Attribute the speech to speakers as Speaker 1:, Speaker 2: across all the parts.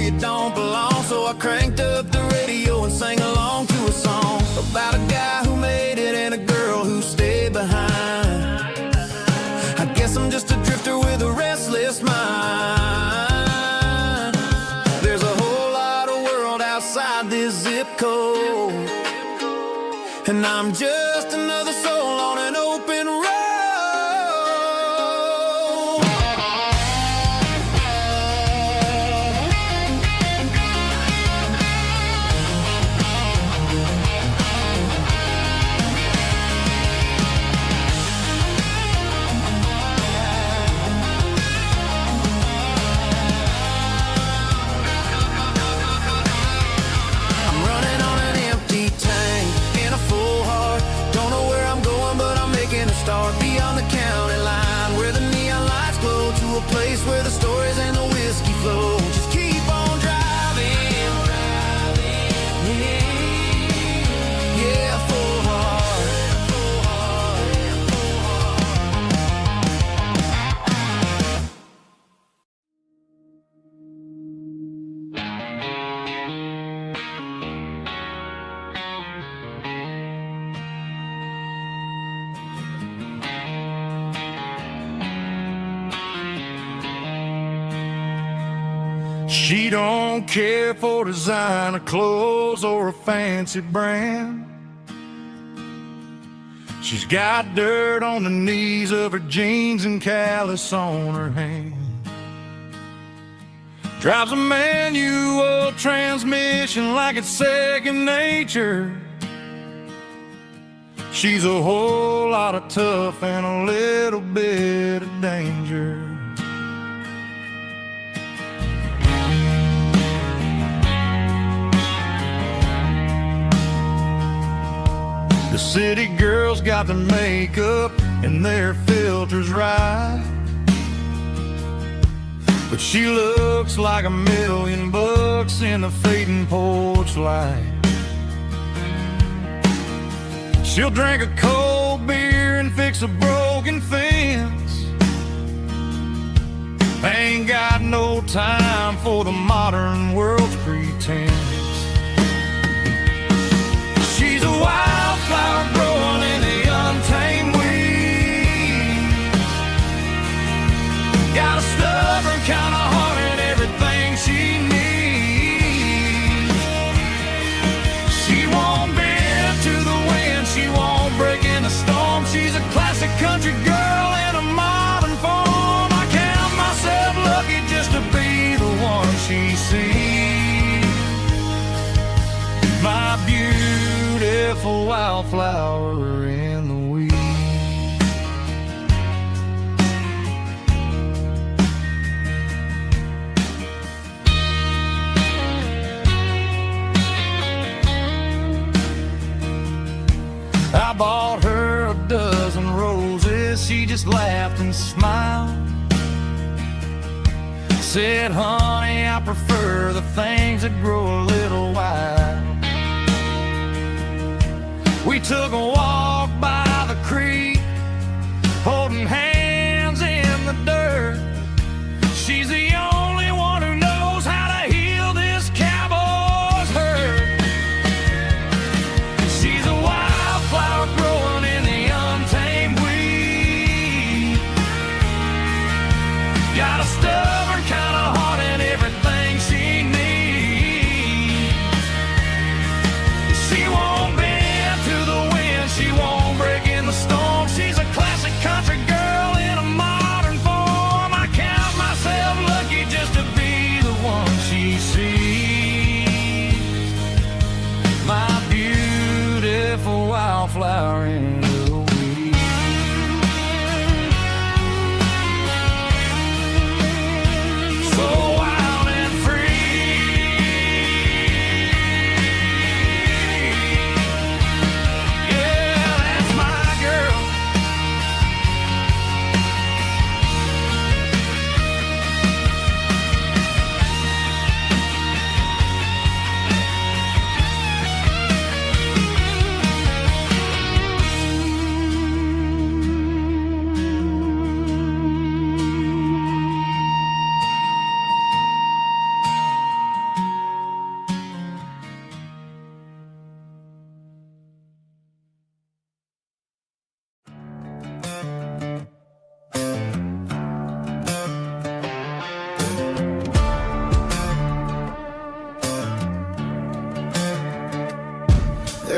Speaker 1: it don't belong. So I cranked up the radio and sang along to a song about a guy who made it and a girl who stayed behind. I guess I'm just a drifter with a restless mind. There's a whole lot of world outside this zip code, and I'm just another soul on an open road. Beyond the county line, where the neon lights glow, to a place where the stories and the whiskey flow. Just keep on driving, yeah, full heart. She don't care for designer clothes or a fancy brand. She's got dirt on the knees of her jeans and callus on her hand. Drives a manual transmission like it's second nature. She's a whole lot of tough and a little bit of danger. The city girls got their makeup and their filters right, but she looks like $1,000,000 in the fading porch light. She'll drink a cold beer and fix a broken fence. Ain't got no time for the modern world's pretense. She's a wildflower growing in the untamed weeds. Got a stubborn kind of heart and everything she needs. She won't bend to the wind, she won't break in the storm. She's a classic country girl in a modern form. I count myself lucky just to be the one she sees. My beautiful wildflower in the weeds. I bought her a dozen roses, she just laughed and smiled. Said, honey, I prefer the things that grow a little wild. We took a walk by the creek, holding hands in the dirt. She's the only one who knows how to heal this cowboy's hurt. She's a wildflower growing in the untamed weed. Got a stubborn kind of heart and everything she needs. She won't bend to the wind, she won't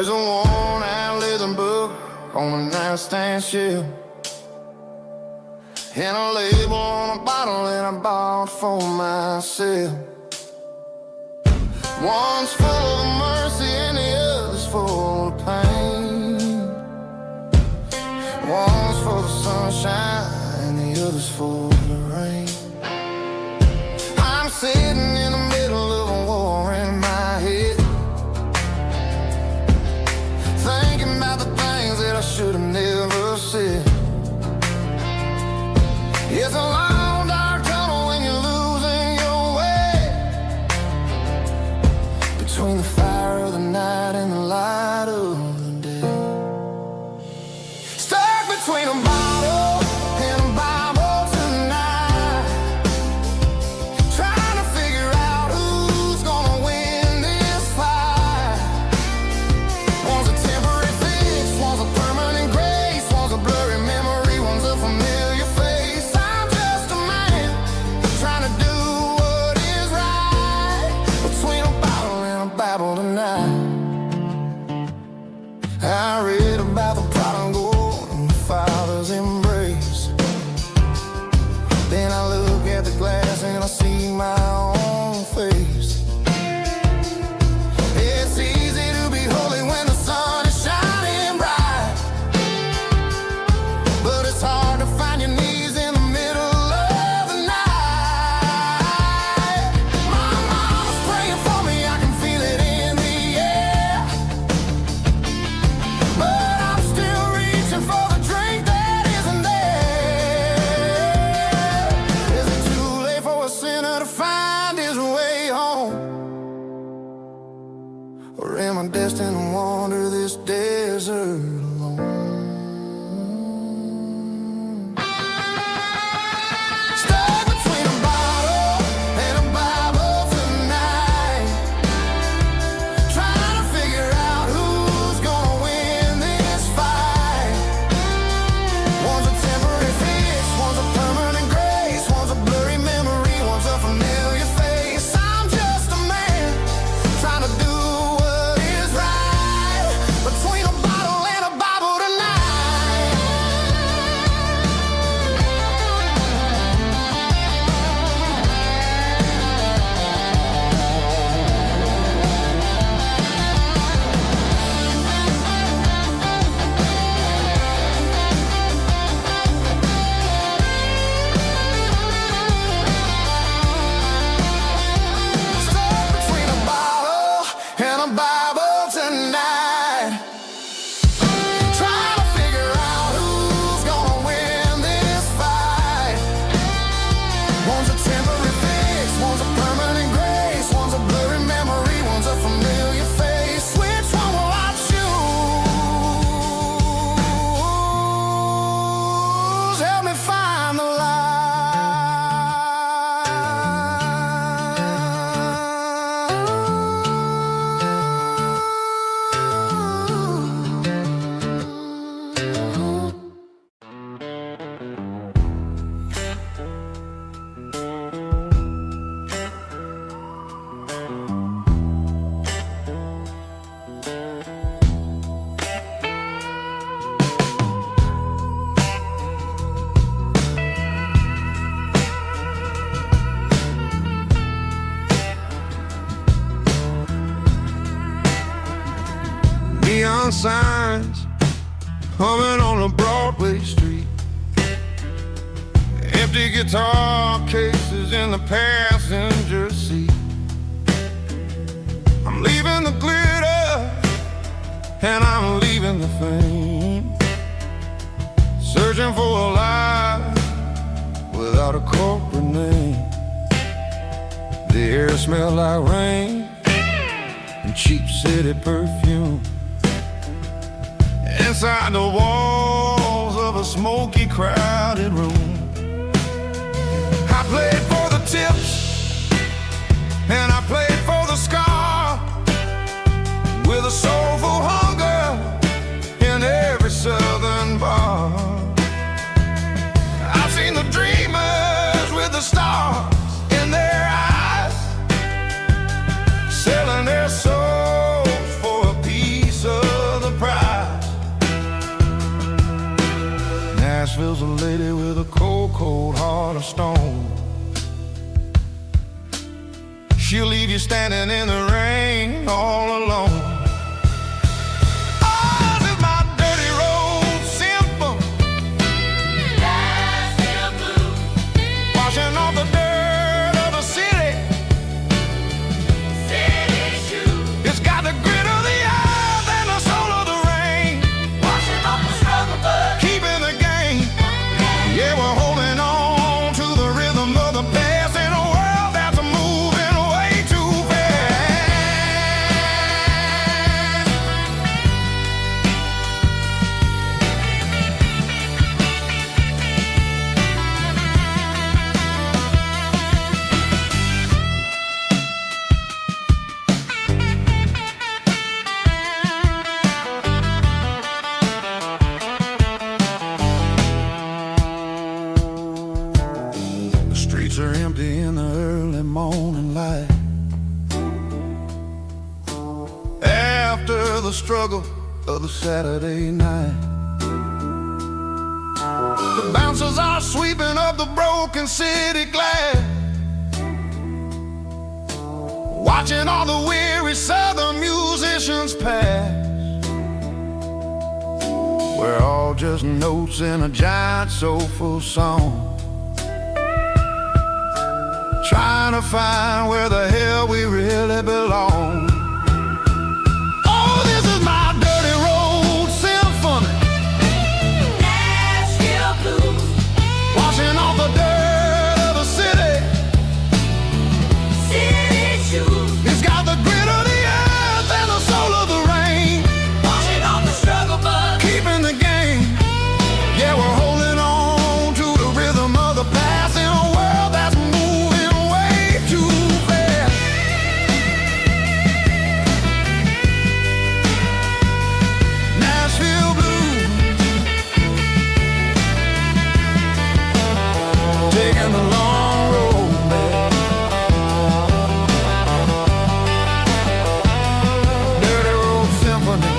Speaker 1: There's a worn-out leather book on the nightstand shelf, and a label on a bottle that I bought for myself. One's full of mercy and the other's full of pain. One's for the sunshine and the other's for the rain. I'm sitting in the middle of a war in my head, thinking about the things that I should have never said. It's a long dark tunnel when you're losing your way, between the fire of the night and the light of the day. Stuck between a bottle and a Bible tonight, trying to figure out who's gonna win this fight. One's a temporary fix, one's a permanent grace, one's a blurry memory, one's a familiar face. I'm just a man trying to do what is right, between a bottle and a Bible tonight. I read about the prodigal and the father's embrace. Then I look at the glass and I see my own face. It's easy to be holy when the sun is shining bright, but it's hard to find your knees in the middle of the night. My mama's praying for me, I can feel it in the air, but I'm still reaching for the drink that isn't there. Is it too late for a sinner to find his way home? Or am I destined to wander this desert alone? Stuck between a bottle and a Bible tonight, trying to figure out who's gonna win this fight. One's a temporary fix, one's a permanent grace, one's a blurry memory, one's a familiar face. I'm just a man trying to do what is right, between a bottle and a Bible tonight. Stuck between a bottle and a Bible tonight, trying to figure out who's gonna win this fight. One's a temporary fix, one's a permanent grace, one's a blurry memory, one's a familiar face. Which one will I choose? Help me find the light. Neon signs humming on a Broadway street, empty guitar cases in the passenger seat. I'm leaving the glitter and I'm leaving the fame, searching for a life without a corporate name. The air smelled like rain and cheap city perfume. Inside the walls of a smoky, crowded room, I played for the tips and I played for the scar, with a soulful hunger in every southern bar. I've seen the dreamers with the stars in their eyes, selling their souls for a piece of was a lady with a cold, cold heart of stone. She'll leave you standing in the rain all alone. Oh, this is my dirty road symphony. Nashville blues. Washing off the dirt of the city. City shoes. It's got the grit of the earth and the soul of the rain. Washing off the struggle, but keeping the game. Yeah, we're holding on to the rhythm of the past in a world that's moving way too fast. The streets are empty in the early morning light. After the struggle of the Saturday night, the bouncers are sweeping up the broken city glass, watching all the weary southern musicians pass. We're all just notes in a giant soulful song, trying to find where the hell we really belong. Oh, this is my dirty road symphony. Nashville blues. Washing off the dirt of the city. City shoes. It's got the grit of the earth and the soul of the rain. Washing off the struggle, but keeping the game. Yeah, we're holding on to the rhythm of the past in a world that's moving way too fast. Nashville blues, taking the long road back. Dirty road symphony.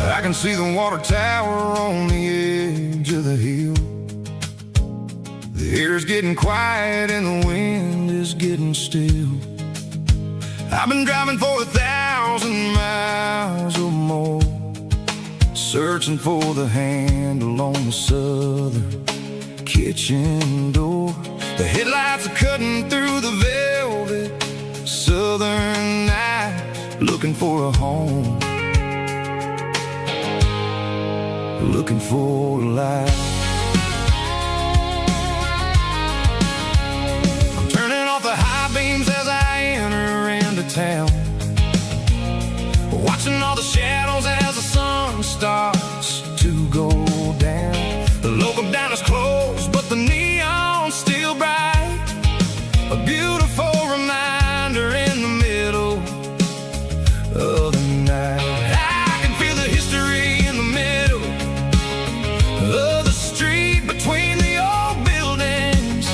Speaker 1: I can see the water tower on the edge of the hill. The air's getting quiet and the wind is getting still. I've been driving for 1,000 miles or more, searching for the handle on the southern kitchen door. The headlights are cutting through the velvet southern night, looking for a home, looking for a life. I'm turning off the high beams as I enter into town, watching all the shadows as the sun starts to go down. The local diner's closed, but the neon's still bright, a beautiful reminder in the middle of the night. I can feel the history in the middle of the street between the old buildings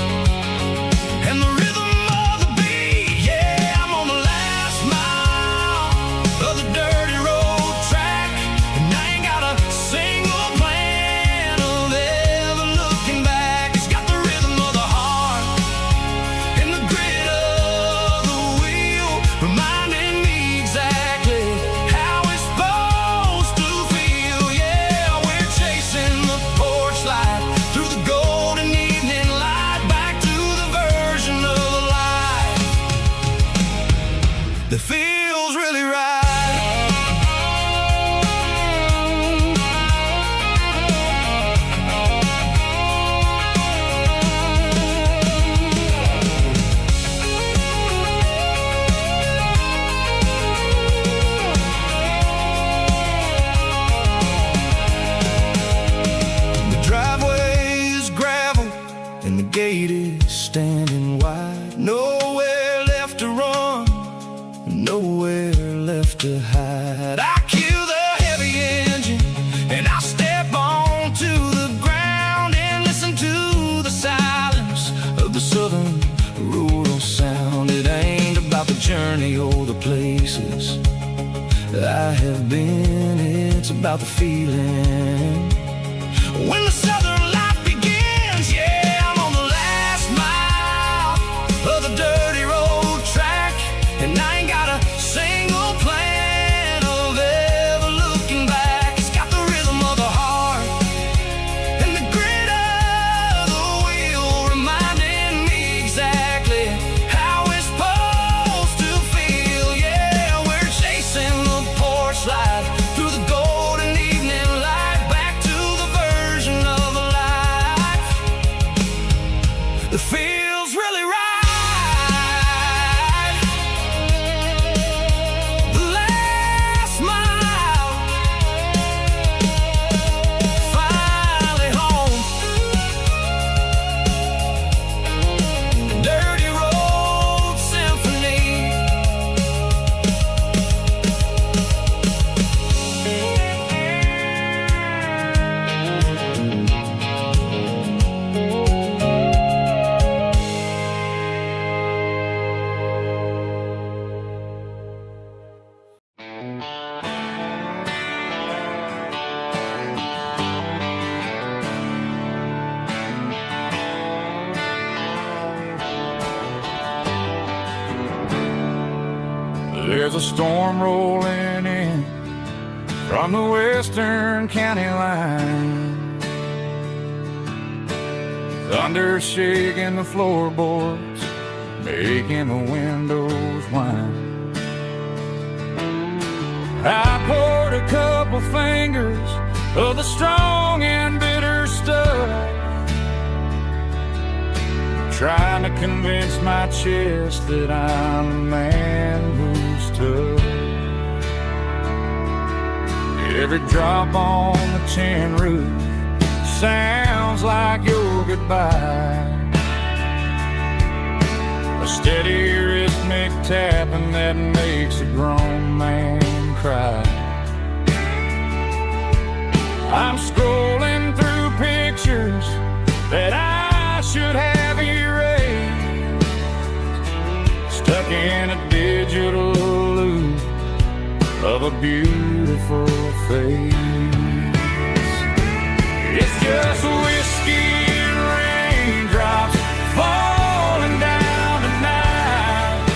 Speaker 1: and the rhythm of the beat. Yeah, I'm on the last mile of the dirty road track, and I ain't got a single plan of ever looking back. It's got the rhythm of the heart and the grit of the wheel, reminding me exactly how it's supposed to feel. Yeah, we're chasing the porch light through the golden evening light, back to the version of life that feels really right. nowhere left to hide. I kill the heavy engine and I step onto the ground and listen to the silence of the southern rural sound. It ain't about the journey or the places I have been, it's about the feeling when the southern life begins. Yeah, I'm on the last mile of the dirty road track, and I ain't got a single plan of ever looking back. It's got the rhythm of the heart and the grit of the wheel, reminding me exactly how it's supposed to feel. Yeah, we're chasing the porch light through the golden evening light, back to the version of a life that feels really right. The last mile, finally home. Dirty road symphony. There's a storm rolling in from the western county line. Thunder shaking the floorboards, making the windows whine. I poured a couple fingers of the strong and bitter stuff, trying to convince my chest that I'm a man who's tough. Every drop on the tin roof sounds like your goodbye, a steady rhythmic tapping that makes a grown man cry. I'm scrolling through pictures that I should have erased, stuck in a digital loop of a beautiful face. It's just whiskey and raindrops falling down tonight,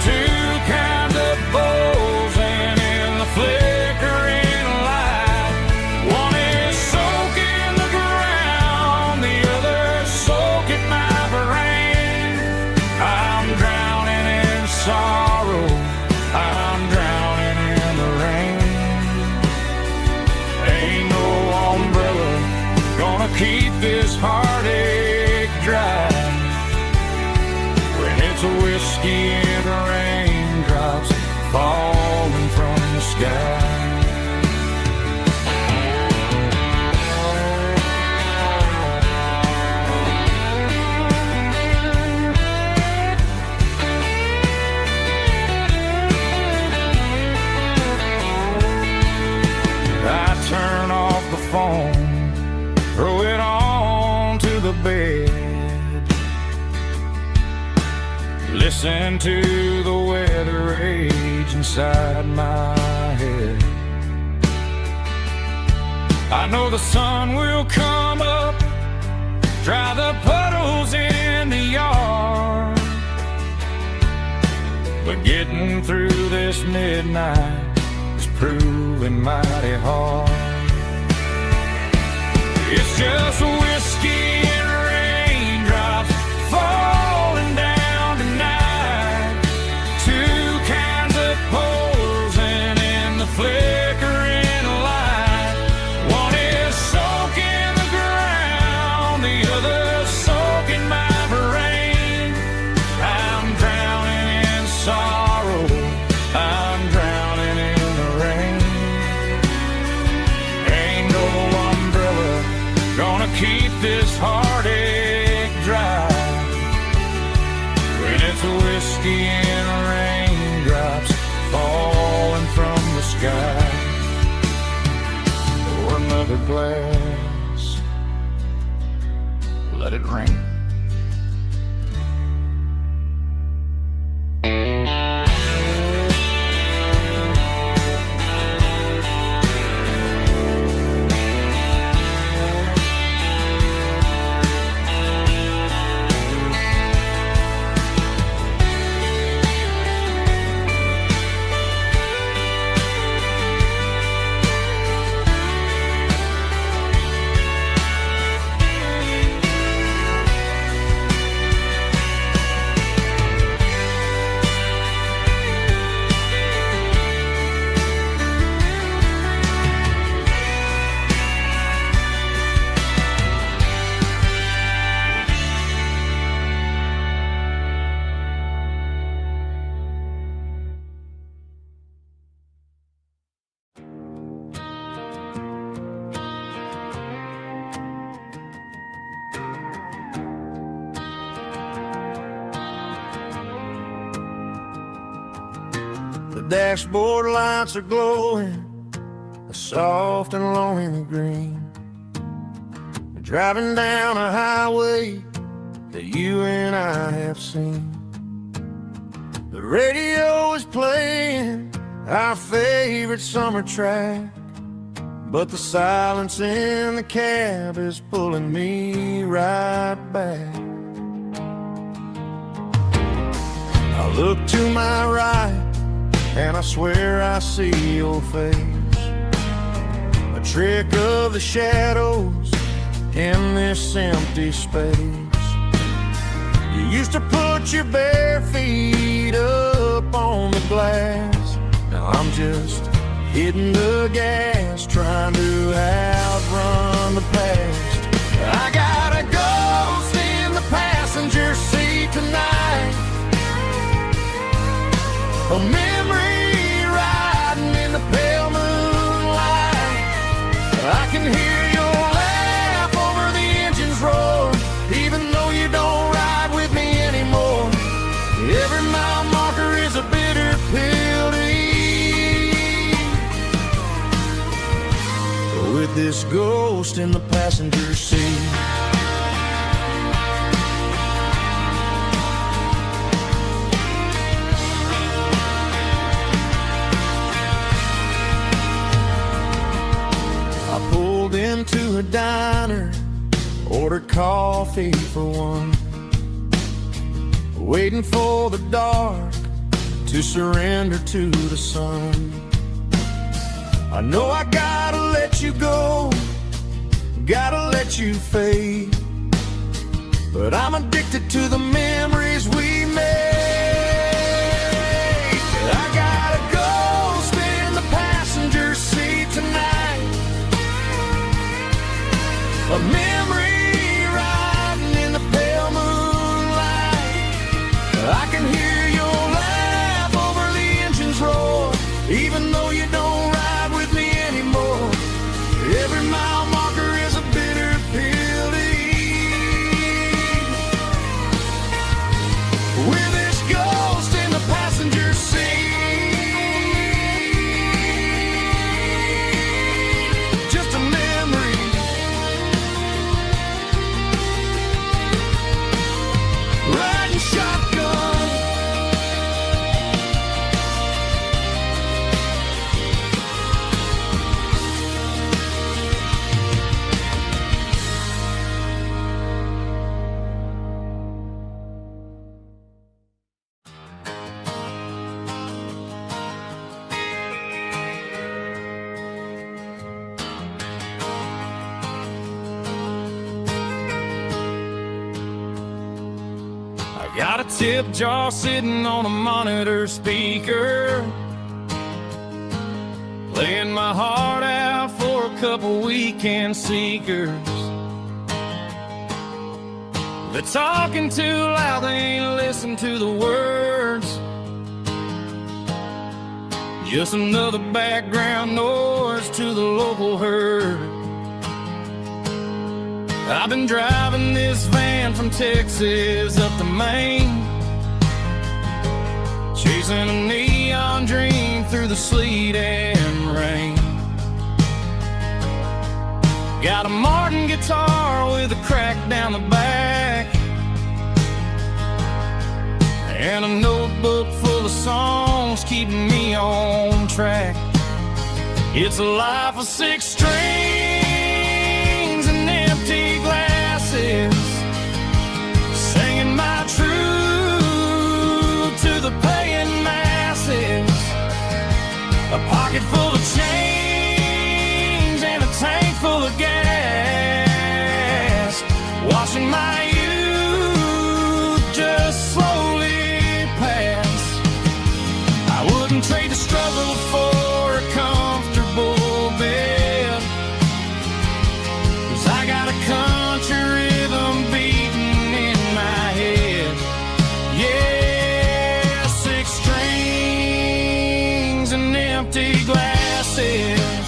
Speaker 1: two kinds of buzzing in the flickering light. One is soaking the ground, the other soaking my brain. I'm drowning in sorrow, I'm drowning in the rain. Ain't no umbrella gonna keep this heartache dry when it's a whiskey and raindrops falling from the sky. I turn off the phone, throw it on to the bed, listen to the weather rage inside my head. I know the sun will come up, dry the puddles in the yard, but getting through this midnight is proving mighty hard. It's just whiskey and raindrops falling down tonight, two kinds of posing in the flickering light. One is soaking the ground, the other soaking my brain. I'm drowning in sorrow, I'm drowning in the rain. Ain't no umbrella gonna keep glass. Let it rain. The dashboard lights are glowing, a soft and lonely green. We're driving down a highway that you and I have seen. The radio is playing our favorite summer track, but the silence in the cab is pulling me right back. I look to my right and I swear I see your face, a trick of the shadows in this empty space. You used to put your bare feet up on the glass. Now I'm just hitting the gas, trying to outrun the past. I got a ghost in the passenger seat tonight, a memory riding in the pale moonlight. I can hear your laugh over the engine's roar, even though you don't ride with me anymore. Every mile marker is a bitter pill to eat, with this ghost in the passenger seat. Into a diner, ordered coffee for one, waiting for the dark to surrender to the sun. I know I gotta let you go, gotta let you fade, but I'm addicted to the memories we made. I got a ghost in the passenger seat tonight, a memory riding in the pale moonlight. I can hear your laugh over the engine's roar, even though you don't ride with me anymore. Every mile marker is a bitter pill to eat, with this ghost in the passenger seat. Just a memory, riding shotgun. Got a tip jar sitting on a monitor speaker, playing my heart out for a couple weekend seekers. They're talking too loud, they ain't listen to the words. Just another background noise to the local herd. I've been driving this van from Texas up to Maine, chasing a neon dream through the sleet and rain. Got a Martin guitar with a crack down the back, and a notebook full of songs keeping me on track. It's a life of 6 strings and empty glasses, singing my truth to the paying masses. A pocket full of change and a tank full of gas, watching my youth just slowly pass. I wouldn't trade the struggle for a comfortable bed, 'cause I got a country rhythm beating in my head. Yeah, 6 strings and empty glasses.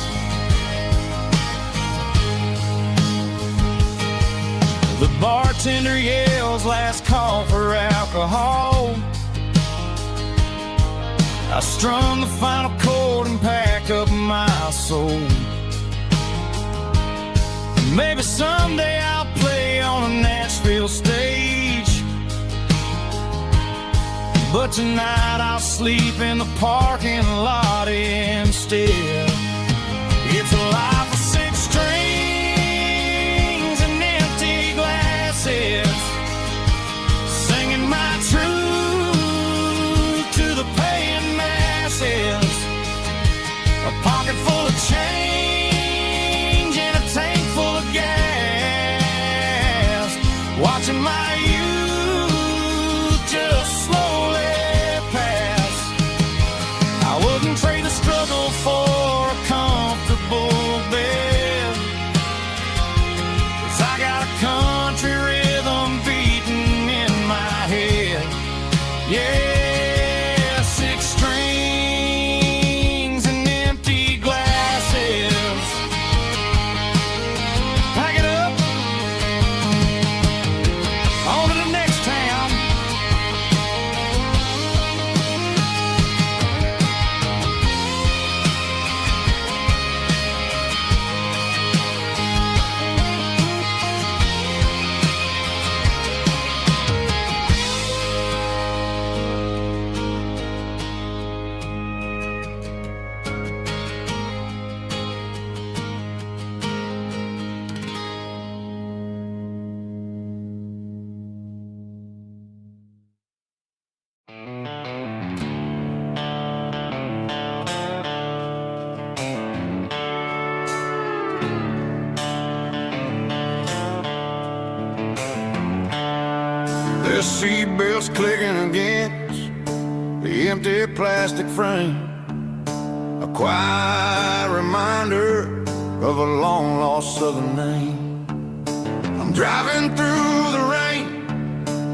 Speaker 1: The bartender yells last call for alcohol. I strum the final chord and pack up my soul. Maybe someday I'll play on a Nashville stage, but tonight I'll sleep in the parking lot instead. It's a life of 6 strings and empty glasses, singing my truth to the paying masses. A pocket full of change and a tank full of gas, watching my youth just slowly pass. I wouldn't trade the struggle for a comfortable bed, 'cause I got a country rhythm beating in my head. Yeah, 6 strings and empty glasses. Pack it up, on to the next town.
Speaker 2: The seatbelts clicking against the empty plastic frame, a quiet reminder of a long-lost southern name. I'm driving through the rain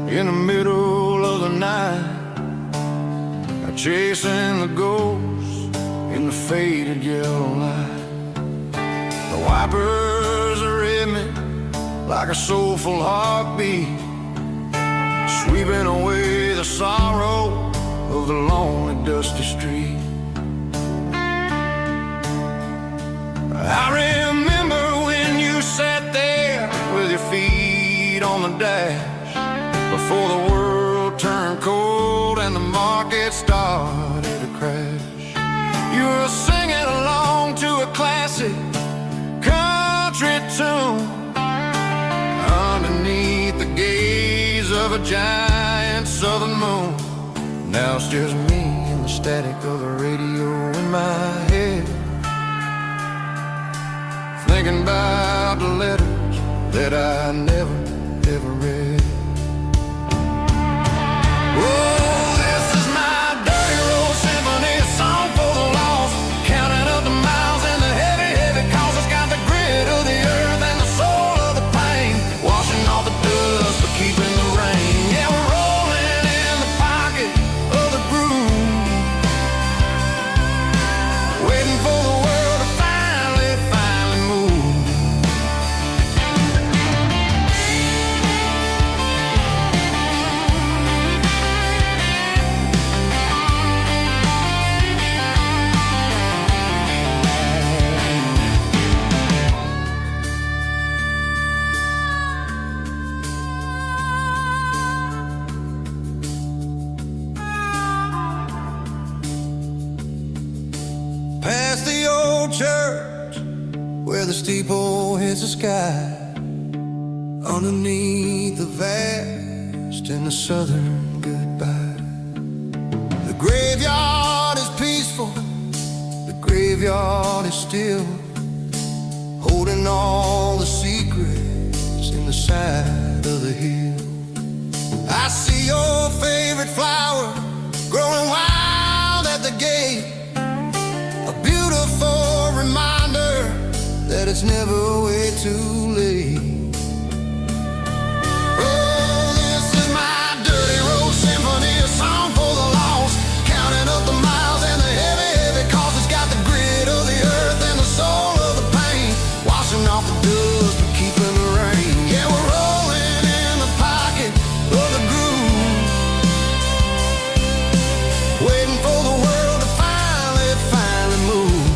Speaker 2: in the middle of the night, chasing the ghosts in the faded yellow light. The wipers are in me like a soulful heartbeat, sweeping away the sorrow of the lonely, dusty street. I remember when you sat there with your feet on the dash, before the world turned cold and the market started to crash. You were singing along to a classic country tune underneath the gaze of a giant southern moon. Now it's just me and the static of the radio in my head, thinking about the letters that I never, ever read. Oh, this is my dirty road symphony, a song for the lost, counting up the miles and the heavy, heavy calls. It's got the grit of the earth and the soul of the pain, washing off the dust but keeping the rain. Yeah, we're rolling in the pocket of the groove, waiting for the world to finally move. old church where the steeple hits the sky, underneath the vast and the southern goodbye. The graveyard is peaceful, the graveyard is still, holding all the secrets in the side of the hill. I see your favorite flower growing wild at the gate, a beautiful reminder that it's never way too late. Oh, this is my dirty road symphony, a song for the lost, counting up the miles and the heavy, heavy cost. It's got the grit of the earth and the soul of the pain, washing off the dust but keeping the rain. Yeah, we're rolling in the pocket of the groove, waiting for the world to finally move.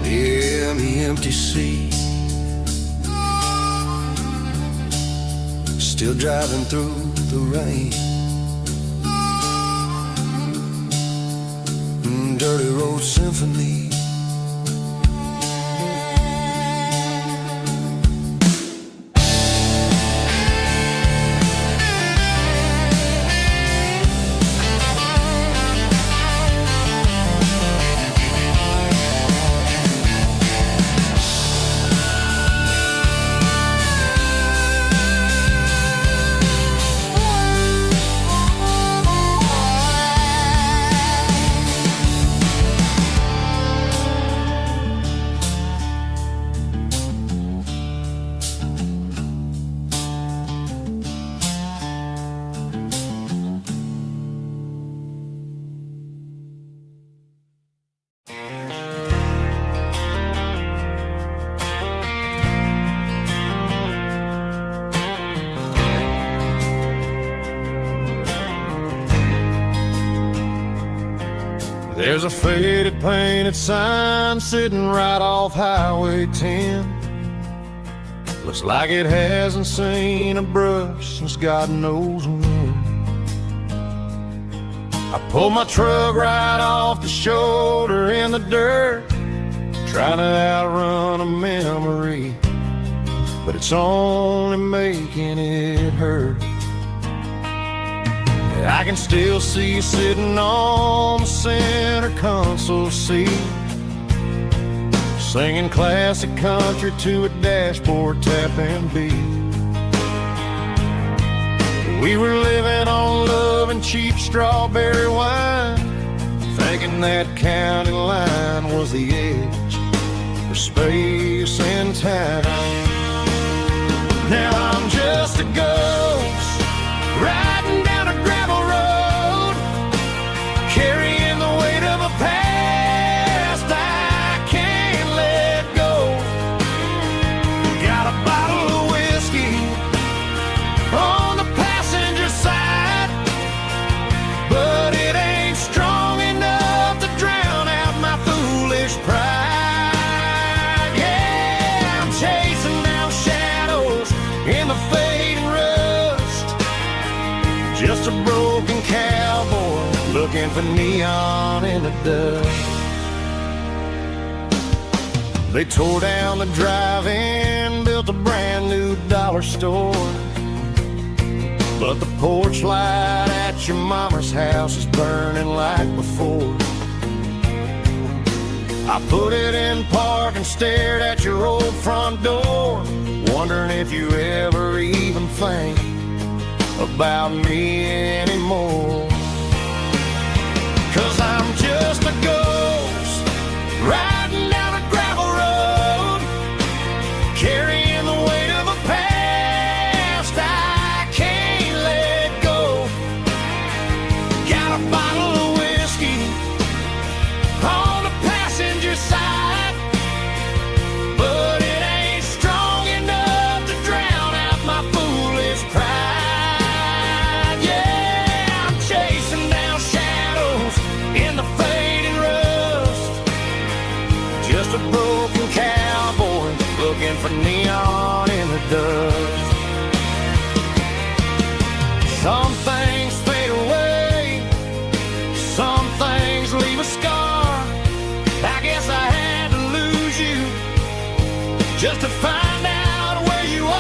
Speaker 2: Yeah, the empty sea, still driving through the rain. Dirty road symphony. There's a faded painted sign sitting right off Highway 10. Looks like it hasn't seen a brush since God knows when. I pulled my truck right off the shoulder in the dirt, trying to outrun a memory, but it's only making it hurt. I can still see you sitting on the center console seat, singing classic country to a dashboard tapping beat. We were living on love and cheap strawberry wine, thinking that county line was the edge for space and time. Now I'm just a ghost riding down a gravel road, carrying the weight of a past I can't let go. Got a bottle of whiskey on the passenger side, but it ain't strong enough to drown out my foolish pride. Yeah, I'm chasing down shadows in the fading rust, just a broken cowboy looking for neon in the dust. They tore down the drive-in, built a brand new dollar store, but the porch light at your mama's house is burning like before. I put it in park and stared at your old front door, wondering if you ever even think about me anymore. 'Cause I'm just a ghost riding down a gravel road, carrying the weight of a past I can't let go. Got a bottle of whiskey on the passenger side, but it ain't strong enough to drown out my foolish pride. Yeah,
Speaker 1: just to find out where you are.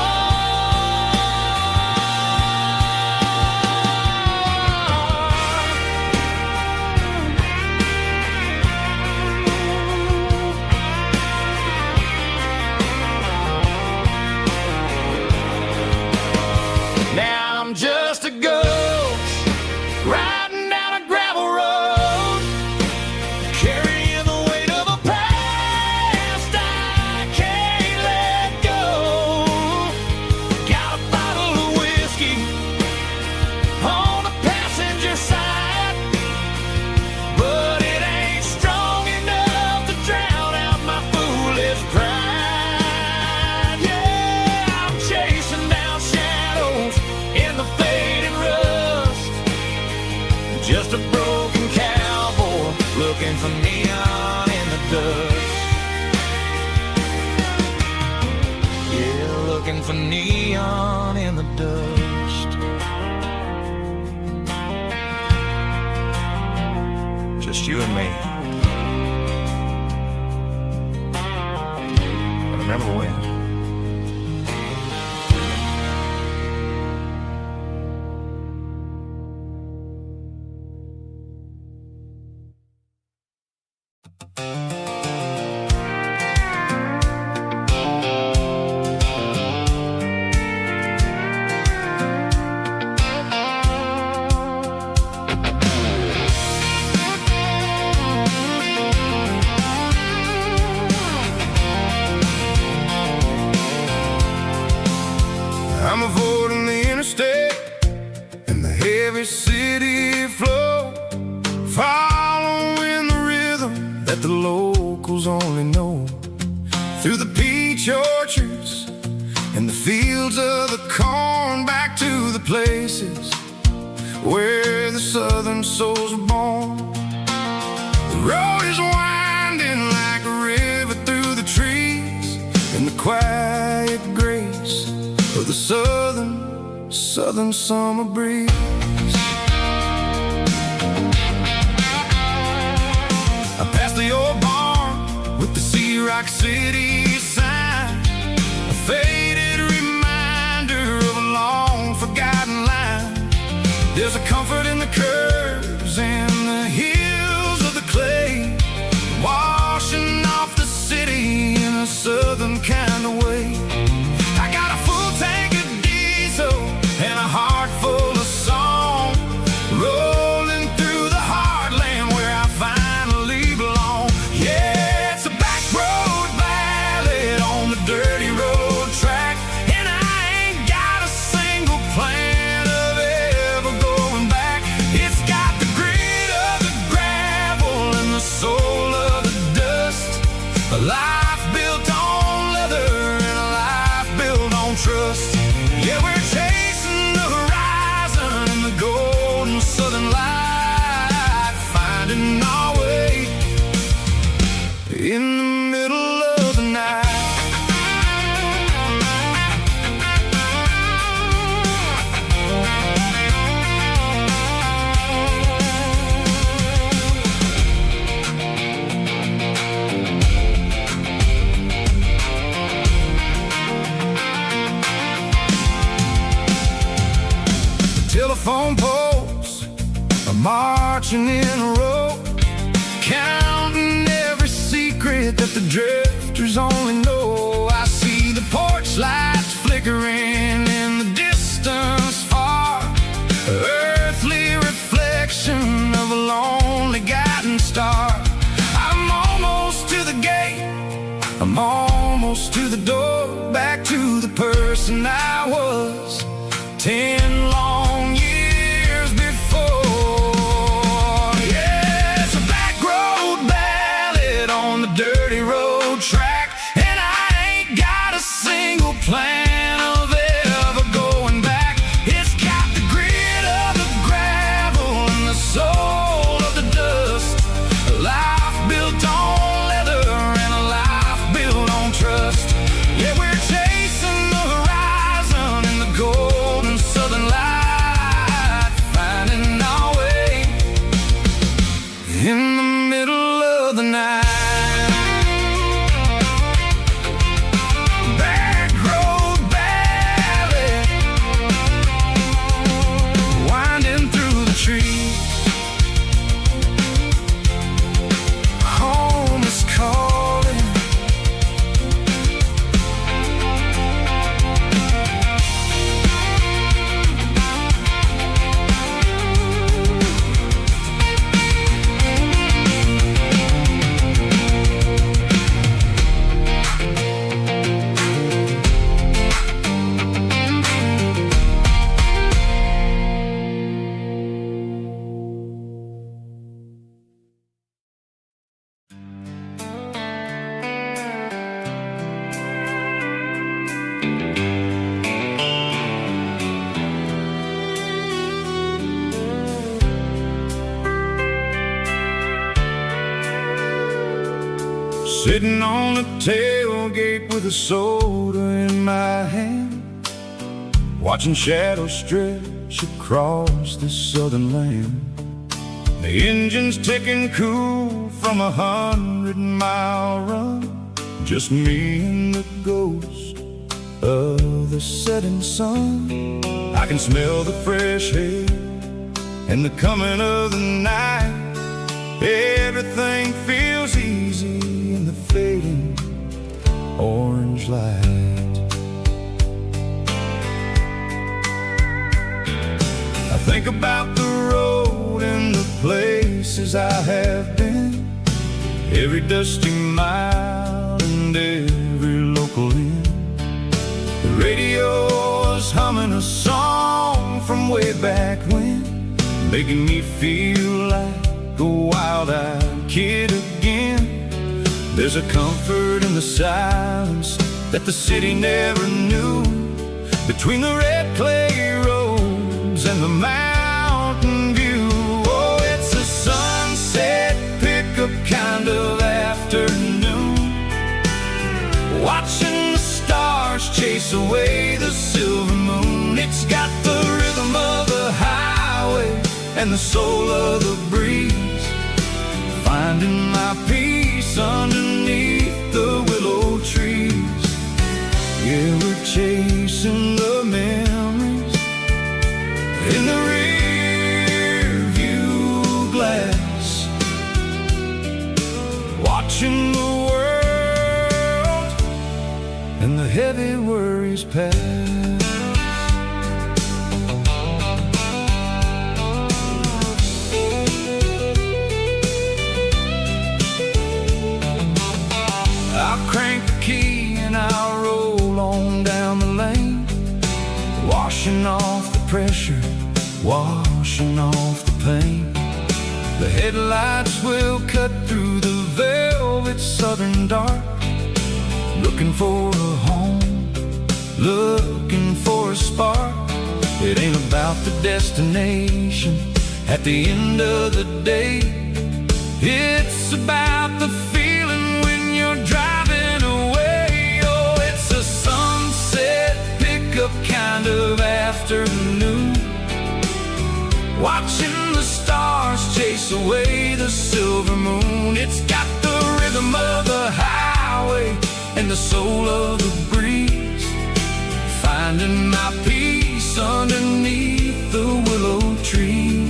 Speaker 1: Now I'm just a ghost riding down a gravel road, carrying the weight of a past I can't let go. Got a bottle of whiskey on the passenger side, but it ain't strong enough to drown out my foolish pride. Yeah, I'm chasing down shadows in the fading rust, just a broken cowboy looking for neon in the dust. Yeah, looking for neon in the dust. Just you and me. And remember when?
Speaker 2: I'm avoiding the interstate and the heavy city flow, following the rhythm that the locals only know. Through the peach orchards and the fields of the corn, back to the places where the southern souls were born. The road is winding like a river through the trees, and the quiet grace of the southern summer breeze. I passed the old barn with the Sea Rock City sign, a faded reminder of a long forgotten line. There's a comfort in the curves and the hills of the clay, washing off the city in a southern kind of way. I got a full tank of diesel and a heart full of song, rolling through the heartland where I finally belong. Yeah, it's a back road ballad on the dirty road track, and I ain't got a single plan of ever going back. It's got the grit of the gravel and the soul of the dust, a life built on leather and a life built on trust. Yeah, we're chasing the horizon in the golden southern light, finding our way in the middle of the night. Telephone poles are marching in a row, counting every secret that the drifters only know. I see the porch lights flickering in the distance far, earthly reflection of a lonely guiding star. I'm almost to the gate, I'm almost to the door, back to the person I was 10 long years before. Yeah, it's a back road ballad on the dirty road track, and I ain't got a single plan of ever going back. It's got the grit of the gravel and the soul of the dust, a life built on leather and a life built on trust. Yeah, we're Sitting on the tailgate with a soda in my hand, watching shadows stretch across this southern land. The engine's ticking cool from 100-mile run, just me and the ghost of the setting sun. I can smell the fresh air and the coming of the night. Everything feels easy in the fading orange light. I think about the road and the places I have been, every dusty mile and every local inn. The radio is humming a song from way back when, making me feel like a wild-eyed kid again. There's a comfort in the silence that the city never knew, between the red clay roads and the mountain view. Oh, it's a sunset pickup kind of afternoon, watching the stars chase away the silver moon. It's got the rhythm of the highway and the soul of the breeze, finding my peace underneath the willow trees. Yeah, we're chasing the memories in the rear view glass, watching the world and the heavy worries pass. Crank the key and I'll roll on down the lane, washing off the pressure, washing off the pain. The headlights will cut through the velvet southern dark, looking for a home, looking for a spark. It ain't about the destination at the end of the day, it's about the feeling when you're driving away. Oh, it's a sunset pickup kind of afternoon, watching the stars chase away the silver moon. It's got the rhythm of the highway and the soul of the breeze, finding my peace underneath the willow trees.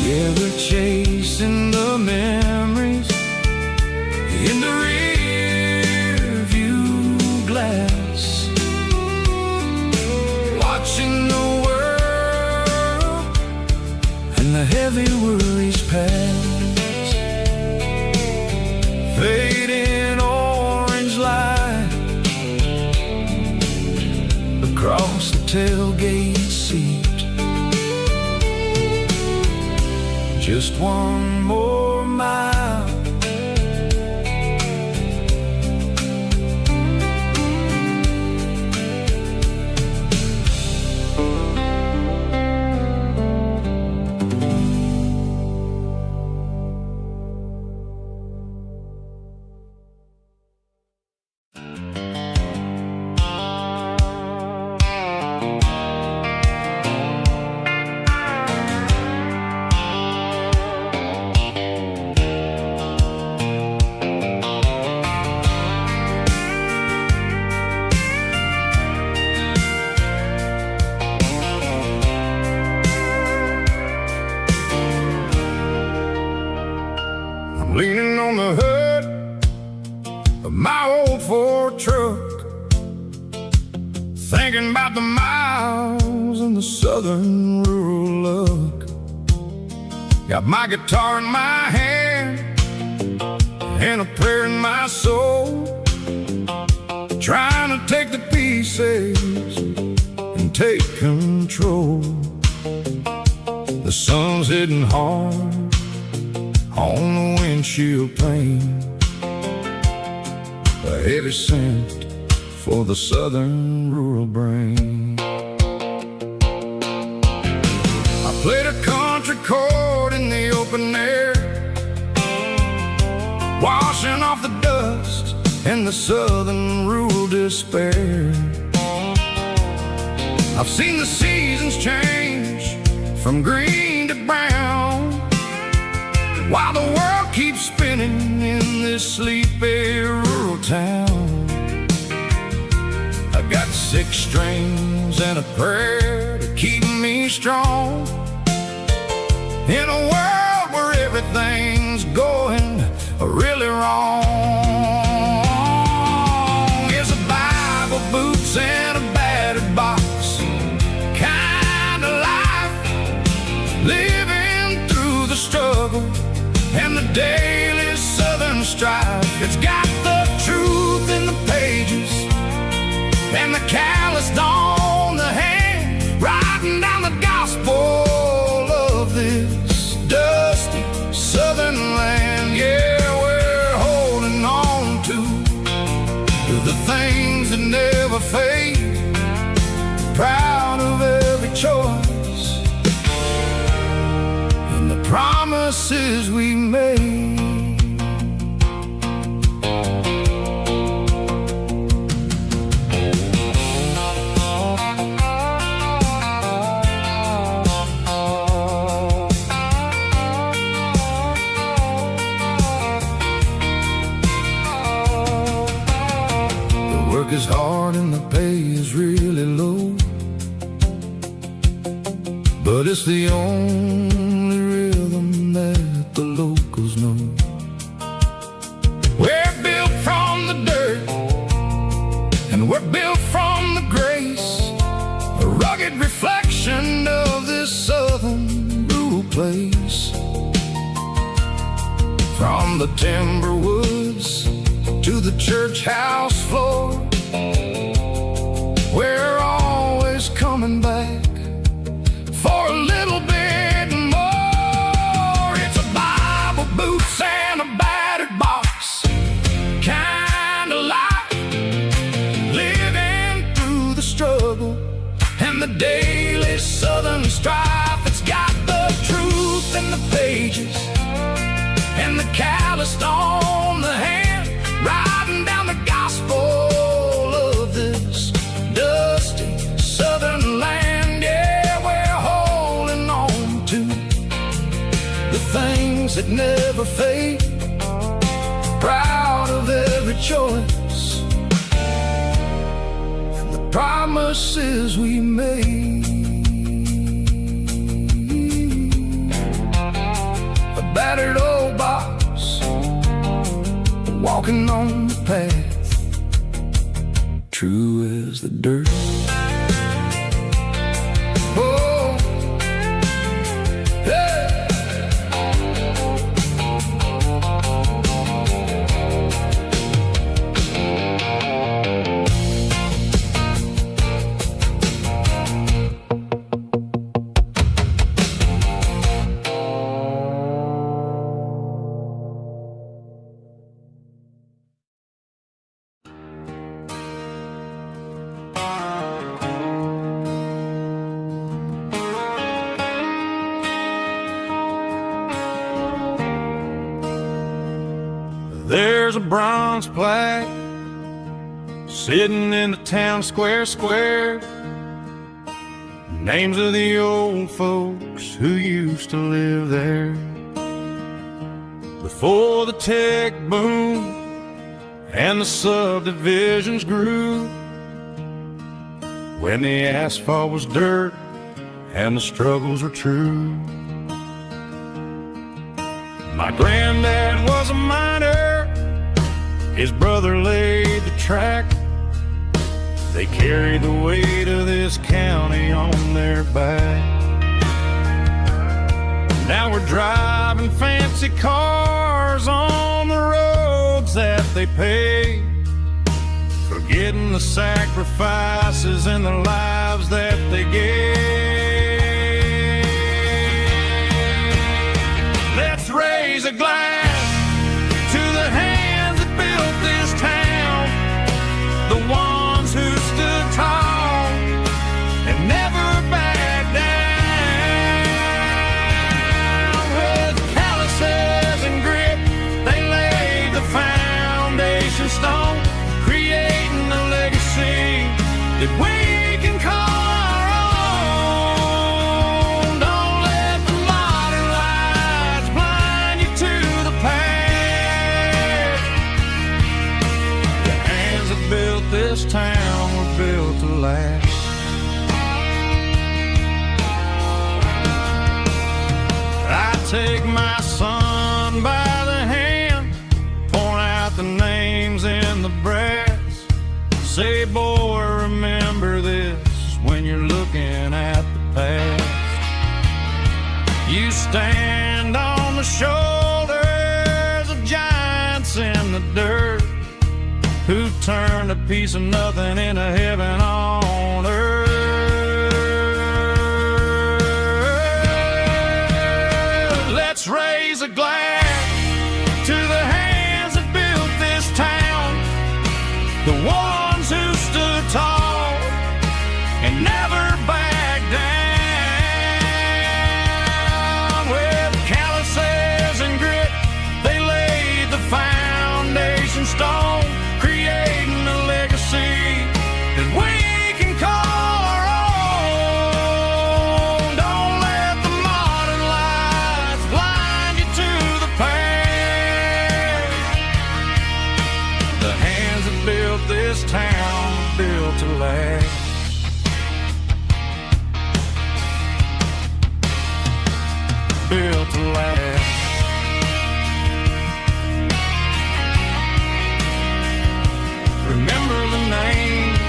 Speaker 2: Yeah, we're chasing the memories in the rear view glass, watching the world and the heavy worries pass. Fading orange light across the tailgate seat, just one more mile. Leaning on the hood of my old Ford truck, thinking about the miles and the southern rural look. Got my guitar in my hand and a prayer in my soul, trying to take the pieces and take control. The sun's hitting hard on the windshield pane, a heavy scent for the southern rural brain. I played a country chord in the open air, wash washing off the dust and the southern rural despair. I've seen the seasons change from green to brown, while the world keeps spinning in this sleepy rural town. I got 6 strings and a prayer to keep me strong in a world where everything's going really wrong. It's a Bible, boots, and a battered box kind of life, living through the struggle and the daily southern strife. It's got the truth in the pages and the calloused on the hand, writing down the gospel of this dusty southern land. Yeah, we're holding on to the things that never fade, proud of every choice and the promises we made. Is hard and the pay is really low, but it's the only rhythm that the locals know. We're built from the dirt and we're built from the grace, a rugged reflection of this southern rural place. From the timber woods to the church house floor, we're always coming back for a little bit more. It's a Bible, boots, and a battered box kind of life, living through the struggle and the daily southern strife. It's got the truth in the pages and the calloused on the hand, writing down the gospel of this dusty southern land. Yeah, we're holding on to the things that never fade, proud of every choice and the promises we made. A battered old box, walking on the path, true as the dirt. Oh, hey.
Speaker 1: There's a bronze plaque sitting in the town square, names of the old folks who used to live there before the tech boom and the subdivisions grew, when the asphalt was dirt and the struggles were true. My granddad was a miner, his brother laid the track. They carried the weight of this county on their back. Now we're driving fancy cars on the roads that they paved, forgetting the sacrifices and the lives that they gave. Let's raise a glass to the hands that built this town, the ones who stood tall and never backed down. With calluses and grit, they laid the foundation
Speaker 2: take my son by the hand, point out the names in the brass. Say, boy, remember this when you're looking at the past. You stand on the shoulders of giants in the dirt, who turned a piece of nothing into heaven on earth. Let's raise a glass to the hands that built this town, the ones who stood tall and never backed down. With calluses and grit, they laid the foundation stone, creating a legacy that we can call our own. Don't let the modern lights blind you to the past. The hands that built this town built to last. Built to last. Remember the names.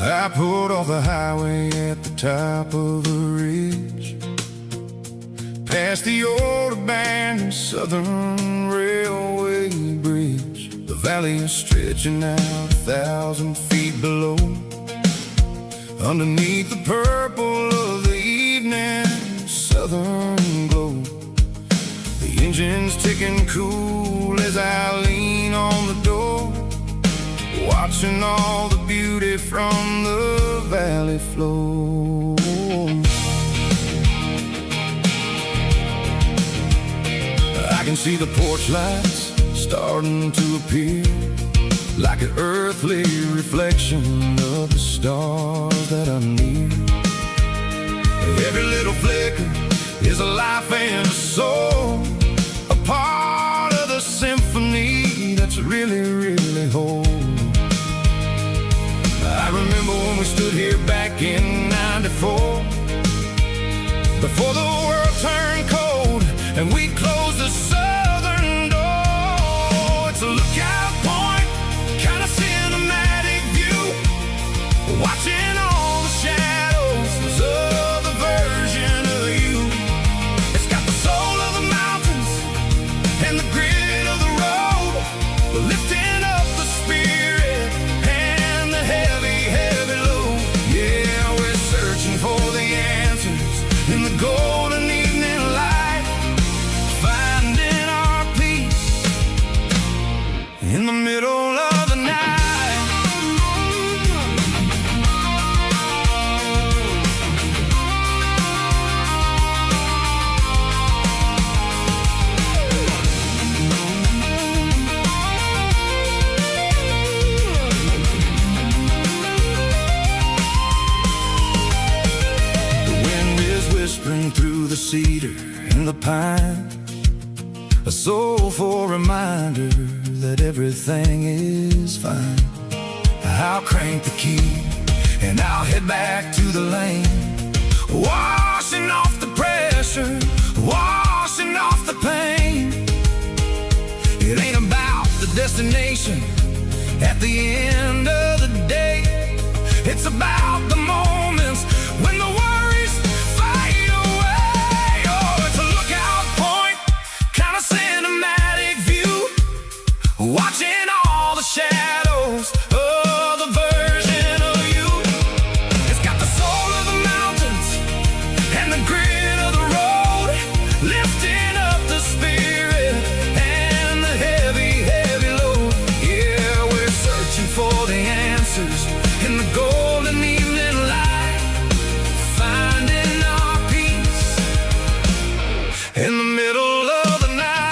Speaker 2: I pulled off the highway at the top of a ridge, past the old abandoned Southern Railway bridge. The valley is stretching out 1,000 feet below, underneath the purple of the evening southern glow. The engine's ticking cool as I lean on the door, watching all the beauty from the valley flow. I can see the porch lights starting to appear, like an earthly reflection of the stars that are near. Every little flicker is a life and a soul, a part of the symphony that's really, really whole. I remember when we stood here back in '94, before the world turned cold and we closed the southern door. It's a lookout point, kind of cinematic view, watching all the shadows of the version of you. It's got the soul of the mountains and the grit of the road, lifting up the spirit and the heavy, heavy load. Yeah, we're searching for the answers in the golden evening light, finding our peace in the middle of the night. Whispering through the cedar and the pine, a soulful reminder that everything is fine. I'll crank the key and I'll head back to the lane, washing off
Speaker 1: destination. At the end of the day, it's about the moments when the worries fade away. Oh, it's a lookout point, kind of cinematic view, watching all the shadows of the version of you. It's got the soul of the mountains and the grit of the road, lifting up the spirit and the heavy, heavy load. Yeah, we're searching for the answers in the golden evening light, finding our peace in the middle of the night.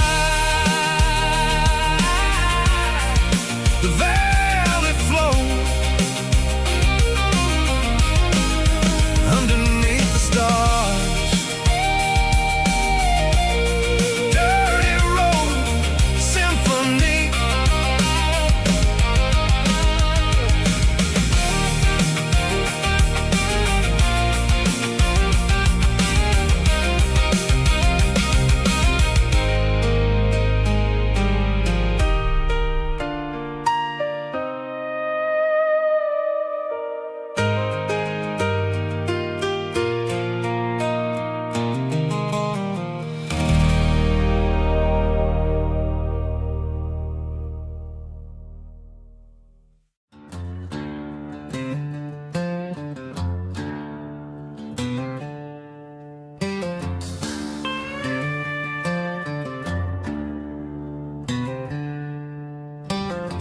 Speaker 1: The valley flows underneath the stars. Dirty road symphony.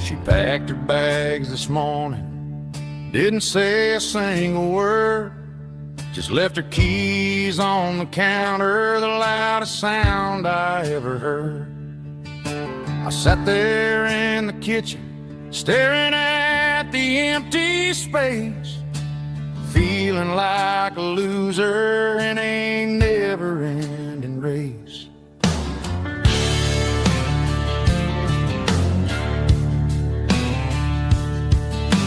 Speaker 2: She packed her bags this morning, didn't say a single word, just left her keys on the counter, the loudest sound I ever heard. I sat there in the kitchen, staring at the empty space, feeling like a loser in a never-ending race.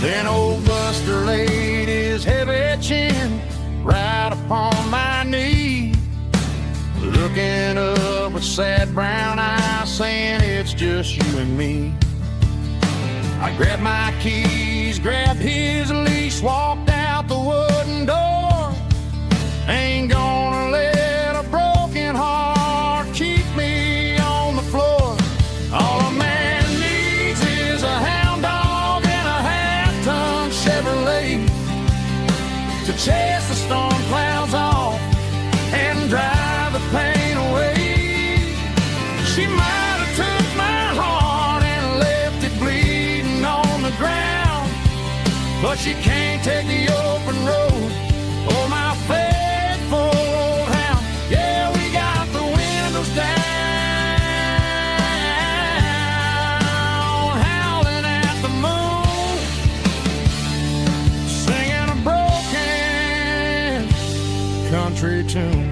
Speaker 2: Then old Buster laid his heavy chin right upon my knee, looking up with sad brown eyes, saying it's just you and me. I grabbed my keys, grabbed his leash, walked out the wooden door. Ain't gonna let a broken heart keep me on the floor. All a man needs is a hound dog and a half-ton Chevrolet to chase the storm clouds off and drive the pain away. She might have took my heart and left it bleeding on the ground, but she can't take the open road or my faithful old hound. Yeah, we got the windows down, howling at the moon, singing a broken country tune.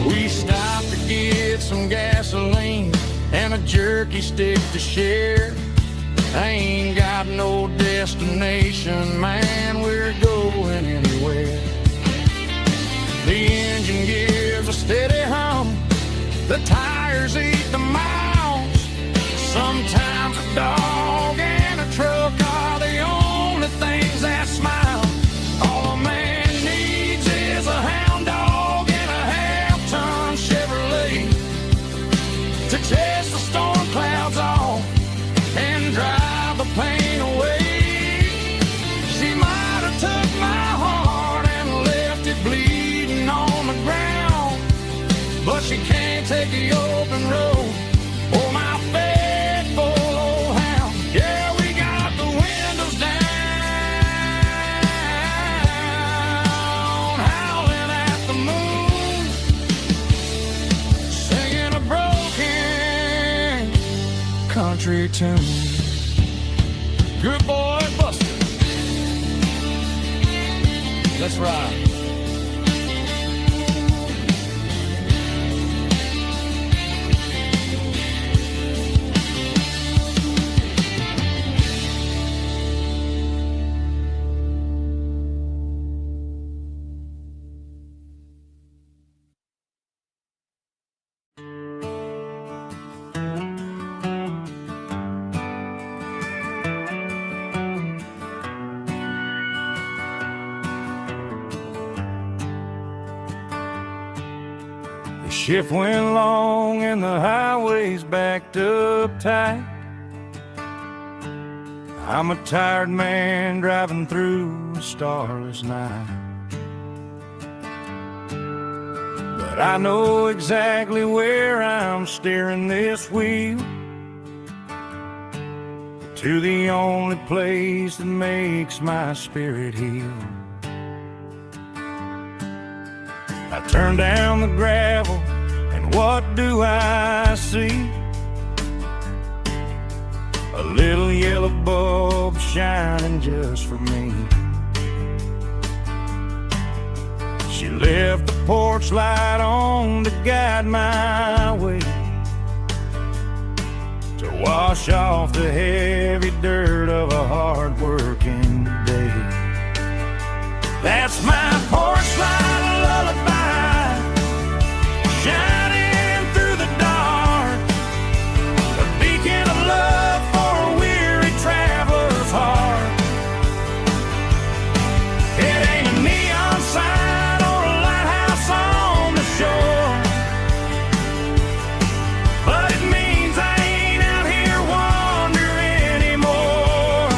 Speaker 2: We stopped to get some gasoline and a jerky stick to share. I ain't got no destination, man, we're going anywhere. The engine gives a steady hum, the tires eat the miles. Sometimes a dog and a truck are the only things that smile. All a man needs is a hound dog and a half-ton Chevrolet to chase the storm clouds off and drive the pain away. She might have took my heart and left it bleeding on the ground, but she can't take the open road or my faithful old hound. Yeah, we got the windows down, howling at the moon, singing a broken country tune. Good boy, Buster. Let's ride.
Speaker 1: The shift went long and the highway's backed up tight. I'm a tired man driving through a starless night. But I know exactly where I'm steering this wheel, to the only place that makes my spirit heal. I turn down the gravel, and what do I see? A little yellow bulb shining just for me. She left the porch light on to guide my way, to wash off the heavy dirt of a hard-working day. That's my porch light lullaby, shining through the dark, a beacon of love for a weary traveler's heart. It ain't a neon sign or a lighthouse on the shore, but it means I ain't out here wandering anymore.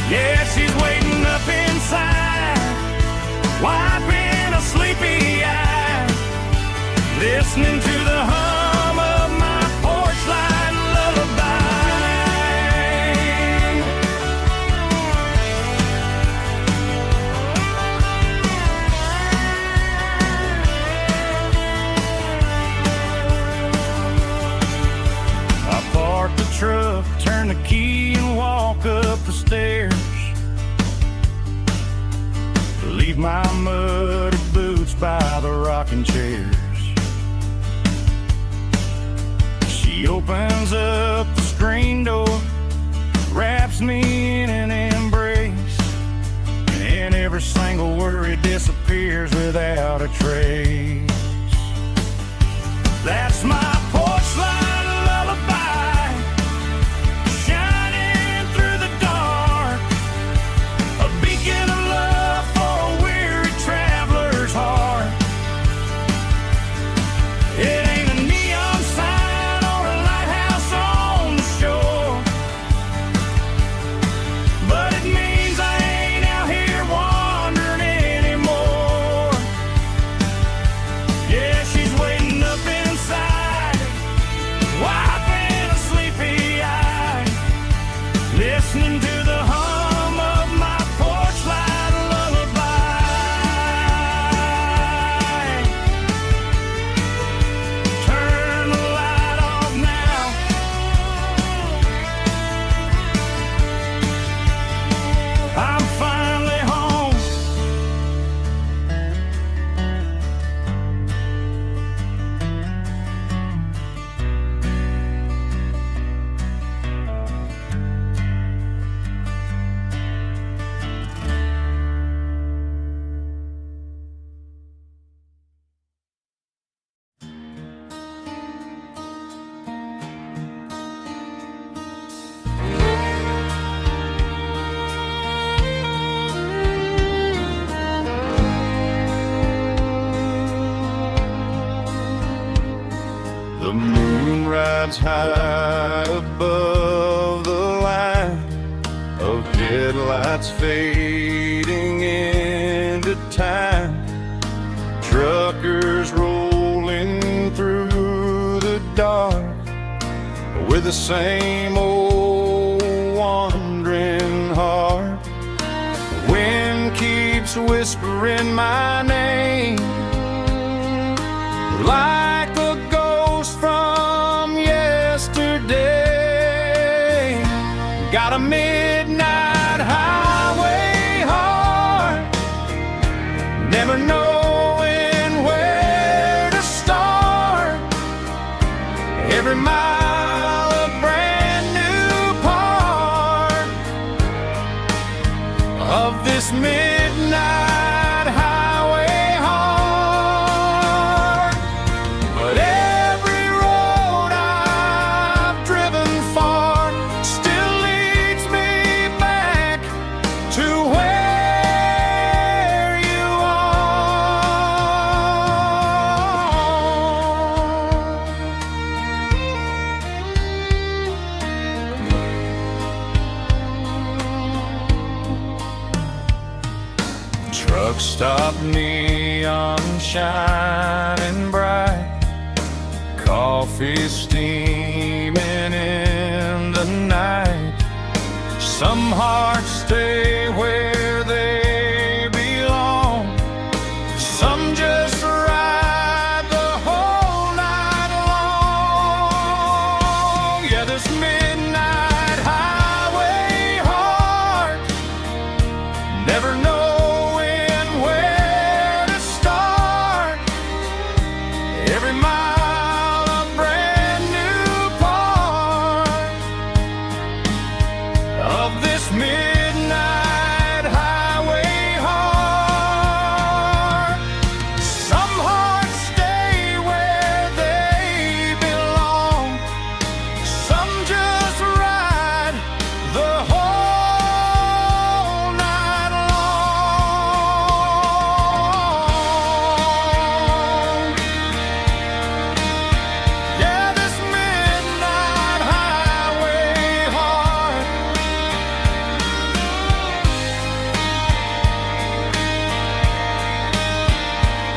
Speaker 1: Yeah, she's waiting up inside, wiping a sleepy eye, listening to the hum of my porch light lullaby. I park the truck, turn the key and walk up the stairs, leave my muddy boots by the rocking chairs. She opens up the screen door, wraps me in an embrace, and every single worry disappears without a trace. That's my porch light lullaby, shining through the dark, a beacon of love for a weary traveler's heart. It ain't a neon sign or a lighthouse on the shore, but it means I ain't out here wandering anymore. Yeah, she's waiting up inside, wiping a sleepy eye, listening to the hum of my porch light lullaby. Turn the light off now, I'm finally home.
Speaker 2: The moon rides high above the line of headlights fading into time. Truckers rolling through the dark with the same old wandering heart. The wind keeps whispering my name like a ghost from yesterday. Got a midnight highway heart, never knowing where to start. Every mile a brand new part of this midnight highway heart. But every road I've driven far still leads me Stop neon shining bright, coffee steaming in the night. Some hearts stay where they belong, some just ride the whole night long. Yeah, this midnight highway heart never knowing where to start. Every mile a brand new part of this midnight highway heart. Some hearts stay where they belong, some just ride the whole night long. Yeah, this midnight highway heart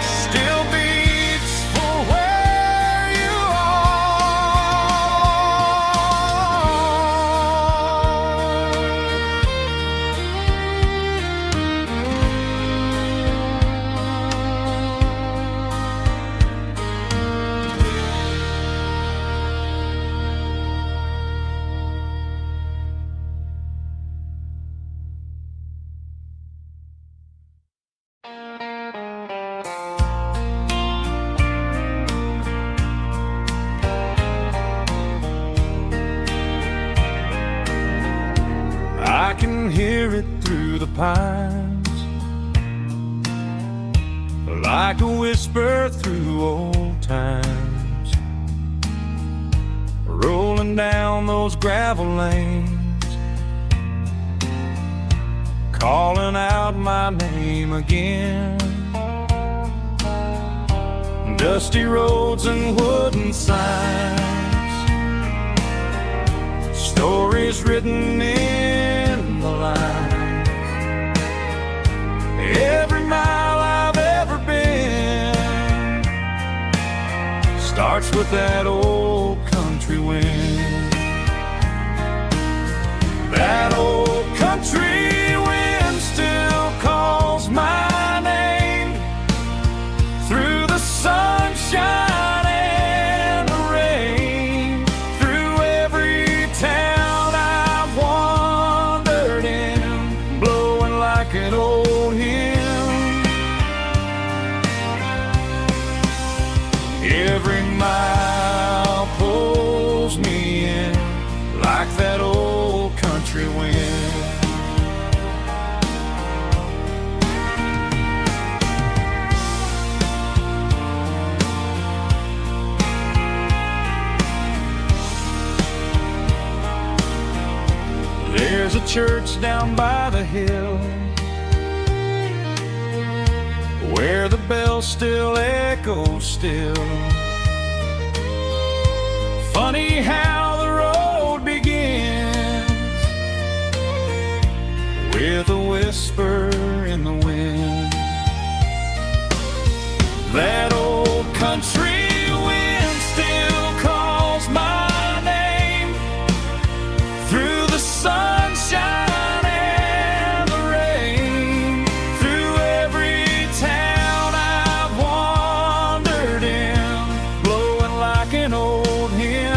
Speaker 2: still beats for where you I can hear it through the pines, like a whisper through old times, rolling down those gravel lanes, calling out my name again. Dusty roads and wooden signs, stories written in the lines. Every mile I've ever been starts with that old country wind. That old country wind still calls my name through the sunshine and the rain, through every town I've wandered in, blowing like an old hymn. Every mile pulls me in like that old country wind. There's a church down by the hill where the bells still echo still. Funny how the road begins with a whisper in the wind. That old country wind still calls my name through the sunshine and the rain, through every town I've wandered in, blowing like an old hymn.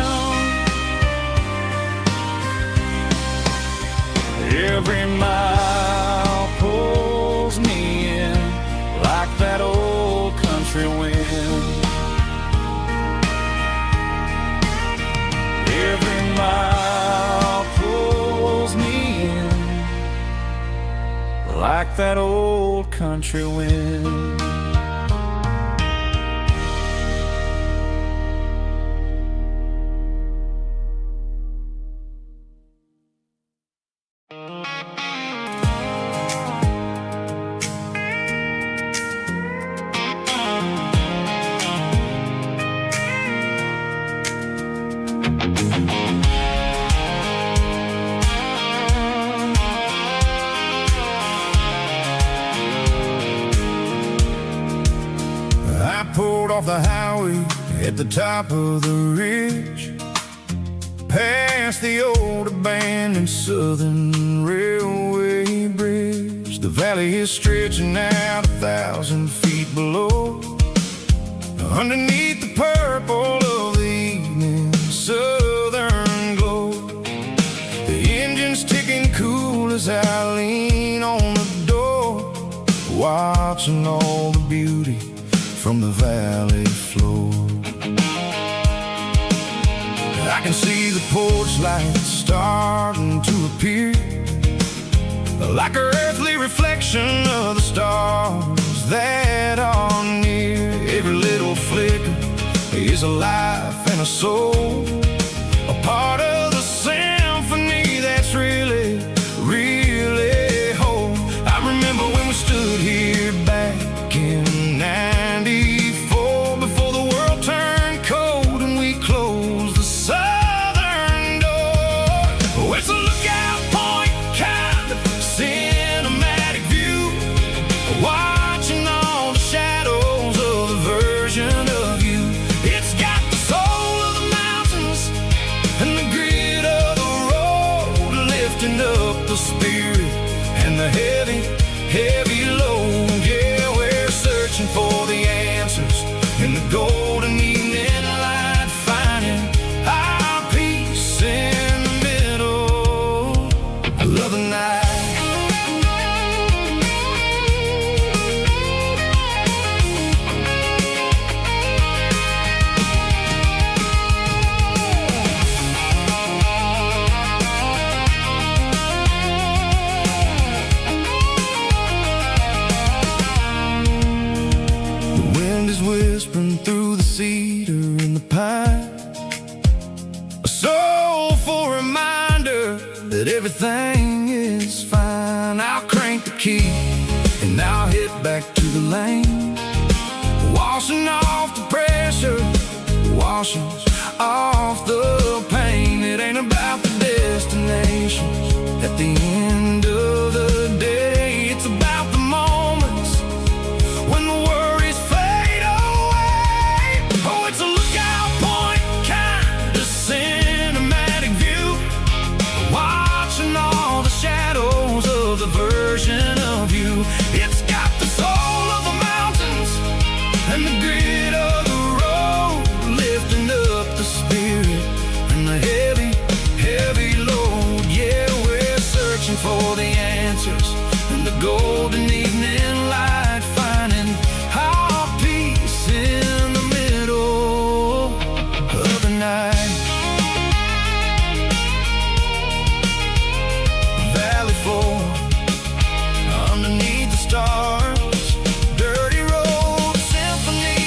Speaker 2: Every mile pulls me in like that old country wind. Every mile pulls me in like that old country wind. pulled off the highway at the top of the ridge, past the old abandoned Southern Railway bridge. The valley is stretching out 1,000 feet below, underneath the purple of the evening southern glow. The engine's ticking cool as I lean on the door, watching all the beauty from the valley floor. I can see the porch lights starting to appear, like an earthly reflection of the stars that are near. Every little flicker is a life and a soul, a part of the symphony that's really, really whole. I remember when we stood here back in '94, before the world turned cold and we closed the southern door. Oh, it's a lookout point, kind of cinematic view, watching all the shadows of the version of you. It's got the soul of the mountains and the grit of the road, lifting up the spirit and the heavy, heavy load. Yeah, we're searching for the answers in the golden evening light, finding our peace in the middle of the night. The wind is whispering through the cedar and the pine, a soulful reminder that everything is fine. I'll crank the key and I'll hit back to the lane, washing off the pressure, washing off the pain. It ain't about the destinations at the end of the day, it's about the moments when the worries fade away. Oh, it's a lookout point, kind of cinematic view, watching all the shadows of the version of you. It's got the soul of the mountains and the grit of the road, lifting up the spirit and the heavy, heavy load. Yeah, we're searching for the answers in the golden evening light, finding our peace in the middle of the night. Valley floor, underneath the stars, dirty road symphony.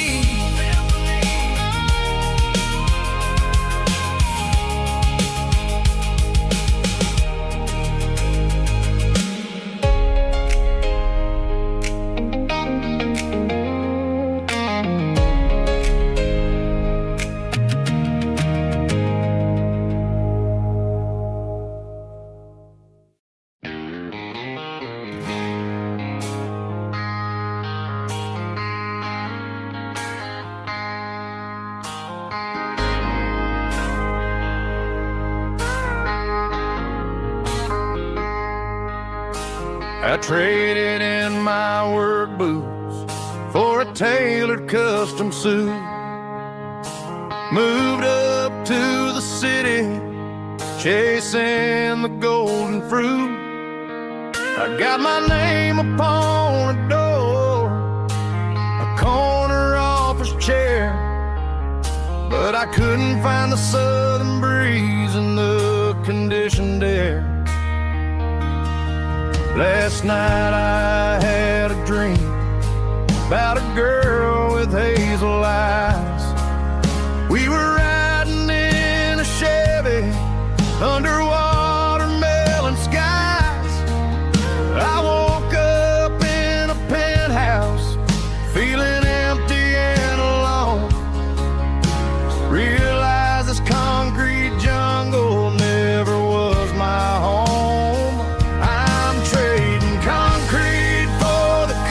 Speaker 2: I traded in my work boots for a tailored custom suit, moved up to the city, chasing the golden fruit. I got my name upon a door, a corner office chair, but I couldn't find the southern breeze in the conditioned air. Last night I had a dream about a girl with hazel eyes. We were riding in a Chevy under watermelon skies. I woke up in a penthouse, feeling empty and alone. Realized this concrete jungle never was my home.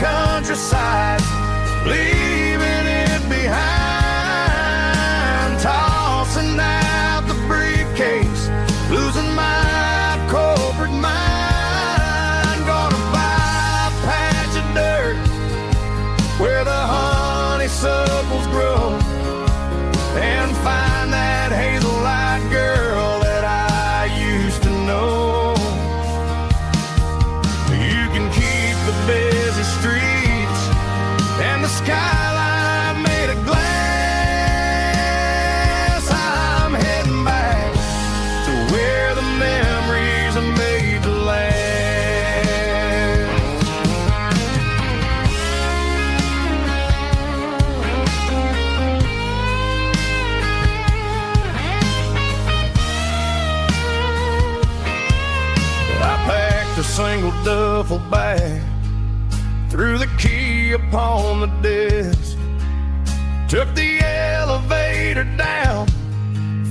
Speaker 2: Countryside, leaving it little duffel bag, threw the key upon the desk, took the elevator down,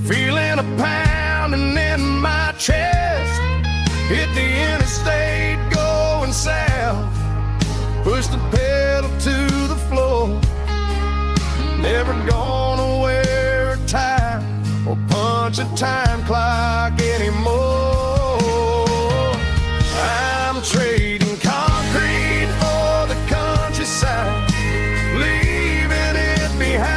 Speaker 2: feeling a pounding in my chest. Hit the interstate going south, pushed the pedal to the floor. Never gonna wear a tie or punch a time clock anymore. I'm trading concrete for the countryside, leaving it behind,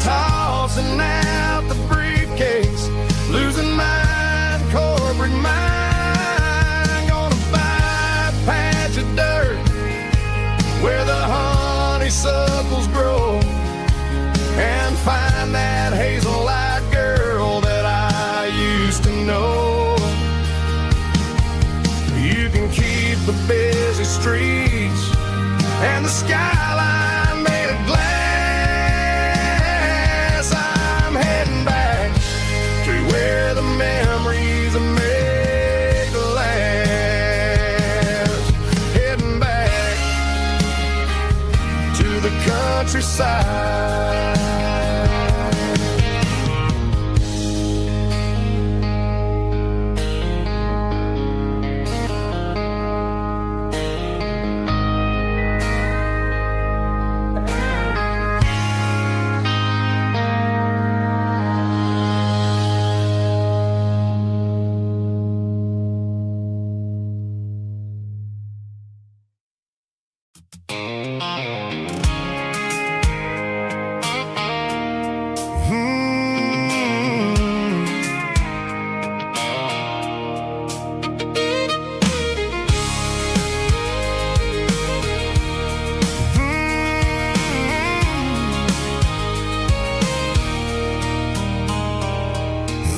Speaker 2: tossing out the briefcase, losing my corporate mind. Gonna buy a patch of dirt where the honeysuckles grow, and find that hazel-eyed girl that I used to know. You can keep the busy streets and the skyline made of glass. I'm heading back to where the memories are made to last. Heading back to the countryside.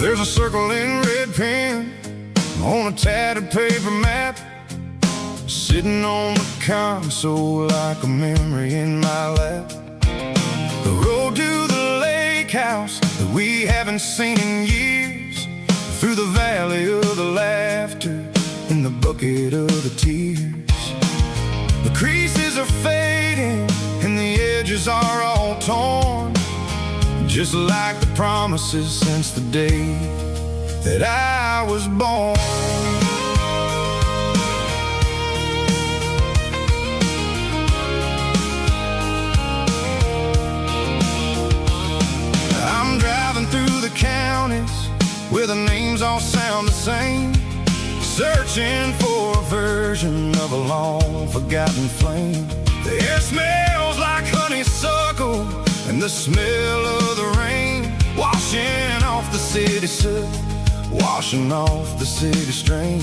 Speaker 2: There's a circle in red pen on a tattered paper map, sitting on the console like a memory in my lap. The road to the lake house that we haven't seen in years, through the valley of the laughter and the bucket of the tears. The creases are fading and the edges are all torn, just like the promises since the day that I was born. I'm driving through the counties where the names all sound the same, searching for a version of a long forgotten flame. The air smells like honeysuckle and the smell of the rain, washing off the city soot, washing off the city strain.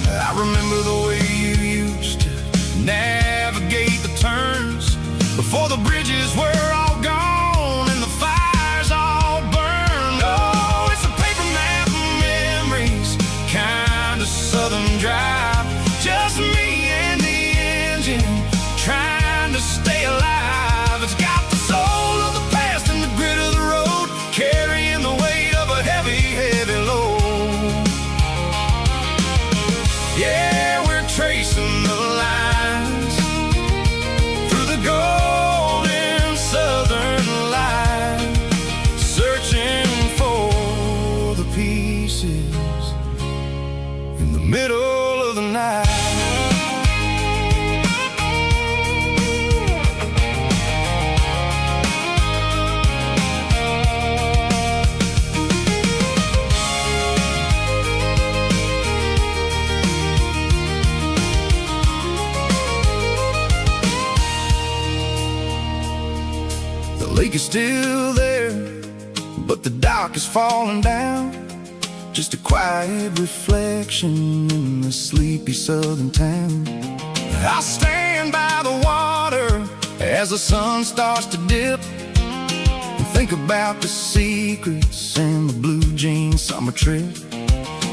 Speaker 2: I remember the way you used to navigate the turns before the bridges were all gone and the fires all burned. Oh, it's a paper map of memories, kind of southern drive, just me and the engine trying to stay alive. It's got the soul of the past and the grit of the road, carrying the weight of a heavy, heavy load. Yeah, we're tracing the lines through the golden southern light, searching for the pieces in the middle of the night. The lake is still there, but the dock is falling down, just a quiet reflection in the sleepy southern town. I'll stand by the water as the sun starts to dip and think about the secrets and the blue jean summer trip.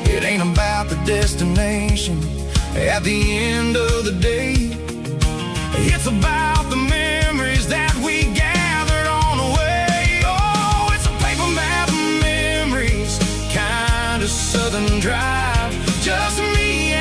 Speaker 2: It ain't about the destination at the end of the day, it's about the memories that we gathered on the way. Oh, it's a paper map of memories, kind of southern drive, just me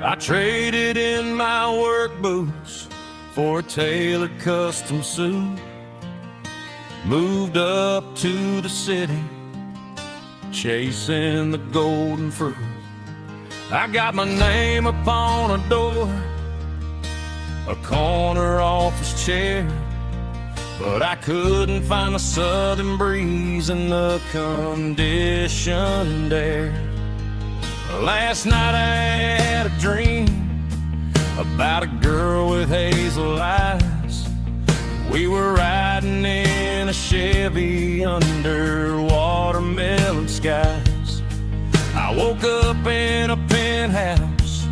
Speaker 1: I traded in my work boots for a tailored custom suit. Moved up to the city, chasing the golden fruit. I got my name upon a door, a corner office chair, but I couldn't find the southern breeze in the conditioned air. Last night I had a dream about a girl with hazel eyes. We were riding in a Chevy under watermelon skies. I woke up in a penthouse,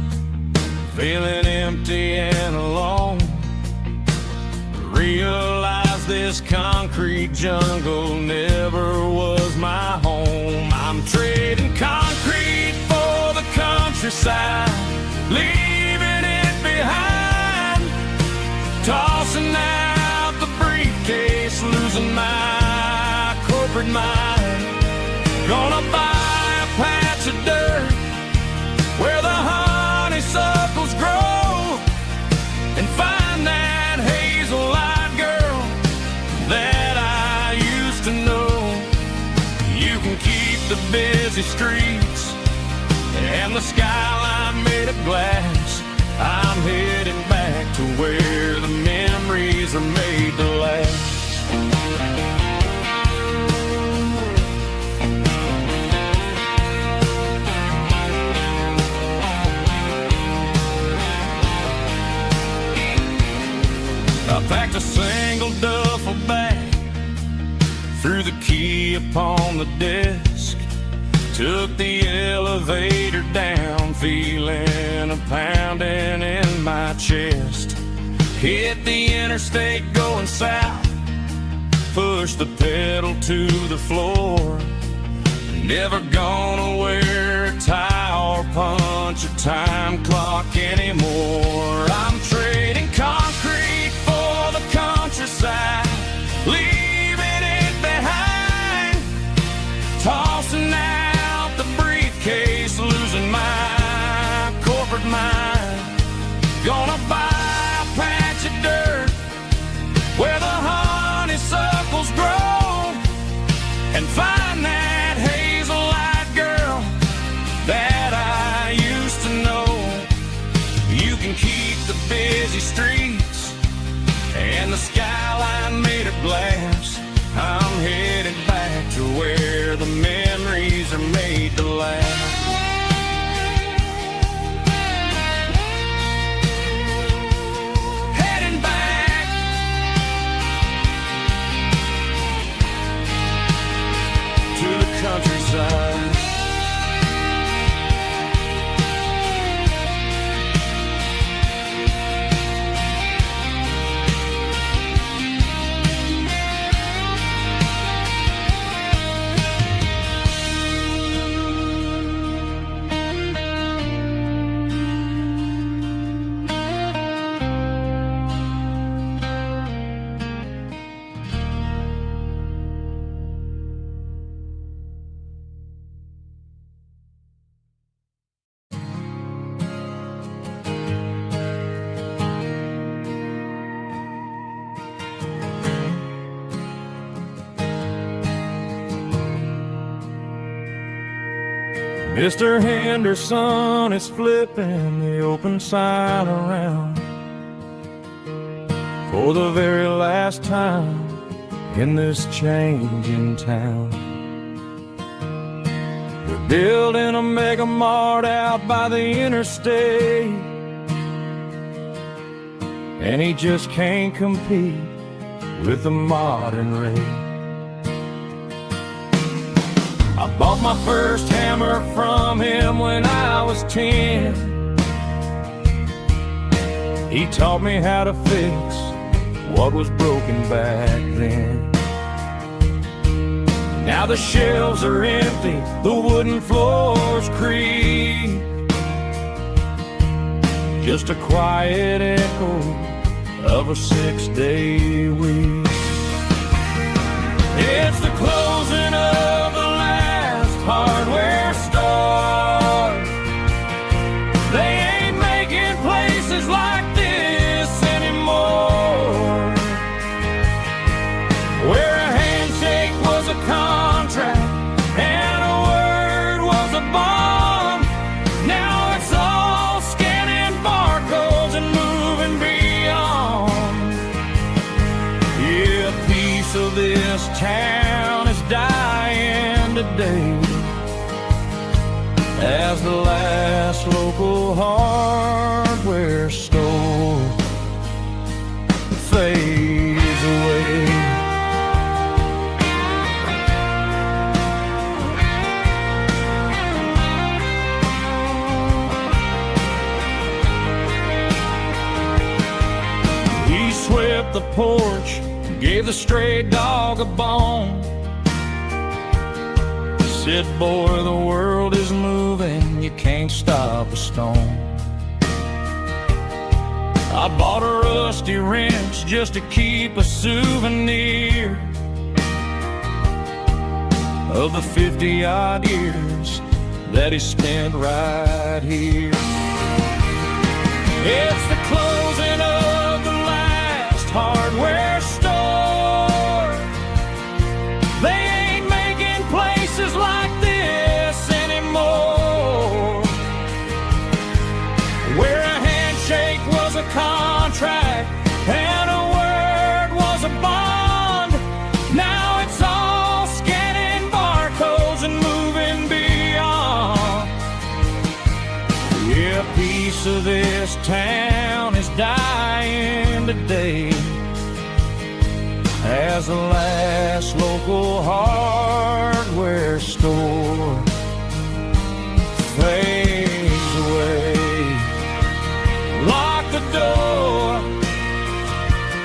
Speaker 1: feeling empty and alone. Realized this concrete jungle never was my home. I'm trading concrete for the countryside, leaving it behind, tossing out the briefcase, losing my corporate mind. Gonna buy a patch of dirt where the honeysuckles grow and find that hazel-eyed girl that I used to know. You can keep the busy streets and the skyline made of glass. I'm heading back to where the memories are made to last. I packed a single duffel bag, threw the key upon the desk, took the elevator down, feeling a pounding in my chest. Hit the interstate going south, pushed the pedal to the floor. Never gonna wear a tie or punch a time clock anymore. I'm trading concrete for the countryside, leaving it behind, tossing out the briefcase, losing my corporate mind. Gonna buy a patch of dirt where the honeysuckles grow and find that hazel-eyed girl that I used to know. You can keep the busy streets and the skyline made of glass. I'm headed back to where the memories are made to last. Heading back to the countryside. Mr. Henderson is flipping the open sign around for the very last time in this changing town. They're building a mega mart out by the interstate, and he just can't compete with the modern rate. I bought my first hammer from him when I was 10. He taught me how to fix what was broken back then. Now the shelves are empty, the wooden floors creak, just a quiet echo of a 6-day week. It's the closing of the last hardware store. They ain't today as the last local hardware store fades away. He swept the porch, gave the stray dog a bone. Said, boy, the world is moving, you can't stop a stone. I bought a rusty wrench just to keep a souvenir of the 50-odd years that he spent right here. It's the closing of the last hardware store. They ain't making places like this anymore, where a handshake was a contract and a word was a bond. Now it's all scanning barcodes and moving beyond. Yeah, a piece of this town is dying today as the last local hardware store fades away. Lock the door,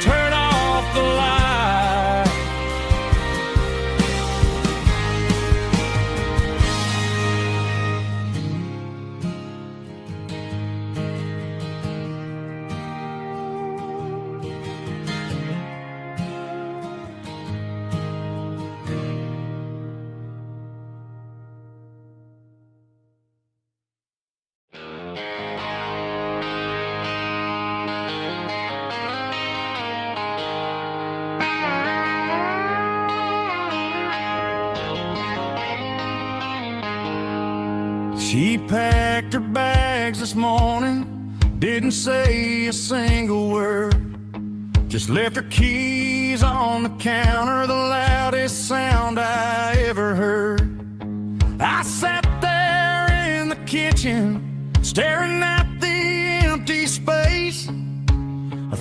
Speaker 1: turn off the light. She packed her bags this morning, didn't say a single word, just left her keys on the counter, the loudest sound I ever heard. I sat there in the kitchen, staring at the empty space,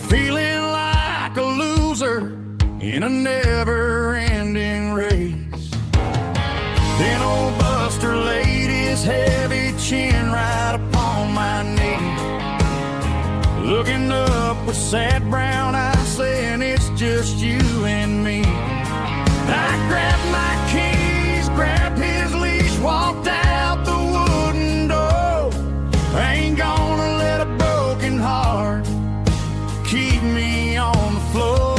Speaker 1: feeling like a loser in a never-ending race. Then old Buster laid his heavy chin right upon my knee, looking up with sad brown eyes, saying it's just you and me. I grabbed my keys, grabbed his leash, walked out the wooden door. I ain't gonna let a broken heart keep me on the floor.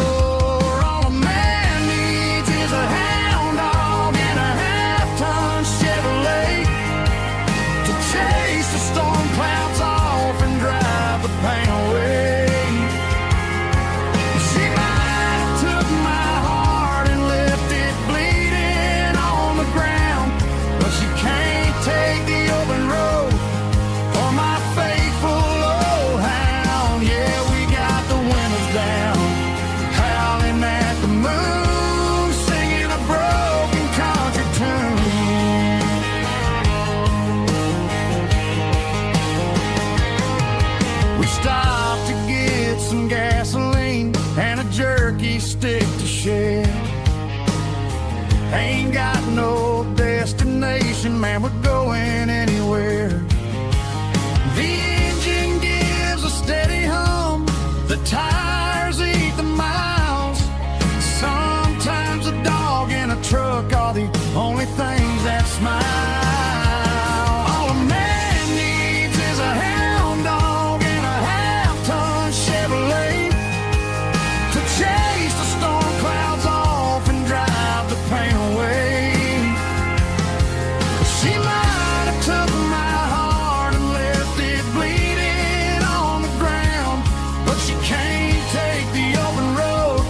Speaker 1: All a man needs is a hound dog and a half-ton Chevrolet to chase the storm clouds off and drive the pain away. She might have took my heart and left it bleeding on the ground, but she can't take the open road for my faithful old hound. Yeah, we got the windows down, howling at the moon, singing a broken country tune. We stopped to get some gasoline and a jerky stick to share. Ain't got no destination, man, we're going anywhere. The engine gives a steady hum, the tires eat the miles. Sometimes a dog and a truck are the only things that smile. All a man needs is a hound dog and a half-ton Chevrolet to chase the storm clouds off and drive the pain away. She might have took my heart and left it bleeding on the ground, but she can't take the open road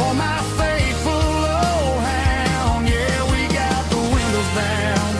Speaker 1: or my faithful old hound. Yeah, we got the windows down,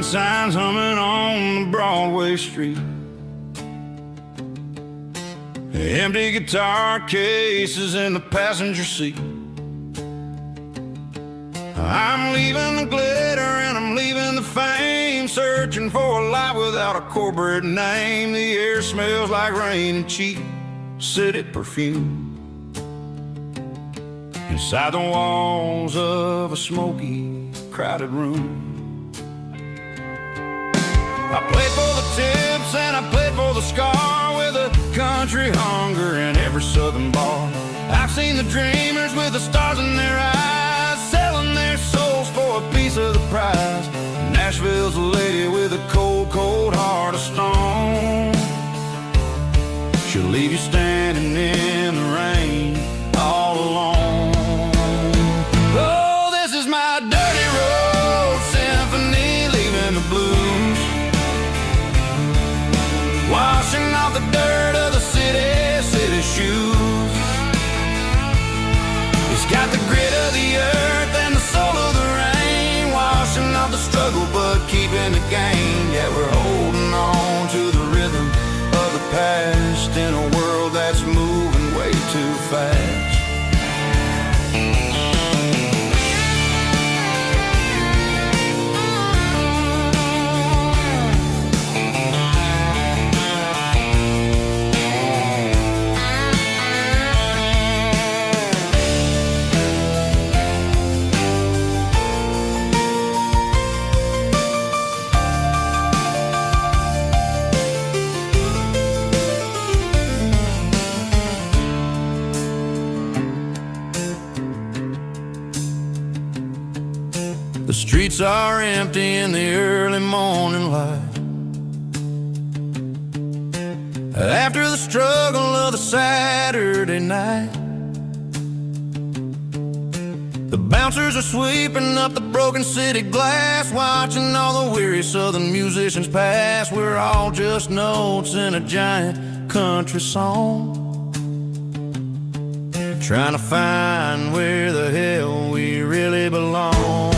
Speaker 2: neon signs humming on the Broadway street. Empty guitar cases in the passenger seat. I'm leaving the glitter and I'm leaving the fame, searching for a life without a corporate name. The air smells like rain and cheap city perfume. Inside the walls of a smoky, crowded room. I played for the tips and I played for the scar, with a country hunger in every southern bar. I've seen the dreamers with the stars in their eyes, selling their souls for a piece of the prize. Nashville's a lady with a cold, cold heart of stone. She'll leave you standing in the rain all alone. Oh, this is my dirty road symphony, leaving the blues, washing off the dirt of the city shoes. It's got the grit of the earth and the soul of the rain, washing off the struggle but keeping the gain. Yeah, we're holding on to the rhythm of the past in a world that's moving way too fast. The streets are empty in the early morning light, after the struggle of the Saturday night. The bouncers are sweeping up the broken city glass, watching all the weary southern musicians pass. We're all just notes in a giant country song, trying to find where the hell we really belong.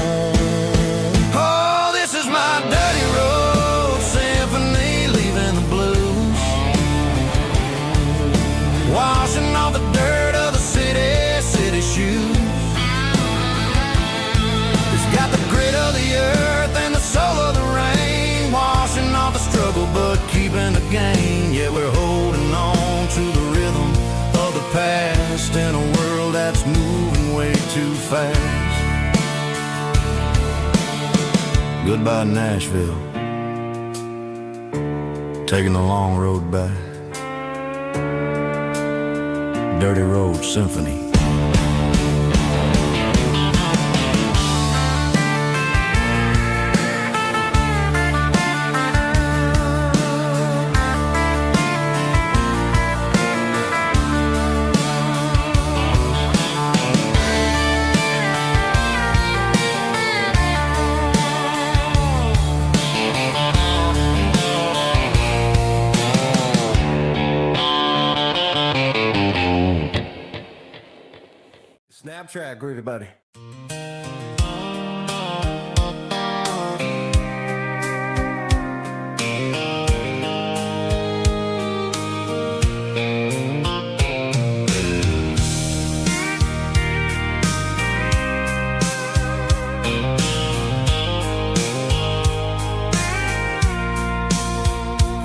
Speaker 2: My dirty road symphony, leaving the blues, washing off the dirt of the city shoes. It's got the grit of the earth and the soul of the rain, washing off the struggle but keeping the gain. Yeah, we're holding on to the rhythm of the past in a world that's moving way too fast. Goodbye, Nashville, taking the long road back. Dirty Road Symphony. Snap track, groovy buddy.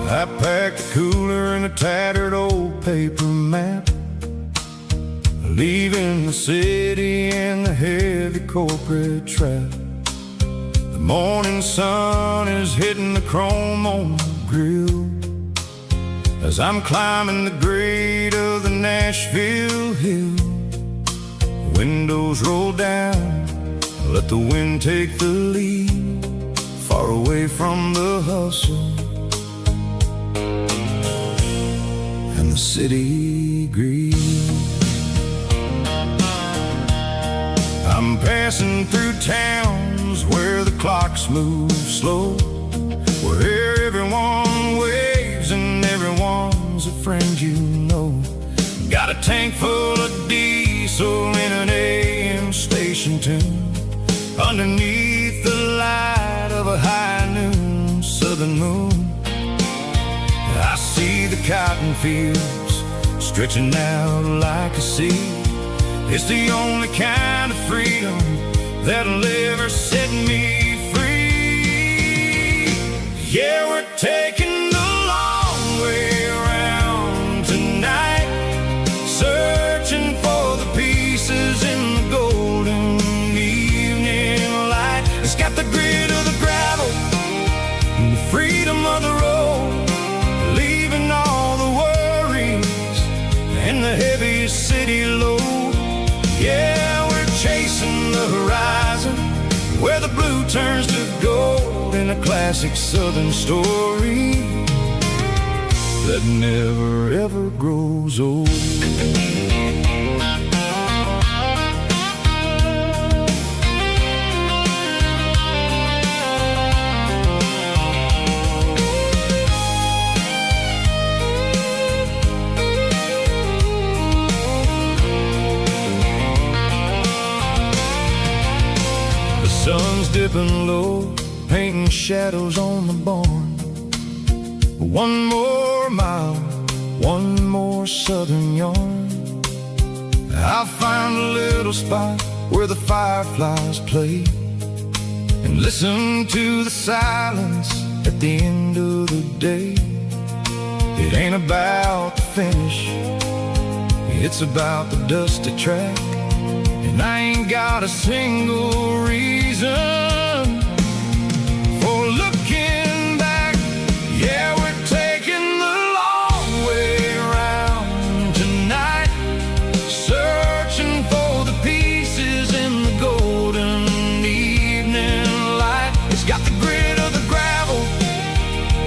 Speaker 2: I packed a cooler and a tattered old paper map, leaving the city in the heavy corporate trap. The morning sun is hitting the chrome on the grill as I'm climbing the grade of the Nashville hill. Windows roll down, let the wind take the lead, far away from the hustle and the city greed. I'm passing through towns where the clocks move slow, where everyone waves and everyone's a friend you know. Got a tank full of diesel in an AM station tune, underneath the light of a high noon. southern moon. I see the cotton fields stretching out like a sea. It's the only kind of freedom that'll ever set me free. Yeah, we're taking the long way around tonight, searching for the pieces in the golden evening light. It's got the grit of the gravel and the freedom of the road, leaving all the worries and the heavy city load. Yeah, we're chasing the horizon where the blue turns to gold, in a classic southern story that never ever grows old. Sun's dipping low, painting shadows on the barn. One more mile, one more southern yarn. I'll find a little spot where the fireflies play and listen to the silence at the end of the day. It ain't about the finish, it's about the dusty track. And I ain't got a single reason for looking back. Yeah, we're taking the long way around tonight, searching for the pieces in the golden evening light. It's got the grit of the gravel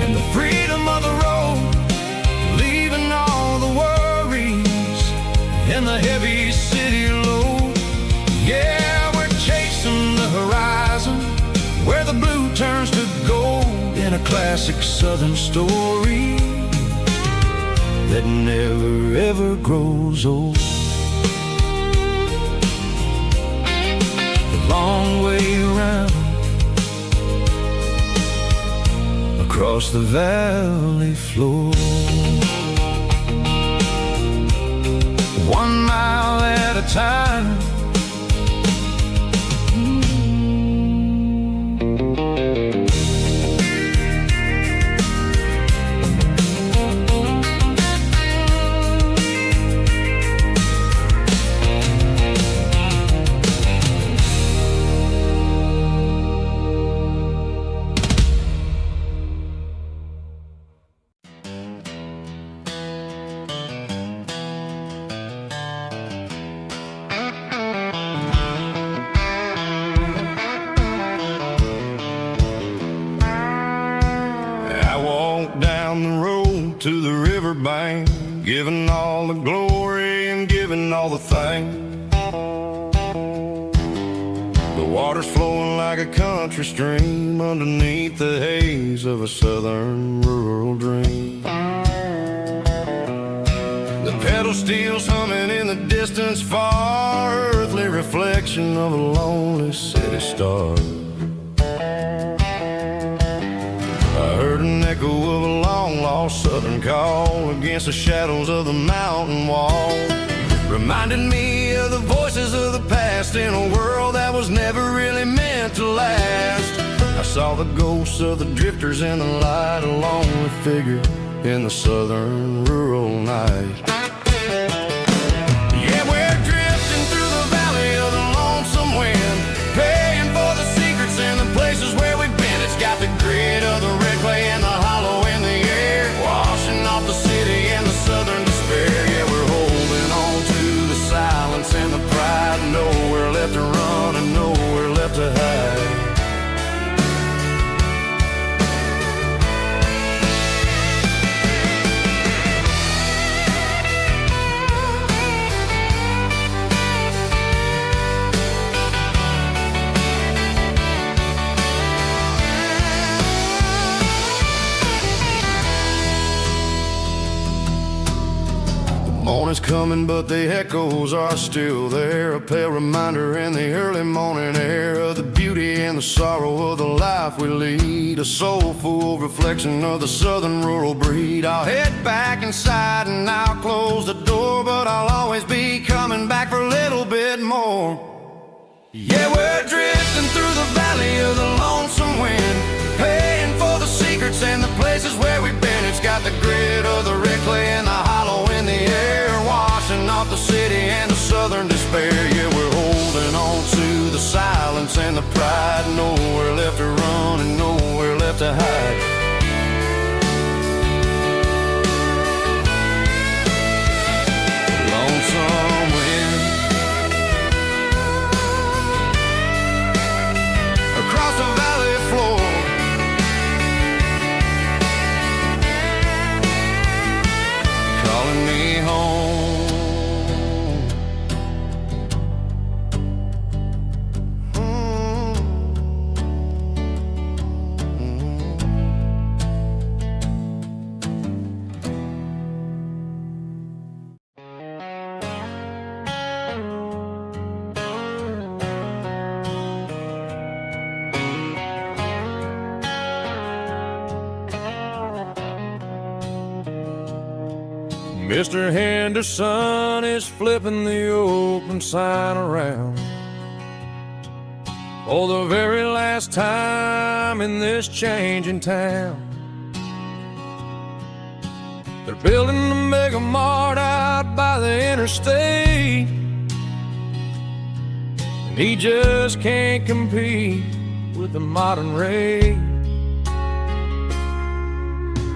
Speaker 2: and the freedom of the road, leaving all the worries and the heavy city load. Yeah, we're chasing the horizon where the blue turns to gold, in a classic southern story that never ever grows old. The long way around across the valley floor, 1 mile at a time. Down the road to the riverbank, giving all the glory and giving all the thanks. The water's flowing like a country stream underneath the haze of a southern rural dream. The pedal steel's humming in the distance far, earthly reflection of a lonely city star. I heard an echo of a long-lost southern call against the shadows of the mountain wall, reminding me of the voices of the past in a world that was never really meant to last. I saw the ghosts of the drifters in the light, a lonely figure in the southern rural night. Yeah, we're drifting through the valley of the lonesome wind, paying for the secrets and the places where we've been. It's got the grit of the red clay and the hollow in the air, washing off the city and the southern despair. Yeah, we're holding on to the silence and the pride, nowhere left to run and nowhere left to hide. Morning's coming, but the echoes are still there. A pale reminder in the early morning air of the beauty and the sorrow of the life we lead. A soulful reflection of the southern rural breed. I'll head back inside and I'll close the door, but I'll always be coming back for a little bit more. Yeah, we're drifting through the valley of the lonesome wind, paying for the secrets and the places where we've been. It's got the grit of the red clay and the hollow in the air, washing off the city and the southern despair. Yeah, we're holding on to the silence and the pride. Nowhere left to run and nowhere left to hide. Lonesome wind across the valley floor, calling me home. Mr. Henderson is flipping the open sign around for the very last time in this changing town. They're building a mega mart out by the interstate, and he just can't compete with the modern rate.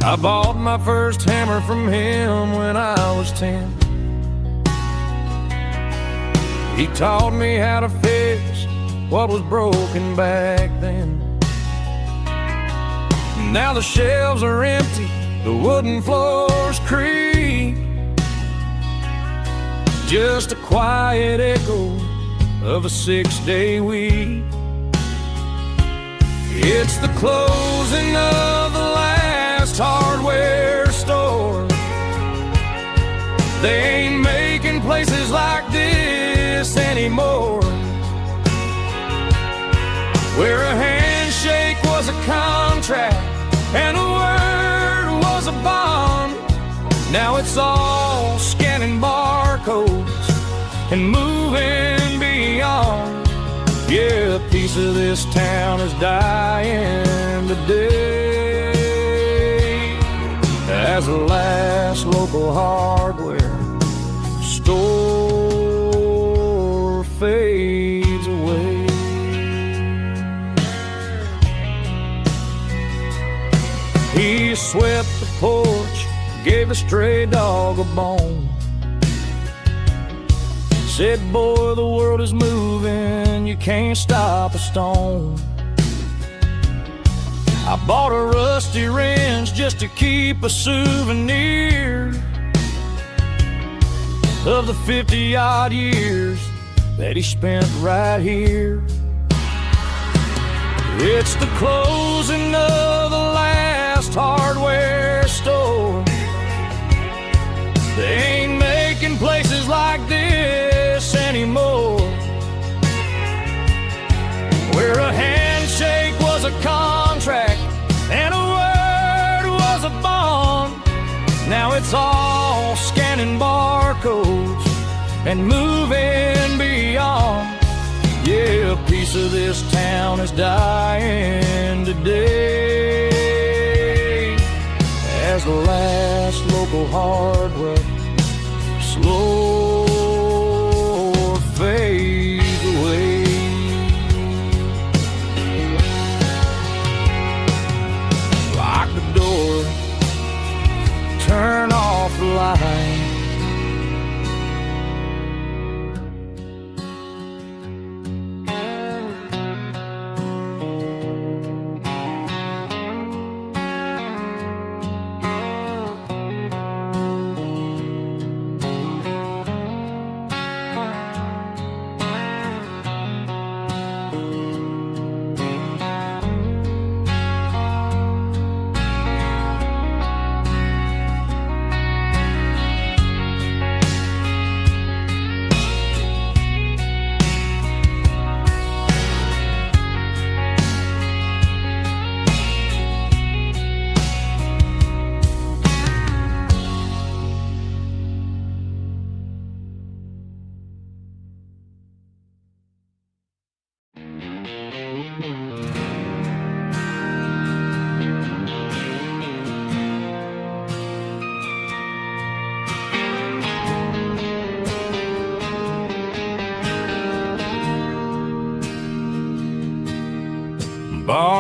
Speaker 2: I bought my first hammer from him when I was 10. He taught me how to fix what was broken back then. Now the shelves are empty, the wooden floors creak, just a quiet echo of a 6-day week. It's the closing of the last hardware store. They ain't making places like this anymore, where a handshake was a contract and a word was a bond. Now it's all scanning barcodes and moving beyond. Yeah, a piece of this town is dying today as the last local hardware store fades away. He swept the porch, gave a stray dog a bone, said, boy, the world is moving, you can't stop a stone. I bought a rusty wrench just to keep a souvenir of the 50-odd years that he spent right here. It's the closing of the last hardware store. They ain't making places like this anymore, where a handshake was a contract and a word was a bond. Now it's all scanning barcodes and moving beyond. Yeah, a piece of this town is dying today as the last local hardware slow fades away. Lock the door, turn off the light.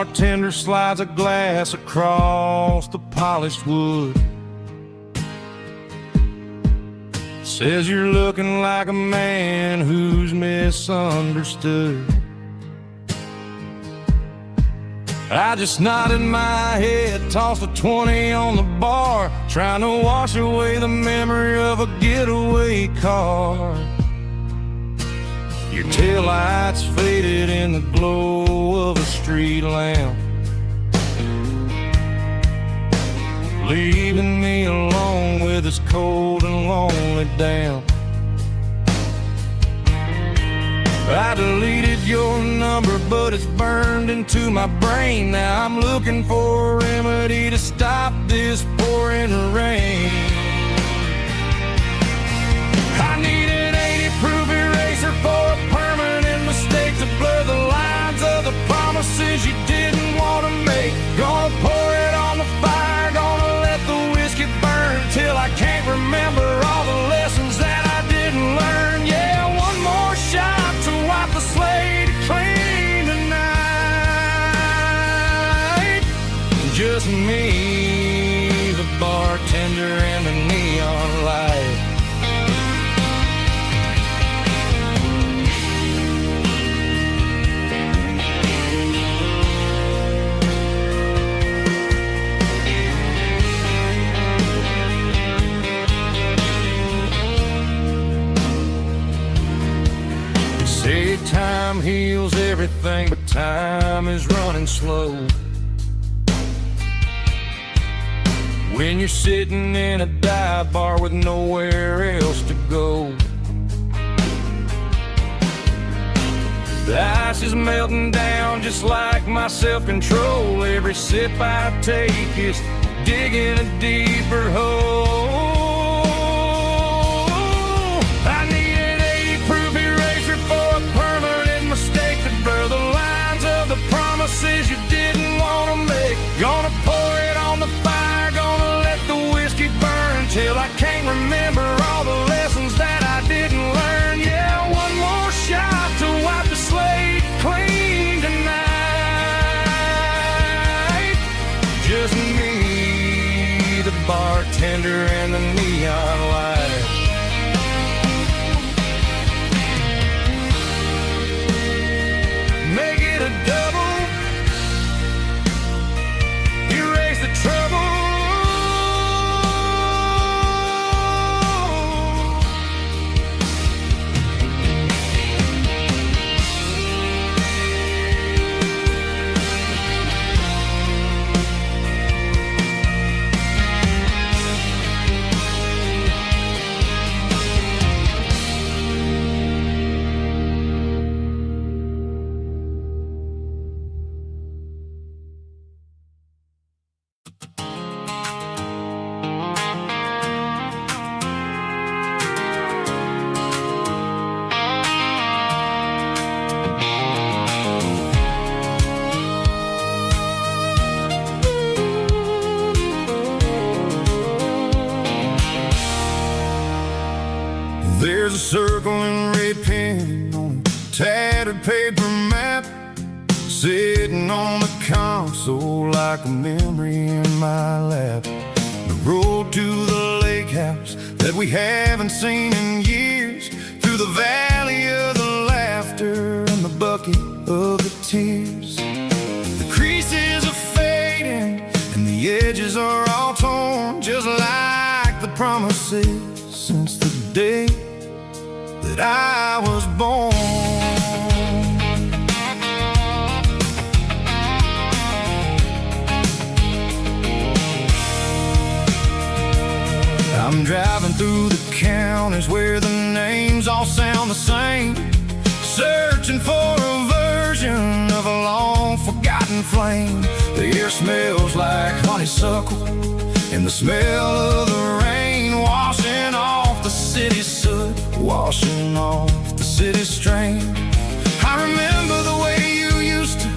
Speaker 1: bartender slides a glass across the polished wood. Says you're looking like a man who's misunderstood. I just nodded my head, tossed a 20 on the bar, trying to wash away the memory of a getaway car. Your taillights faded in the glow of a street lamp, leaving me alone with this cold and lonely damp. I deleted your number, but it's burned into my brain. Now I'm looking for a remedy to stop this pouring rain. I need an 80-proof eraser for a permanent mistake, to blur the lines of the promises you didn't want to make. Gonna pour it on the fire, gonna let the whiskey burn till I can't remember all the lessons that I didn't learn. Yeah, one more shot to wipe the slate clean tonight. Just me, the bartender, and the neon light. Say time heals everything, but time is running slow. When you're sitting in a dive bar with nowhere else to go, the ice is melting down just like my self-control. Every sip I take is digging a deeper hole. I need an 80-proof eraser for a permanent mistake, to blur the lines of the promises you didn't want to make. Gonna pour it on the fire, gonna let the whiskey burn till I can't remember all the lessons that I didn't learn. Yeah, one more shot to wipe the slate clean tonight. Just me, the bartender, and the neon light. Make it a double, erase the trouble. There's a circle and red pen on a tattered paper map, sitting on the console like a memory in my lap. The road to the lake house that we haven't seen in years, through the valley of the laughter and the bucket of the tears. The creases are fading and the edges are all torn, just like the promises since the day that I was born. I'm driving through the counties where the names all sound the same, searching for a version of a long forgotten flame. The air smells like honeysuckle, and the smell of the rain washing off the city's soot, washing off the city's strain. I remember the way you used to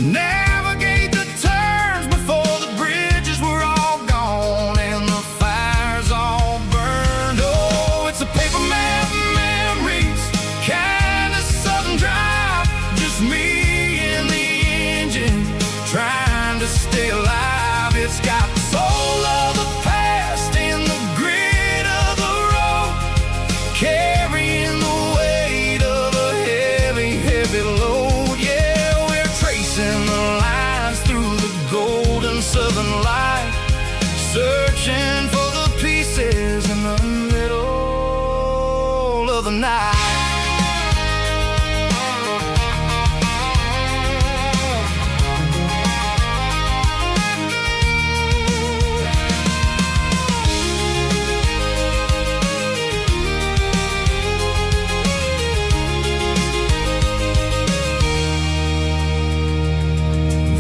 Speaker 1: navigate the turns before the bridges were all gone and the fires all burned. Oh, it's a paper map memories, kind of sudden drive, just me and the engine,
Speaker 2: the night.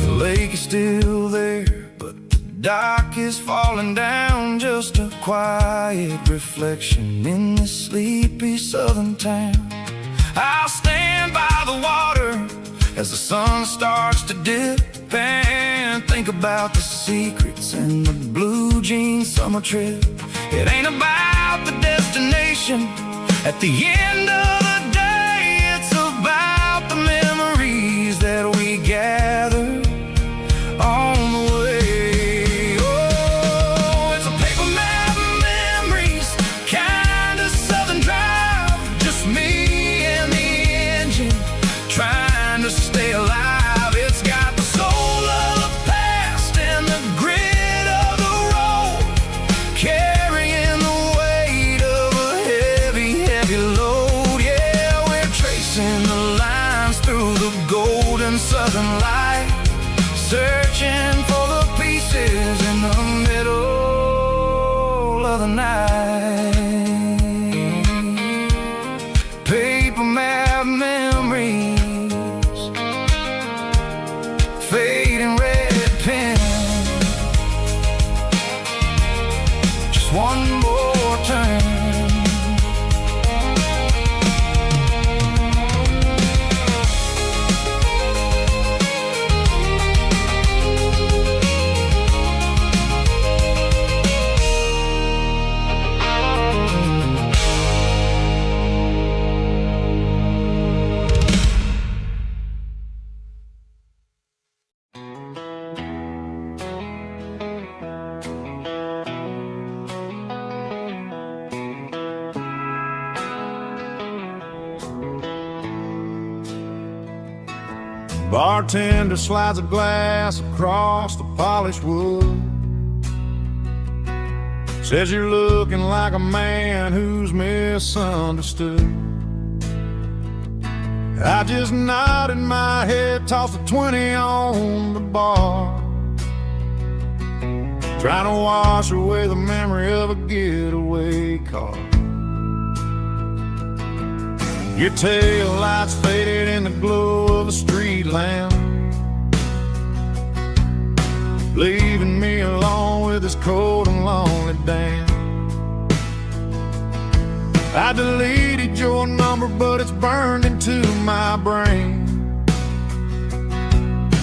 Speaker 2: The lake is still there, but the dock is falling down, just a quiet reflection in this sleepy southern town. I'll stand by the water as the sun starts to dip and think about the secrets and the blue jean summer trip. It ain't about the destination at the end of the day, it's about the memories that we gather on the way. Oh, it's a paper map of memories, kind of southern drive, just me and the engine trying to stay alive. It's got the soul of the past and the grit of the road, carrying the weight of a heavy, heavy load. Yeah, we're tracing the lines through the golden southern light, searching for the pieces in the middle of the night. Paper map memories, fading red pen, just one more turn.
Speaker 3: Bartender slides a glass across the polished wood, says you're looking like a man who's misunderstood. I just nodded my head, tossed a 20 on the bar, trying to wash away the memory of a getaway car. Your tail lights faded in the glow of a street lamp, leaving me alone with this cold and lonely damn. I deleted your number, but it's burned into my brain.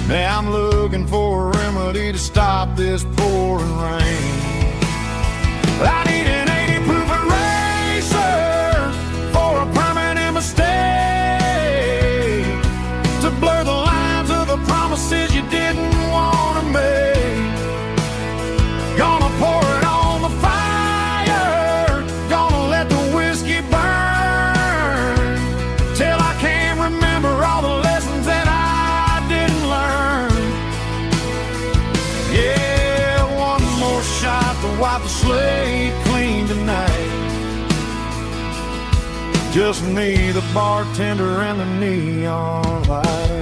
Speaker 3: Now I'm looking for a remedy to stop this pouring rain. I need an 80 proof eraser for a permanent mistake, to blur the lines of the promises you didn't want to make. Gonna pour it on the fire, gonna let the whiskey burn, till I can't remember all the lessons that I didn't learn. Yeah, one more shot to wipe the slate clean tonight. Just me, the bartender, and the neon light.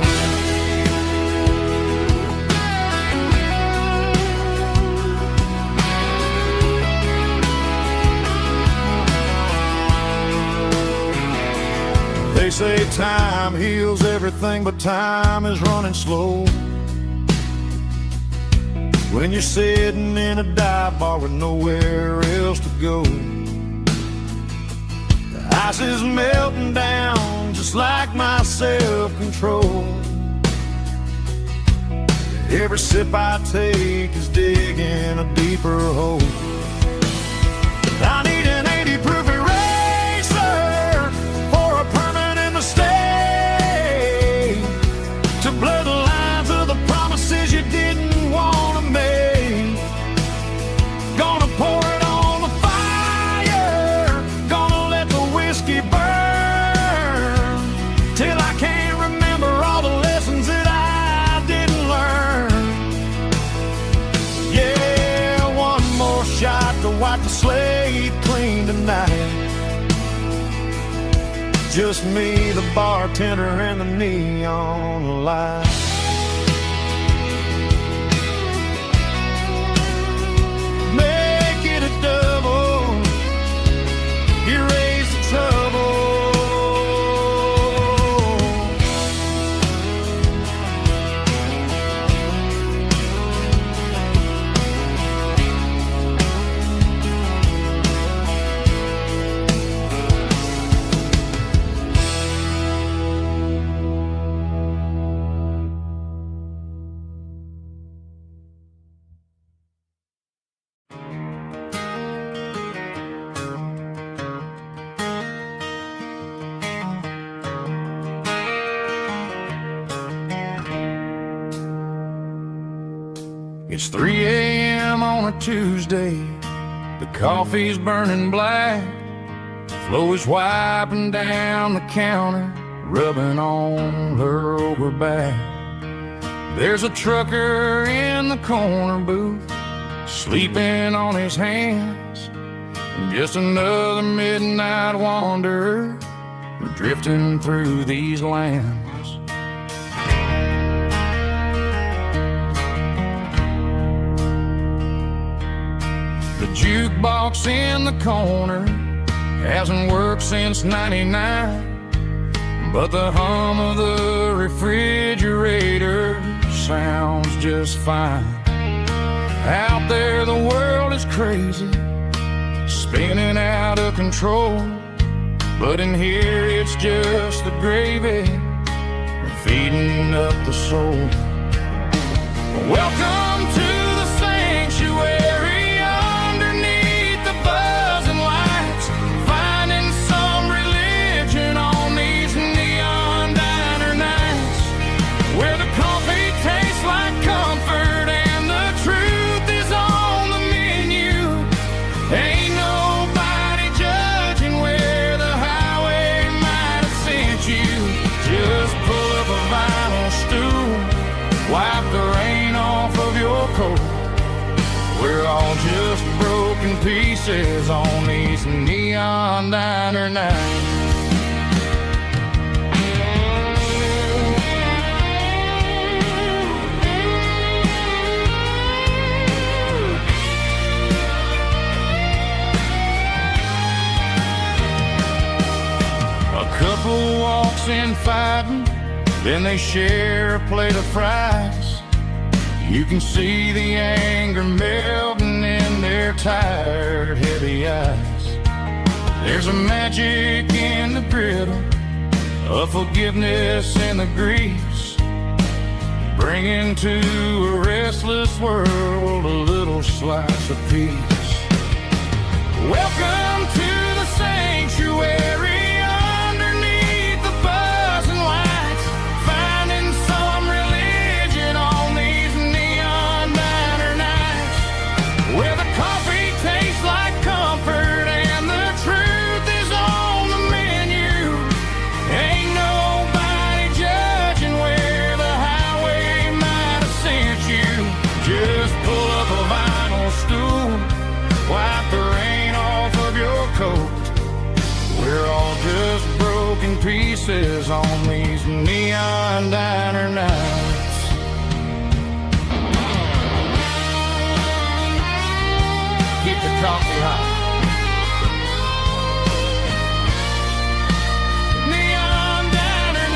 Speaker 3: They say time heals everything, but time is running slow when you're sitting in a dive bar with nowhere else to go. The ice is melting down just like my self-control. Every sip I take is digging a deeper hole. I need an 80 proof eraser for a permanent mistake, to blur the lines of the promises you didn't want to make. Gonna pour it on the fire, gonna let the whiskey burn, till I can't remember all the lessons that I didn't learn. Yeah, one more shot to wipe the slate clean tonight. just me, the bartender, and the neon light. Make it a double, you raise the trouble. It's 3 a.m. on a Tuesday. The coffee's burning black. Flo is wiping down the counter, rubbing on her over back. There's a trucker in the corner booth, sleeping on his hands. Just another midnight wanderer, drifting through these lands. The jukebox in the corner hasn't worked since '99, but the hum of the refrigerator sounds just fine. Out there the world is crazy, spinning out of control, but in here it's just the gravy feeding up the soul. Welcome to the sanctuary, underneath the buzzing lights, finding some religion on these neon diner nights, where the coffee tastes like comfort and the truth is on the menu. Ain't nobody judging where the highway might have sent you. Just pull up a vinyl stool, wipe the rain off of your coat. We're all just broken pieces on these neon diner nights. A couple walks in fighting, then they share a plate of fries. You can see the anger melting in their tired, heavy eyes. There's a magic in the griddle, a forgiveness in the grease, bringing to a restless world a little slice of peace. Welcome to the sanctuary, underneath the buzzing lights, finding some religion on these neon diner nights, where the coffee tastes like comfort and the truth is on the menu. Ain't nobody judging where the highway might have sent you. Just pull up a vinyl stool, wipe the rain off of your coat. We're all just broken pieces on these neon diner nights. Keep the coffee hot. Neon diner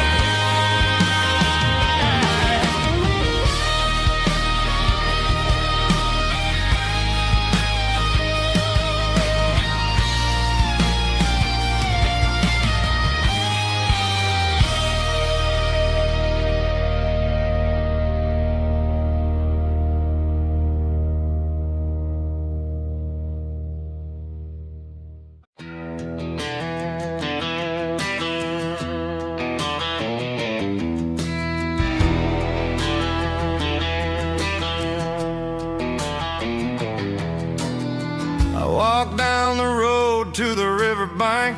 Speaker 3: I walk down the road to the riverbank,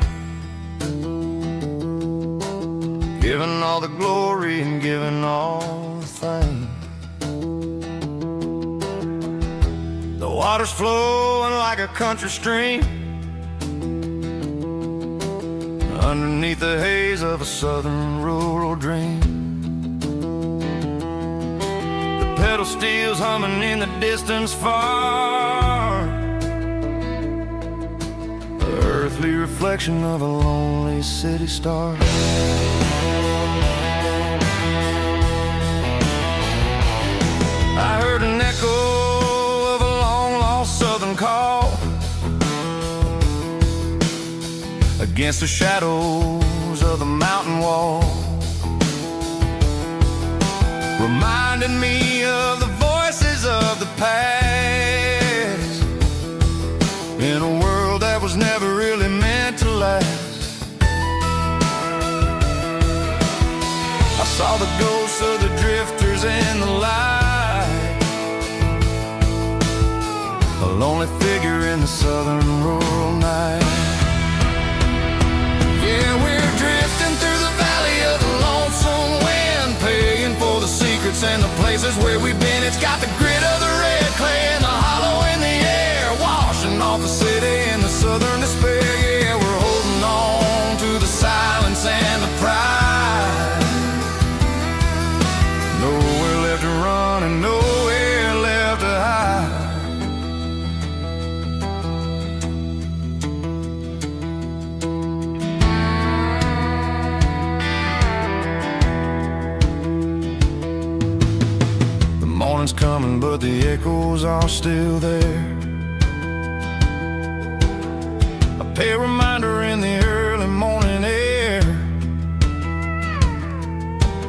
Speaker 3: giving all the glory and giving all the thanks. The water's flowing like a country stream,
Speaker 2: underneath the haze of a southern rural dream. The pedal steel's humming in the distance far, the earthly reflection of a lonely city star. I heard an echo of a long-lost southern call against the shadows of the mountain wall, reminding me of the voices of the past, in a world that was never really meant to last. I saw the ghosts of the drifters in the light, a lonely figure in the southern rural night. Yeah, we're drifting through the valley of the lonesome wind, paying for the secrets and the places where we've been. It's got the grit of the red clay and the hollow in the air, washing off the city in the southern despair. Yeah, we're holding on to the silence and the pride. Nowhere left to run and nowhere left to hide. Morning's coming, but the echoes are still there. A pale reminder in the early morning air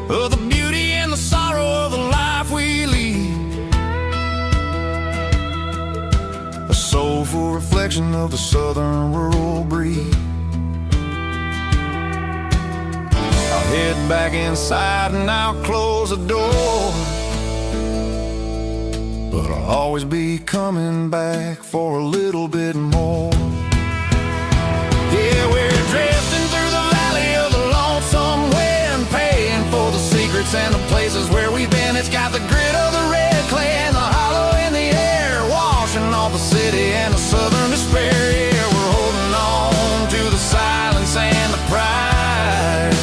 Speaker 2: of the beauty and the sorrow of the life we lead, a soulful reflection of the southern rural breed. I'll head back inside and I'll close the door, but I'll always be coming back for a little bit more. Yeah, we're drifting through the valley of the lonesome wind, paying for the secrets and the places where we've been. It's got the grit of the red clay and the hollow in the air, washing off the city and the southern despair. Yeah, we're holding on to the silence and the pride.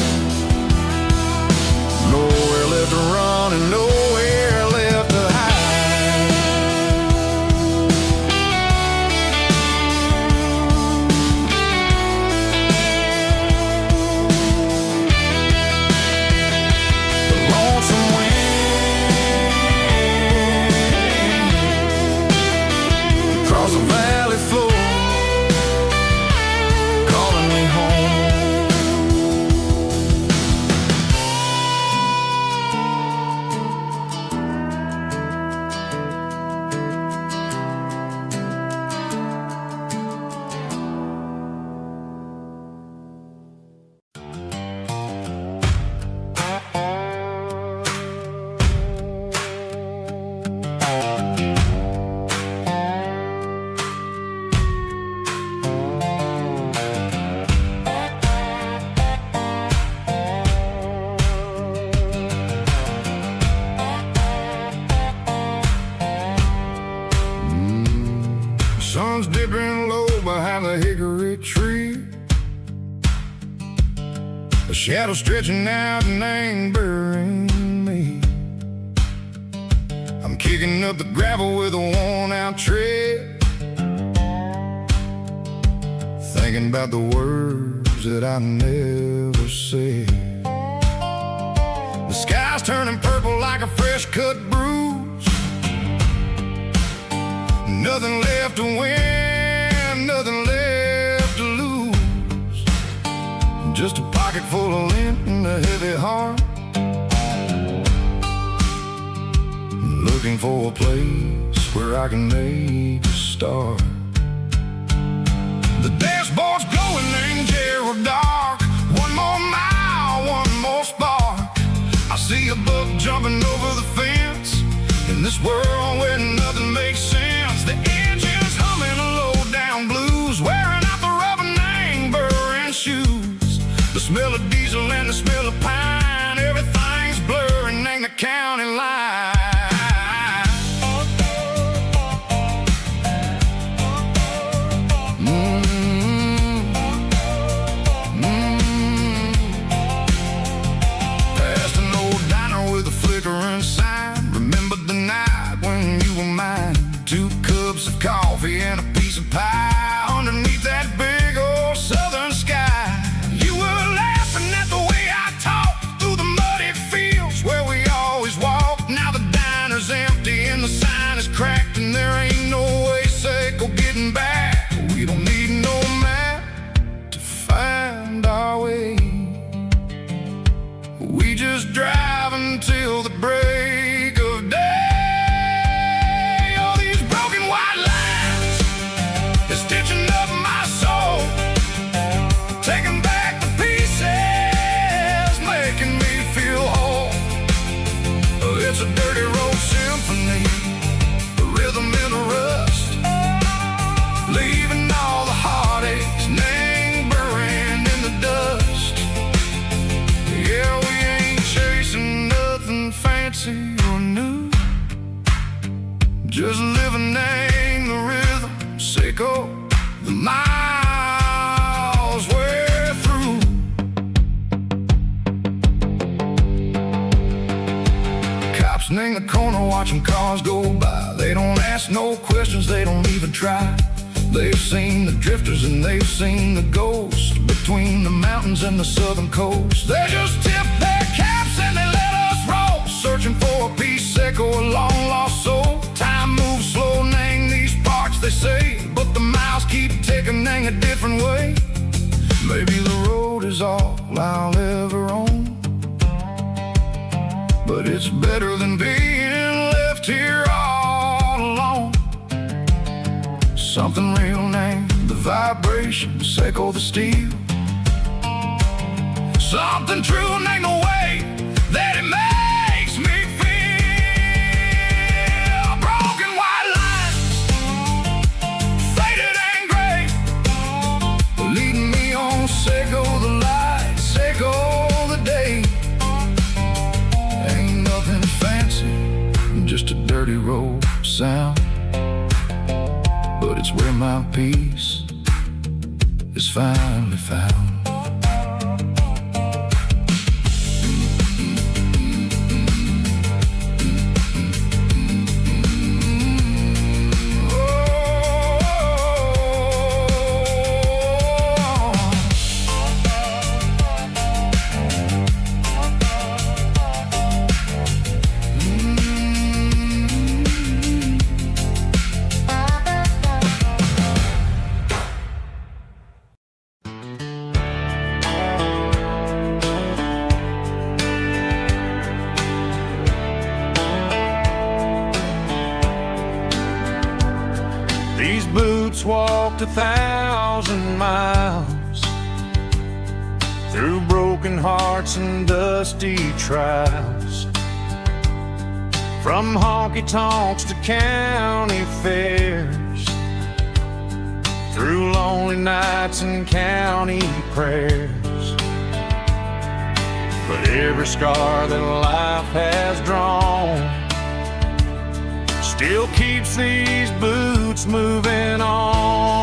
Speaker 2: Nowhere left to run and nowhere left to hide. The valley floor, calling me home. Sun's dipping low behind the hickory tree, a shadow stretching out and ain't burying me. I'm kicking up the gravel with a worn-out tread, thinking about the words that I never said. The sky's turning purple like a fresh-cut bruise, nothing left to win, nothing left to lose, just a pocket full of lint and a heavy heart, looking for a place where I can make a start. The dashboard's glowing, ain't Gerald dark. One more mile, one more spark. I see a buck jumping over the fence, in this world where nothing makes sense. The engine's humming a low-down blues, wearing out the rubber name, burring shoes. The smell of diesel and the smell of pine, everything's blurring, ain't the county line. taking back the pieces, making me feel whole. It's a dirty road symphony, a rhythm in a rust, leaving all the heartaches, name burning in the dust. Yeah, we ain't chasing nothing fancy or new, just living in the rhythm, Seiko, the miles we're through. Cops in the corner watching cars go by. They don't ask no questions, they don't even try. They've seen the drifters and they've seen the ghosts between the mountains and the southern coast. They just tip their caps and they let us roll, searching for a piece, Seiko, a long lost soul. Time moves slow, nang these parts, they say, but the miles keep ticking, nang a different way. Maybe the road is all I'll ever own, but it's better than being left here all alone. Something real, name the vibration, Seiko the steel. Something true, name the way that it makes me feel. Broken white lines, faded and gray, leading me on, Seiko the light, Seiko the day. Ain't nothing fancy, just a dirty road sound, but it's where my peace is finally found.
Speaker 3: These boots walked 1,000 miles through broken hearts and dusty trials, from honky-tonks to county fairs, through lonely nights and county prayers. But every scar that life has drawn still keeps these boots moving on.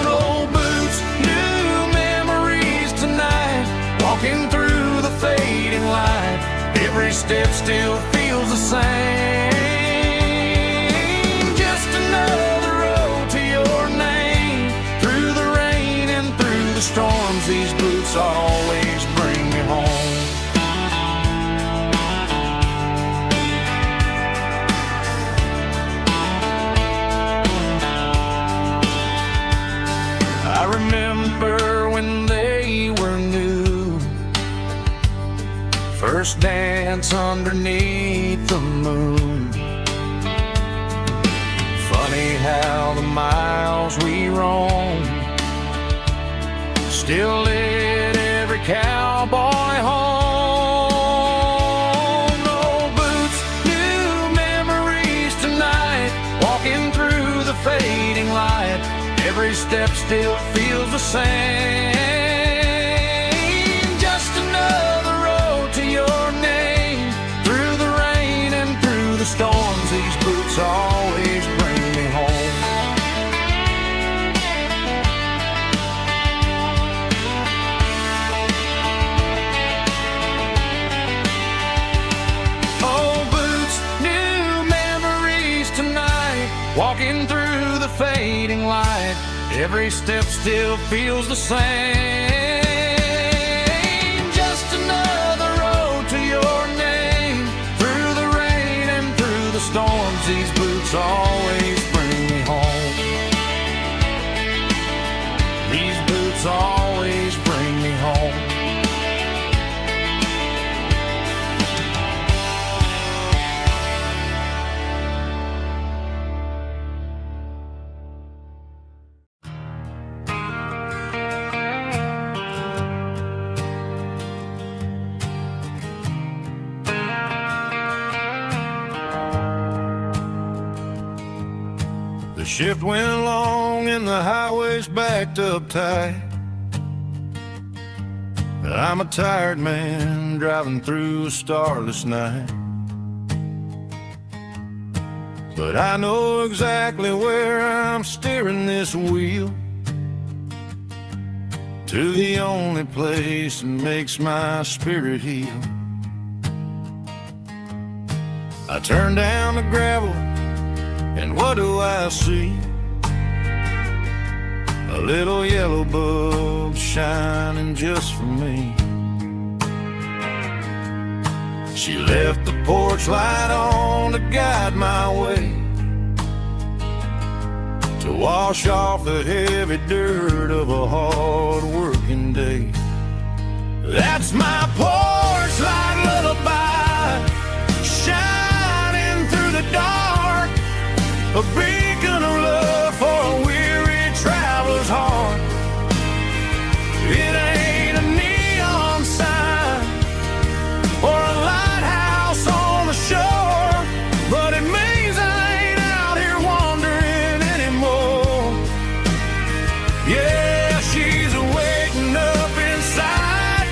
Speaker 3: Old boots, new memories tonight, walking through the fading light. Every step still feels the same. Just another road to your name. Through the rain and through the storms, these boots always bring me home. I remember when they were new, first dance underneath the moon. Funny how the miles we roam still lit every cowboy home. Old boots, new memories tonight, walking through the fading light. Every step still feels the same. Just another road to your name. Through the rain and through the storms, these boots always bring me home. Old boots, new memories tonight, walking through the fading light. Every step still feels the same. Just another road to your name. Through the rain and through the storms, these boots always bring me home. These boots always bring me home. Shift went long and the highway's backed up tight. I'm a tired man driving through a starless night, but I know exactly where I'm steering this wheel, to the only place that makes my spirit heal. I turn down the gravel, and what do I see? A little yellow bulb shining just for me. She left the porch light on to guide my way, to wash off the heavy dirt of a hard working day. That's my porch light lullaby, shining through the dark, a beacon of love for a weary traveler's heart. It ain't a neon sign or a lighthouse on the shore, but it means I ain't out here wandering anymore. Yeah, she's waking up inside,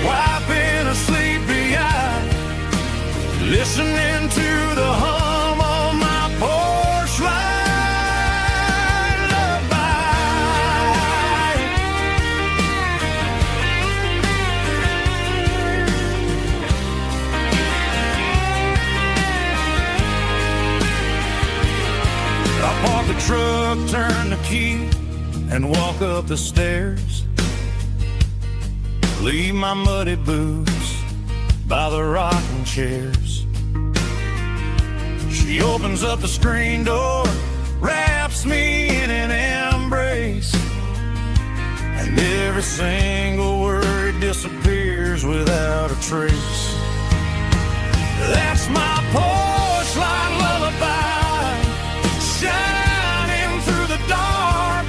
Speaker 3: wiping a sleepy eye, listening to the hum of my porch light lullaby. I park the truck, turn the key, and walk up the stairs. Leave my muddy boots by the rocking chairs. She opens up the screen door, wraps me in an embrace, and every single word disappears without a trace. That's my porch light lullaby, shining through the dark,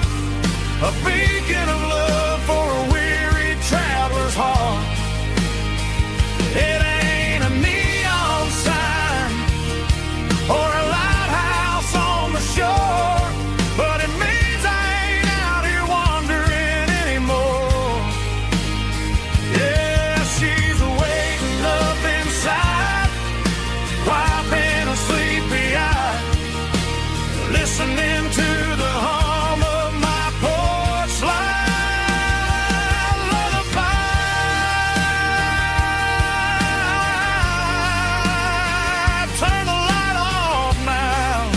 Speaker 3: a beacon of love for a weary traveler's heart. It ain't a neon sign or a lighthouse on the shore, but it means I ain't out here wandering anymore. Yeah, she's waking up inside, wiping a sleepy eye, listening to the hum of my porch light lullaby. Turn the light off now,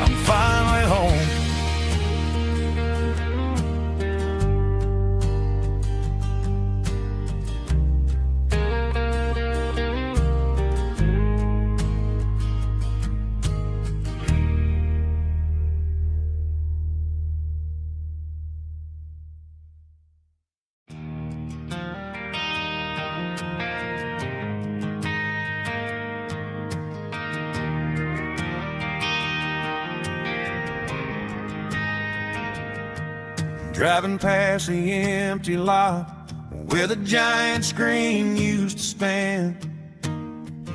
Speaker 3: I'm finally home. Driving past the empty lot where the giant screen used to stand.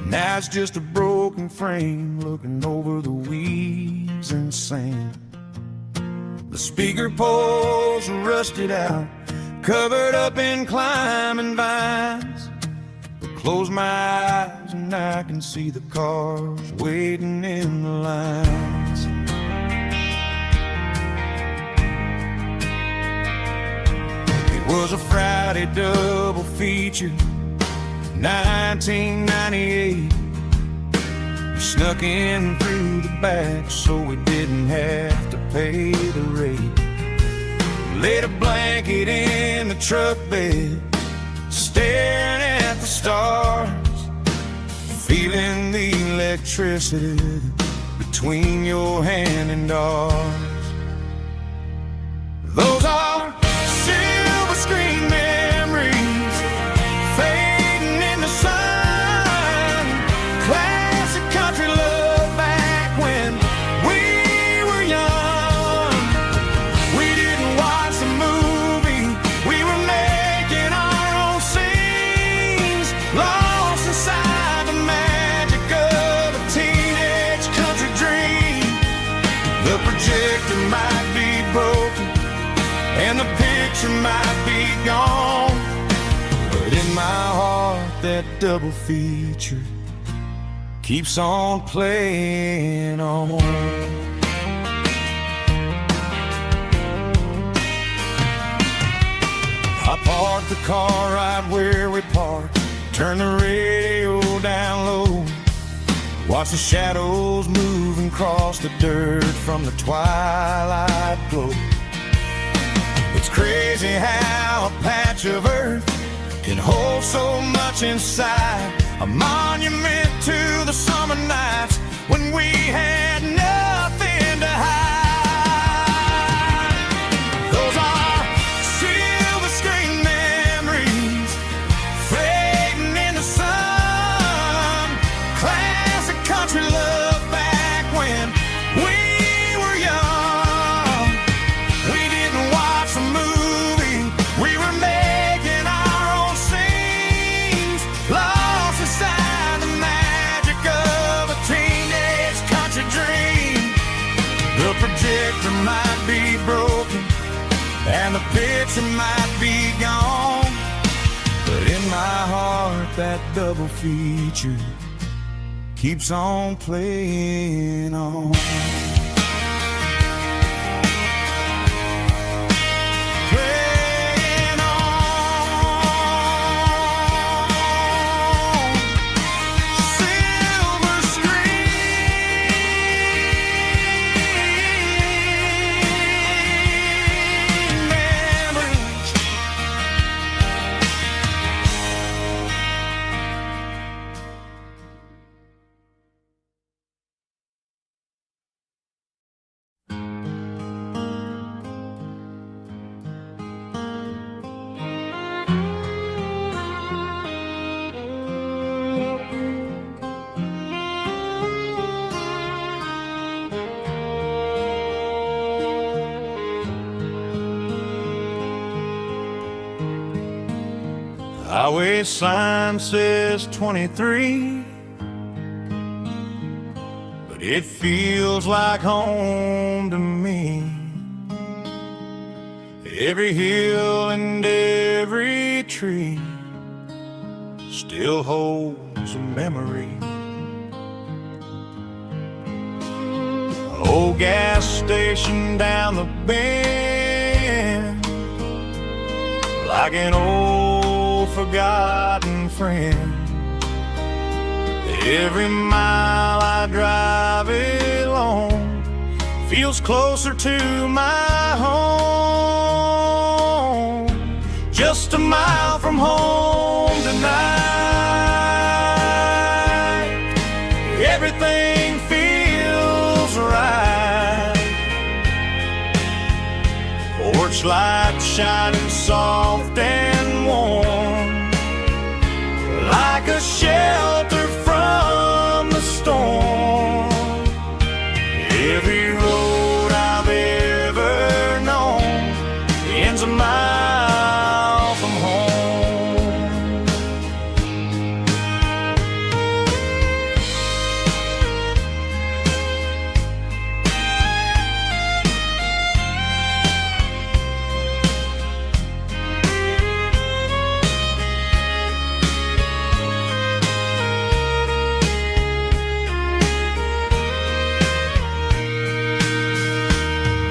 Speaker 3: Now it's just a broken frame looking over the weeds and sand. The speaker poles are rusted out, covered up in climbing vines. I close my eyes and I can see the cars waiting in the lines. It was a Friday double feature, 1998. We snuck in through the back so we didn't have to pay the rate. Laid a blanket in the truck bed, staring at the stars, feeling the electricity between your hand and ours. Those are silver screen memories fading in the sun. Classic country love back when we were young. We didn't watch the movie, we were making our own scenes, lost inside the magic of
Speaker 2: projector might be broken and the picture might be gone, but in my heart that double feature keeps on playing on. I parked the car right where we parked, turn the radio down low, watch the shadows moving across the dirt from the twilight glow. It's crazy how a patch of earth can hold so much inside, a monument to the summer nights when we had nothing to hide. Those are silver screen memories fading in the sun, classic country love back when we were young. We didn't watch a movie, we were making our own scenes, lost inside the magic of a teenage country dream. The projector might be broken and the picture might be gone, but in my heart that double feature keeps on playing on. Playing on. Silver screen memories. Highway sign says 23, but it feels like home to me. Every hill and every tree still holds a memory. Old gas station down the bend, like an old forgotten friend. Every mile I drive it along feels closer to my home. Just a mile from home tonight, everything feels right. Porch light shining soft and warm, like a shelter from the storm. Every road I've ever known ends a mile from home.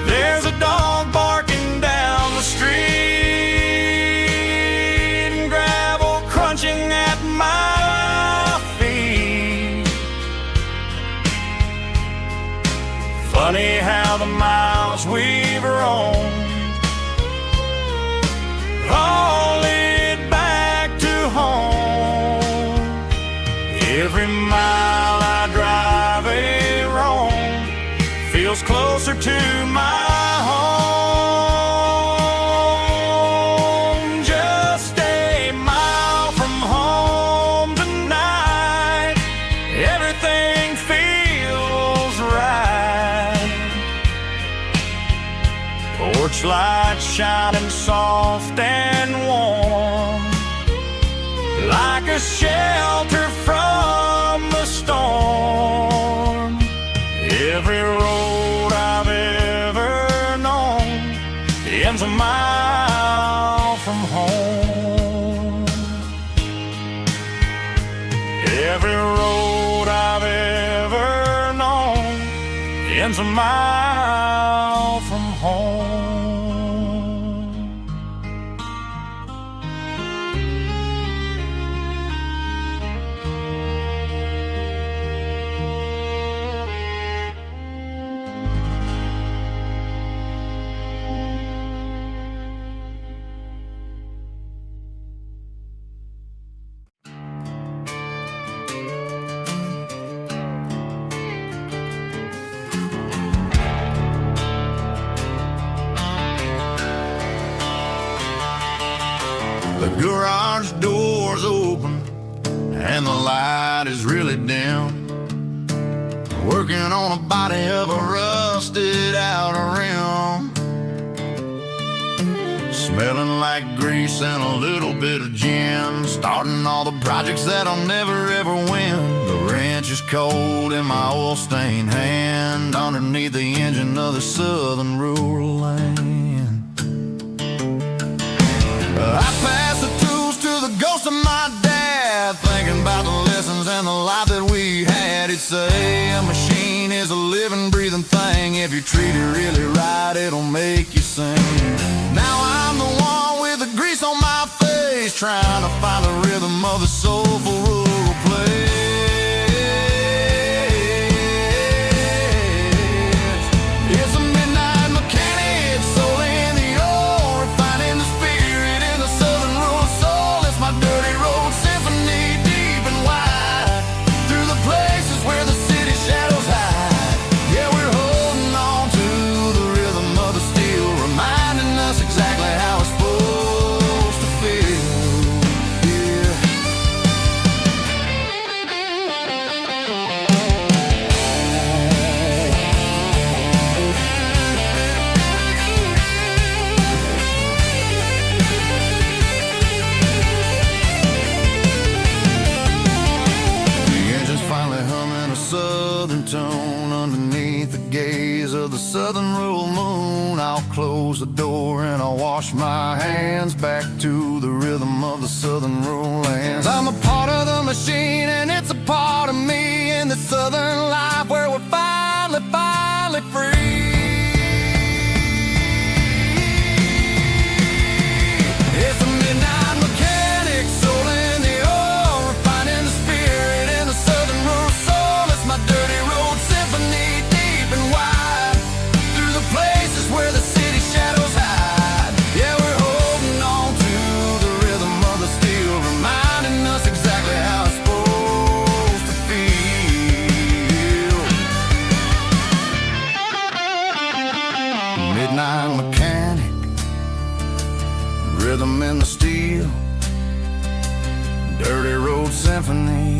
Speaker 2: There's a dog barking down the street and gravel crunching at my feet. Funny how the miles we've roamed all lead back to home. Every mile I drive a roam feels closer to my home. Just a mile from home tonight, everything feels right. Porch light shining soft and warm, like a shelter from the storm. Every road I've ever
Speaker 1: ends a mile from home. Every road I've ever known ends a mile from home.
Speaker 2: The garage door's open and the light is really dim. Working on a body of a rusted out rim. Smelling like grease and a little bit of gin. Starting all the projects that I'll never ever win. The wrench is cold in my oil stained hand underneath the engine of the southern rural land. I pass the tools to the ghost of my dad, thinking about the lessons and the life that we had. He'd say a machine is a living, breathing thing. If you treat it really right, it'll make you sing. Now I'm the one with the grease on my face, trying to find the rhythm of the soulful rural place. It's a midnight mechanic, soul in the ore, refining the spirit in the southern rural soul. It's my dirty road symphony, deep and wide, through the places where the city shadows hide. Yeah, we're holding on to the rhythm of the steel, reminding us exactly how it's supposed to feel. Yeah. The engine's finally humming a southern tone underneath the gaze of the southern rural moon. I'll close the door and I'll wash my hands back to the rhythm of the southern rural lands. I'm a part of the machine and it's a part of me in the southern life where we're finally free. It's a midnight mechanic, soul in the ore, refining the spirit in the southern rural soul. It's my dirty road symphony, deep and wide, through the places where the city shadows hide. Yeah, we're holding on to the rhythm of the steel, reminding us exactly how it's supposed to feel. Midnight mechanic, rhythm in the steel, dirty road symphony.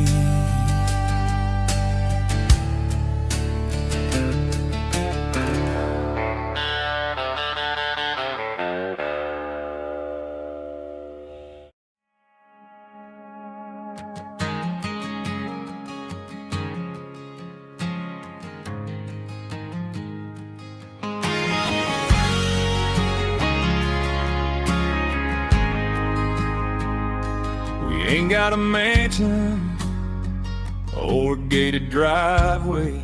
Speaker 1: Ain't got a mansion or a gated driveway,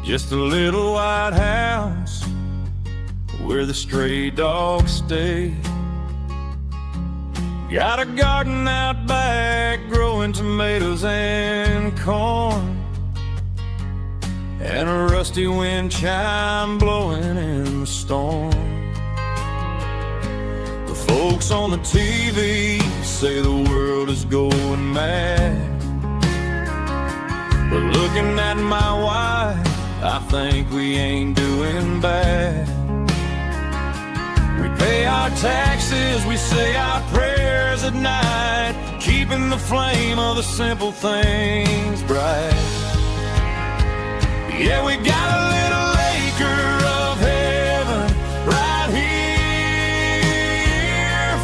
Speaker 1: just a little white house where the stray dogs stay. Got a garden out back growing tomatoes and corn, and a rusty wind chime blowing in the storm. The folks on the TV say the world is going mad, but looking at my wife, I think we ain't doing bad. We pay our taxes, we say our prayers at night, keeping the flame of the simple things bright. Yeah, we got a little acre of heaven right here,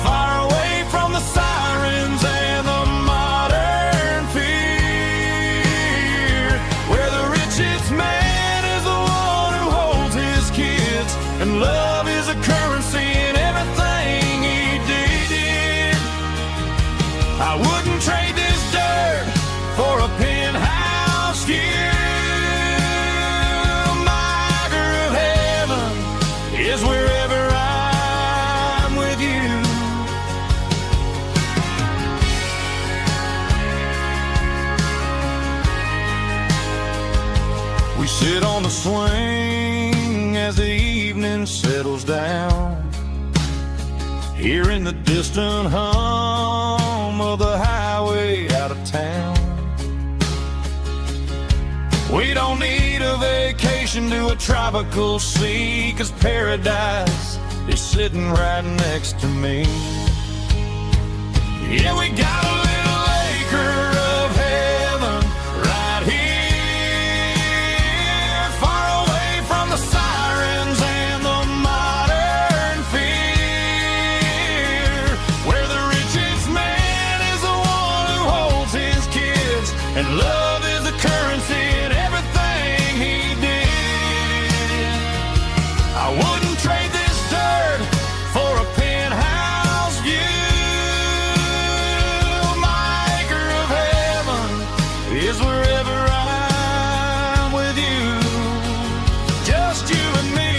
Speaker 1: far away from the sirens and the modern fear, where the richest man is the one who holds his kids, and love is a currency
Speaker 2: is wherever I'm with you. We sit on the swing as the evening settles down, hearing the distant hum of the highway out of town. We don't need a vacation to a tropical sea, 'cause paradise is sitting right next to me. Yeah, we got a little acre of heaven right here, far away from the sirens and the modern fear, where the richest man is the one who holds his kids, and love is the currency in everything he did. I wouldn't trade this dirt for a penthouse view. My acre of heaven is wherever I'm with you, just you and me.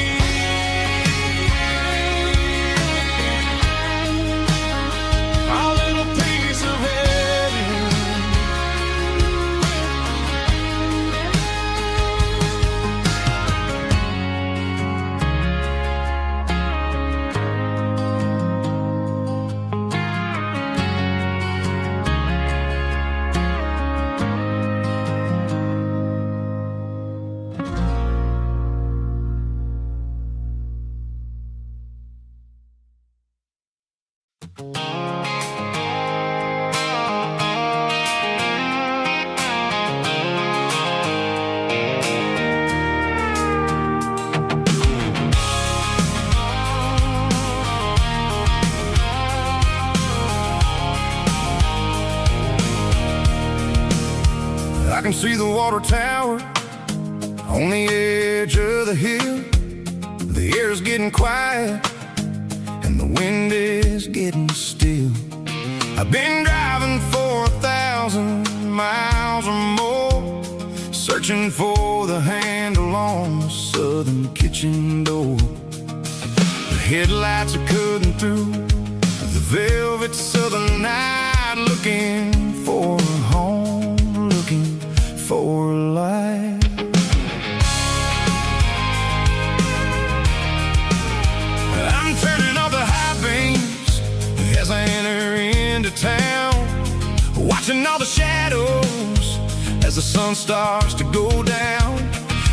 Speaker 2: Our little piece of heaven. I can see the water tower on the edge of the hill. The air is getting quiet and the wind is getting still. I've been driving for 1,000 miles or more, searching for the handle on the southern kitchen door. The headlights are cutting through the velvet southern night, looking for a home, looking for life. I'm turning off the high beams as I enter into town, watching all the shadows as the sun starts to go down.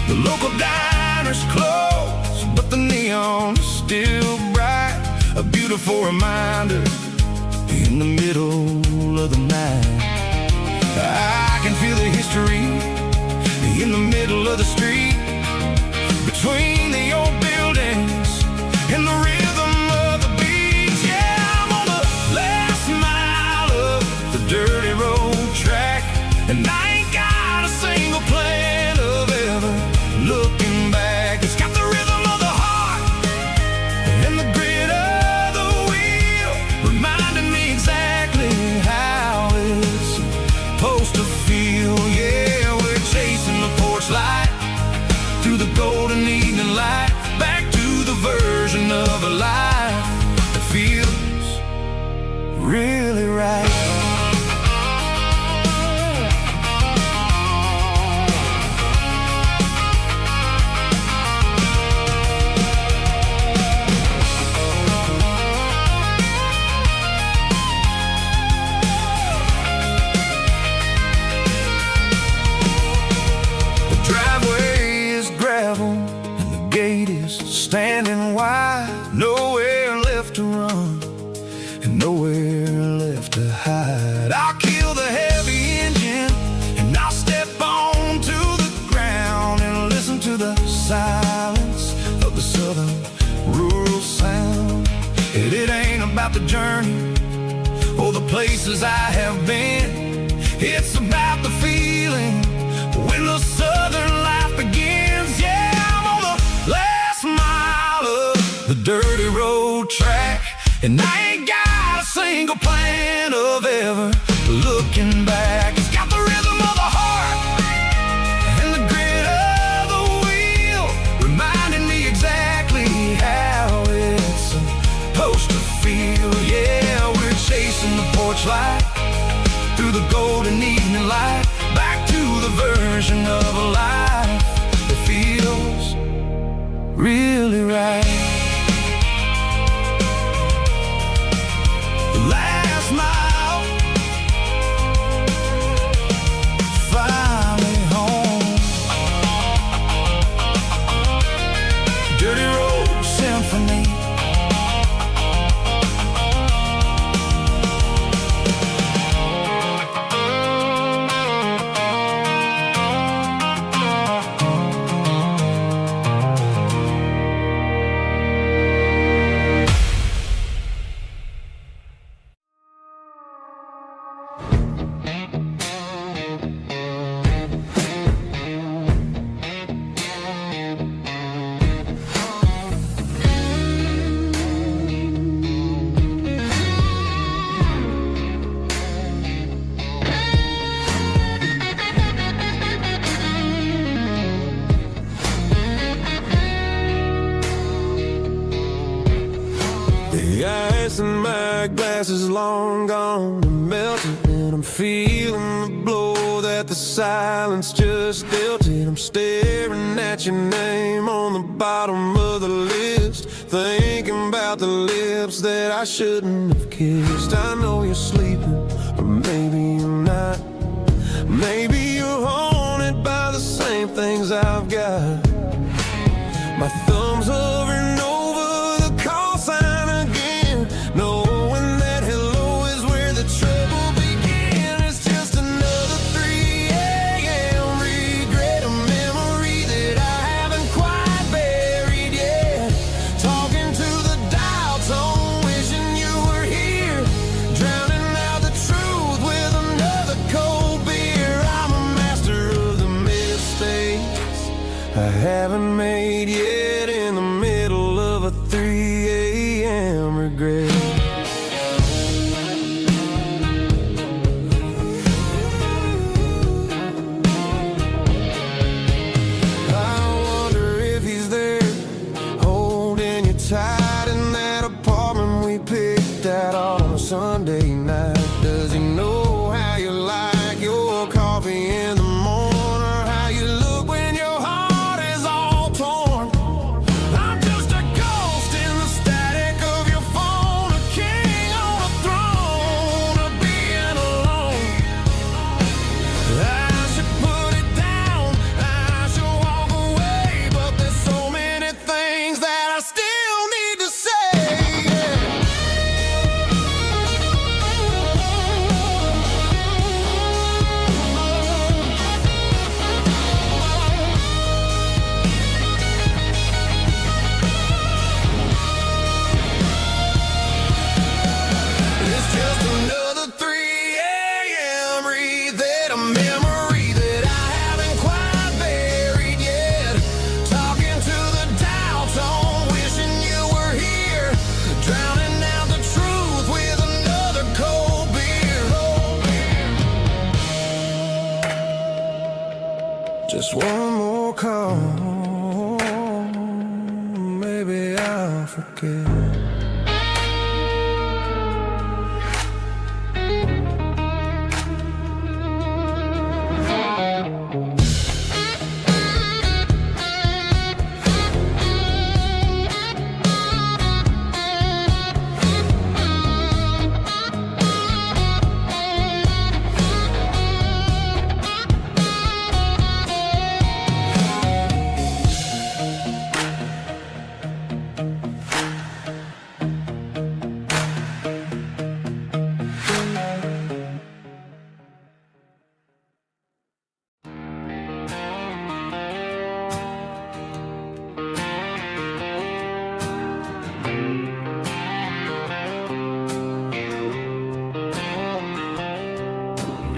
Speaker 2: The local diner's closed, but the neon is still bright, a beautiful reminder in the middle of the night. I can feel the history in the middle of the street, between the old buildings and the rhythm of the beat. Yeah, I'm on the last mile of the dirty road track, and I ain't got a single plan of ever looking back. It's got the rhythm of the heart and the grit of the wheel, reminding me exactly how it's supposed to feel. Yeah, we're chasing the porch light through the golden evening light, back to the version of a life that feels really right. Standing wide, nowhere left to run and nowhere left to hide. I'll kill the heavy engine and I'll step onto the ground and listen to the silence of the southern rural sound. It ain't about the journey or the places I have been, it's about the feeling when the southern life begins. Yeah, I'm on the last mile of the dirty road track, and I ain't got a single plan of ever looking back. It's got the rhythm of the heart and the grit of the wheel, reminding me exactly how The ice in my glass is long gone and melted, and I'm feeling the blow that the silence just dealt it. I'm staring at your name on the bottom of the list, thinking about the lips that I shouldn't have kissed. I know you're sleeping, or maybe you're not. Maybe you're haunted by the same things I've got. My thumb's hovering over the call sign again, knowing that hello is where the trouble began. It's just another 3 a.m. regret, a memory that I haven't quite buried yet. Talking to the dial tone, wishing you were here, drowning out the truth with another cold beer. I'm a master of the mistakes I haven't made yet, in the middle of a 3 a.m. regret. I wonder if he's there, holding you tight in that apartment we picked out on a Sunday night. Does he know how you like your coffee in the morning, or how you look when your heart is all torn? I'm just a ghost in the static of your phone, a king on a throne of being alone. I should put it down, I should walk away, but there's so many things that I still need to say. It's just another 3 a.m. read, a memory that I haven't quite buried yet. Talking to the dial tone, wishing you were here, drowning out the truth with another cold beer. Just one more call, maybe I'll forget.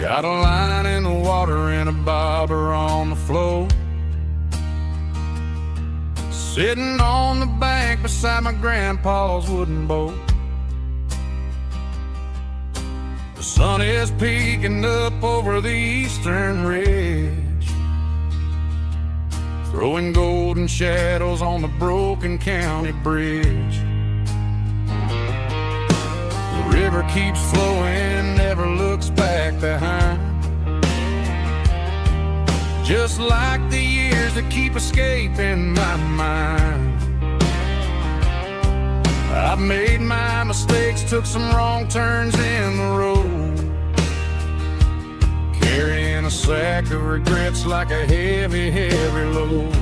Speaker 2: Got a line in the water and a bobber on the floor, sitting on the bank beside my grandpa's wooden boat. The sun is peeking up over the eastern ridge, throwing golden shadows on the broken county bridge. The river keeps flowing, never looks back behind, just like the years that keep escaping my mind. I've made my mistakes, took some wrong turns in the road, carrying a sack of regrets like a heavy, heavy load.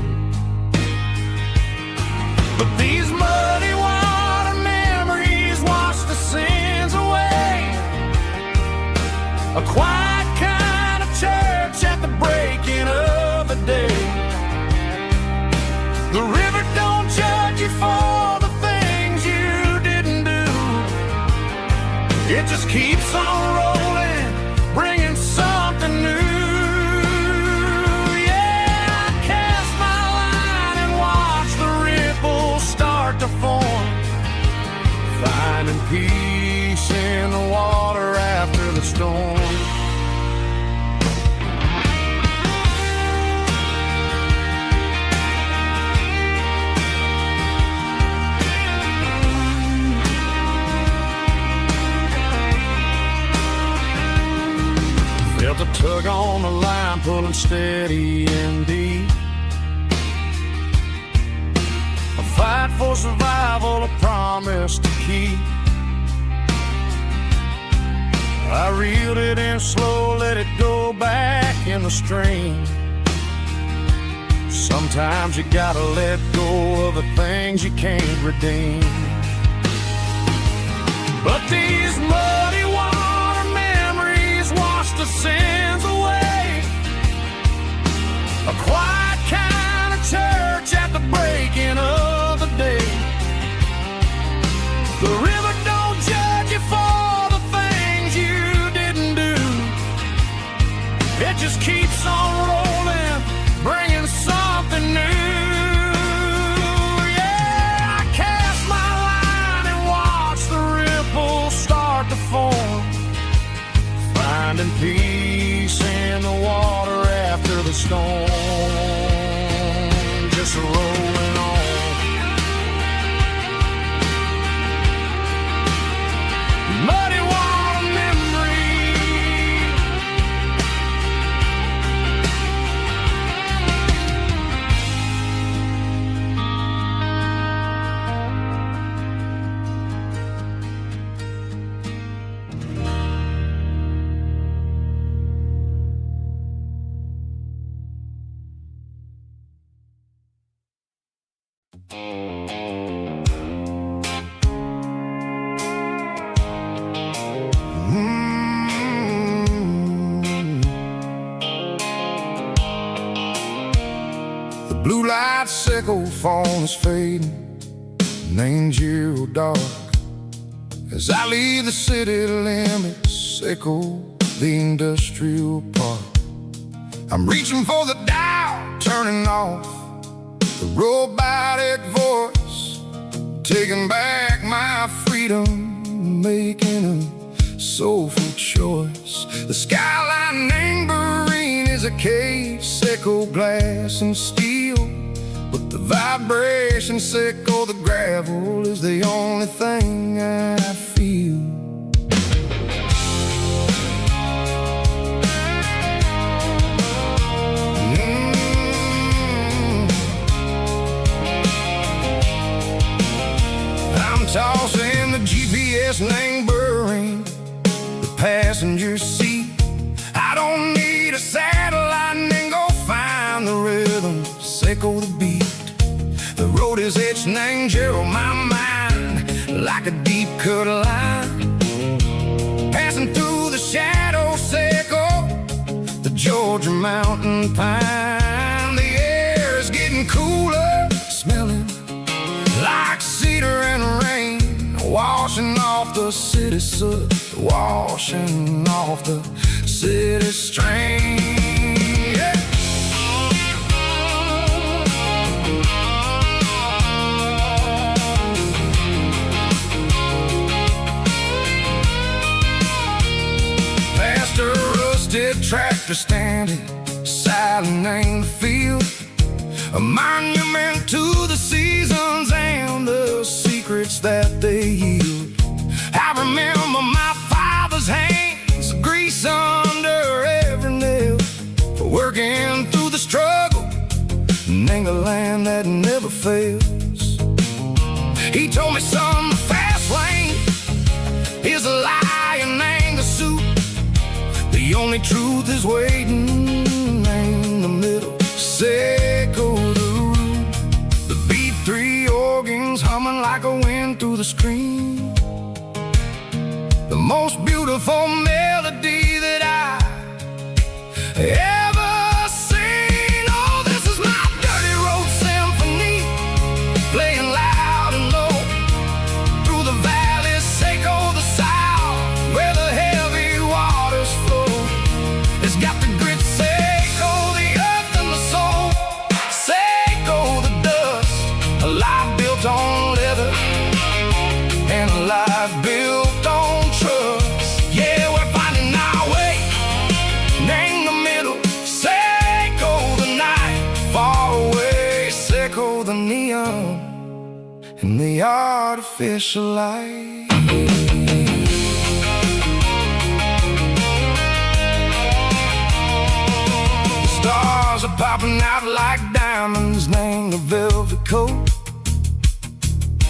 Speaker 2: But these muddy water memories wash the sins away. A quiet kind of church at the breaking of the day. The river don't judge you for the things you didn't do. It just keeps on rolling, bringing something new. Yeah, I cast my line and watch the ripples start to form, finding peace in the water after the storm.
Speaker 3: a tug on the line, pulling steady and deep. A fight for survival, a promise to keep. I reeled it in slow, let it go back in the stream. Sometimes you gotta let go of the things you can't redeem. But these muddy water memories wash the sins away. A quiet kind of church at the breaking of the day. The river don't judge you for the things you didn't do. It just keeps on rolling, bringing something new. Finding peace in the water after the storm, just rolling on. Muddy water memory. The blue light sickle phone is fading, named zero dark. As I leave the city limits, sickle the industrial park. I'm reaching for the dial, turning off the robotic voice, taking back my freedom, making a soulful choice. The skyline named Bryan is a cage, sickle glass and steel, but the vibration sickle, the gravel, is the only thing I feel. Tossing the GPS named Bryan, the passenger seat. I don't need a satellite and go find the rhythm, sickle the beat. The road is etched named Gerald, my mind, like a deep cut line. Passing through the shadow, sickle the Georgia mountain pine. The air is getting cooler, smelling like cedar and rain, washing off the city soot, washing off the city strain. Yeah. Past a rusted tractor standing, silent in the field, a monument to the seasons and the secrets that they yield. I remember my father's hands, grease under every nail, working through the struggle, name the land that never fails. He told me, son, the fast lane is a lie and ain't the suit. The only truth is waiting in the middle. Sickle the root, the B3 organs humming like a wind through the screen. The most beautiful melody that I ever seen. Oh, this is my dirty road symphony, playing loud and low through the valleys, sickle the south, where the heavy waters flow. It's got the grit, sickle the earth and the soul, sickle the dust, a life built on leather and a life built on trust. Yeah, we're finding our way, name the middle, sickle the night, far away, sickle the neon and the artificial light.
Speaker 2: stars are popping out like diamonds, named the velvet coat.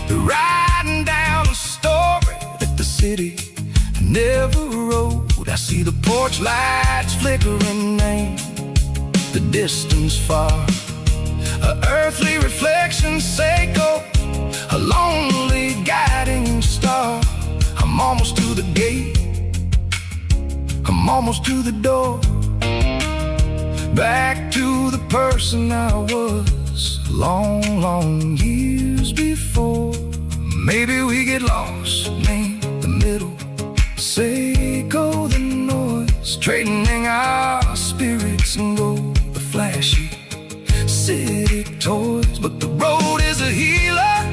Speaker 2: They're riding down a story that the city never wrote. I see the porch lights flickering, name the distance far. A earthly reflection, Seiko, a lonely guiding star. I'm almost to the gate, I'm almost to the door. Back to the person I was long, long years before. Maybe we get lost, name the middle, Seiko the noise, trading our spirits and go the flashy city toys. But the road is a healer,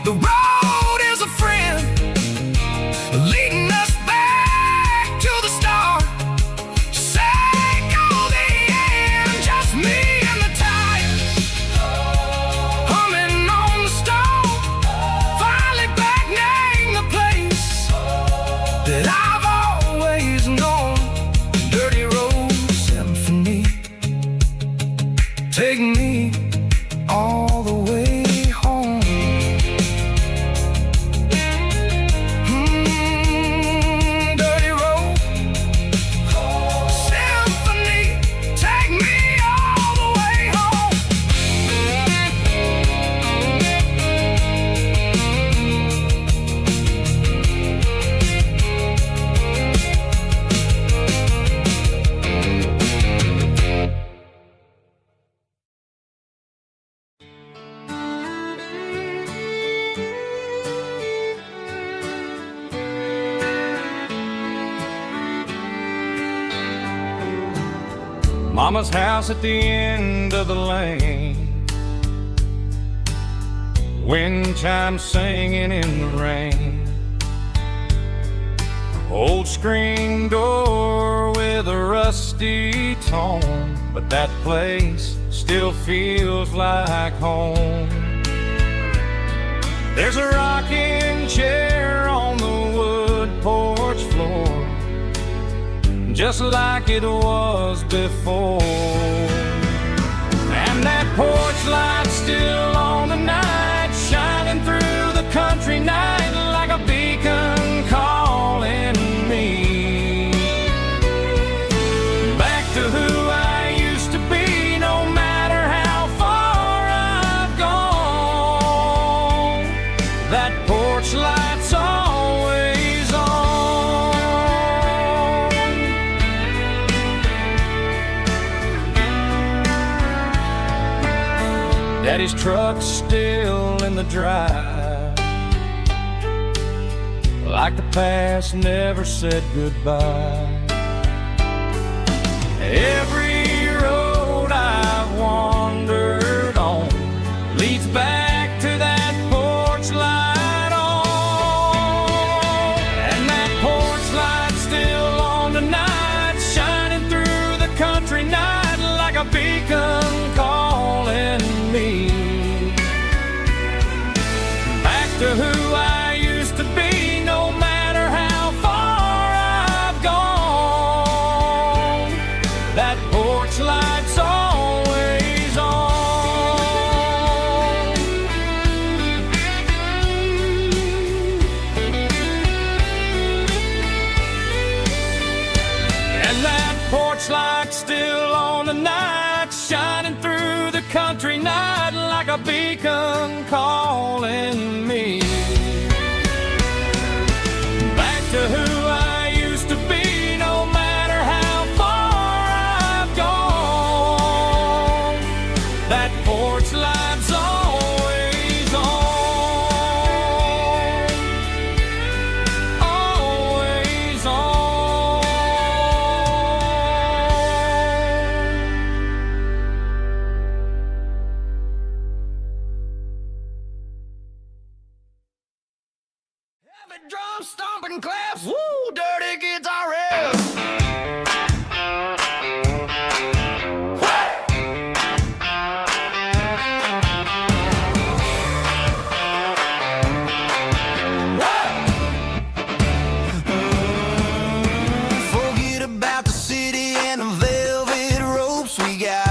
Speaker 2: the road is a friend, leading us back to the start. Seiko the end, just me and the tires, humming on the stove. Finally back, name the place that I've always known. Dirty road symphony, take me all the way home. Dirty road symphony, take me all the way home.
Speaker 3: Mama's house at the end of the lane, wind chimes singing in the rain. Old screen door with a rusty tone, but that place still feels like home. There's a rocking chair on the wood porch floor, just like it was before. And that porch light still on the night, shining through the country night like a beacon calling me back to who I used to be. No matter how far I've gone, that porch light's always on. Daddy's truck's still in the drive, like the past never said goodbye. Every road I've wandered on leads back to that porch light on. And that porch light's still on tonight, shining through the country night like a beacon calling me back to who I used to be. No matter how far I've gone, that porch light's always on. And that porch light's still on tonight, shining through the country night like a beacon calling me back to who I used to be. No matter how far I've gone, that porch light's always on, always on.
Speaker 2: Heavy drum stomping claps, woo, dirty guitar riffs. Forget about the city and the velvet ropes. We got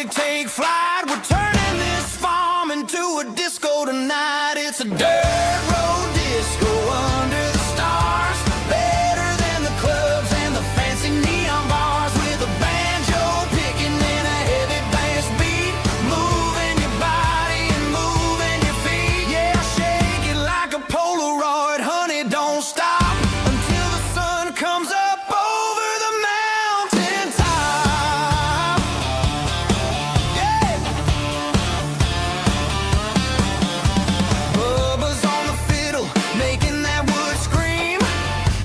Speaker 2: project take flight. We're turning this farm into a disco tonight. It's a dirt road disco under the stars. Better than the clubs and the fancy neon bars. With a banjo picking and a heavy bass beat. Moving your body and moving your feet. Yeah, shake it like a Polaroid, honey, don't stop until the sun comes up over the mountain top. Yeah. Bubba's on the fiddle, making that wood scream.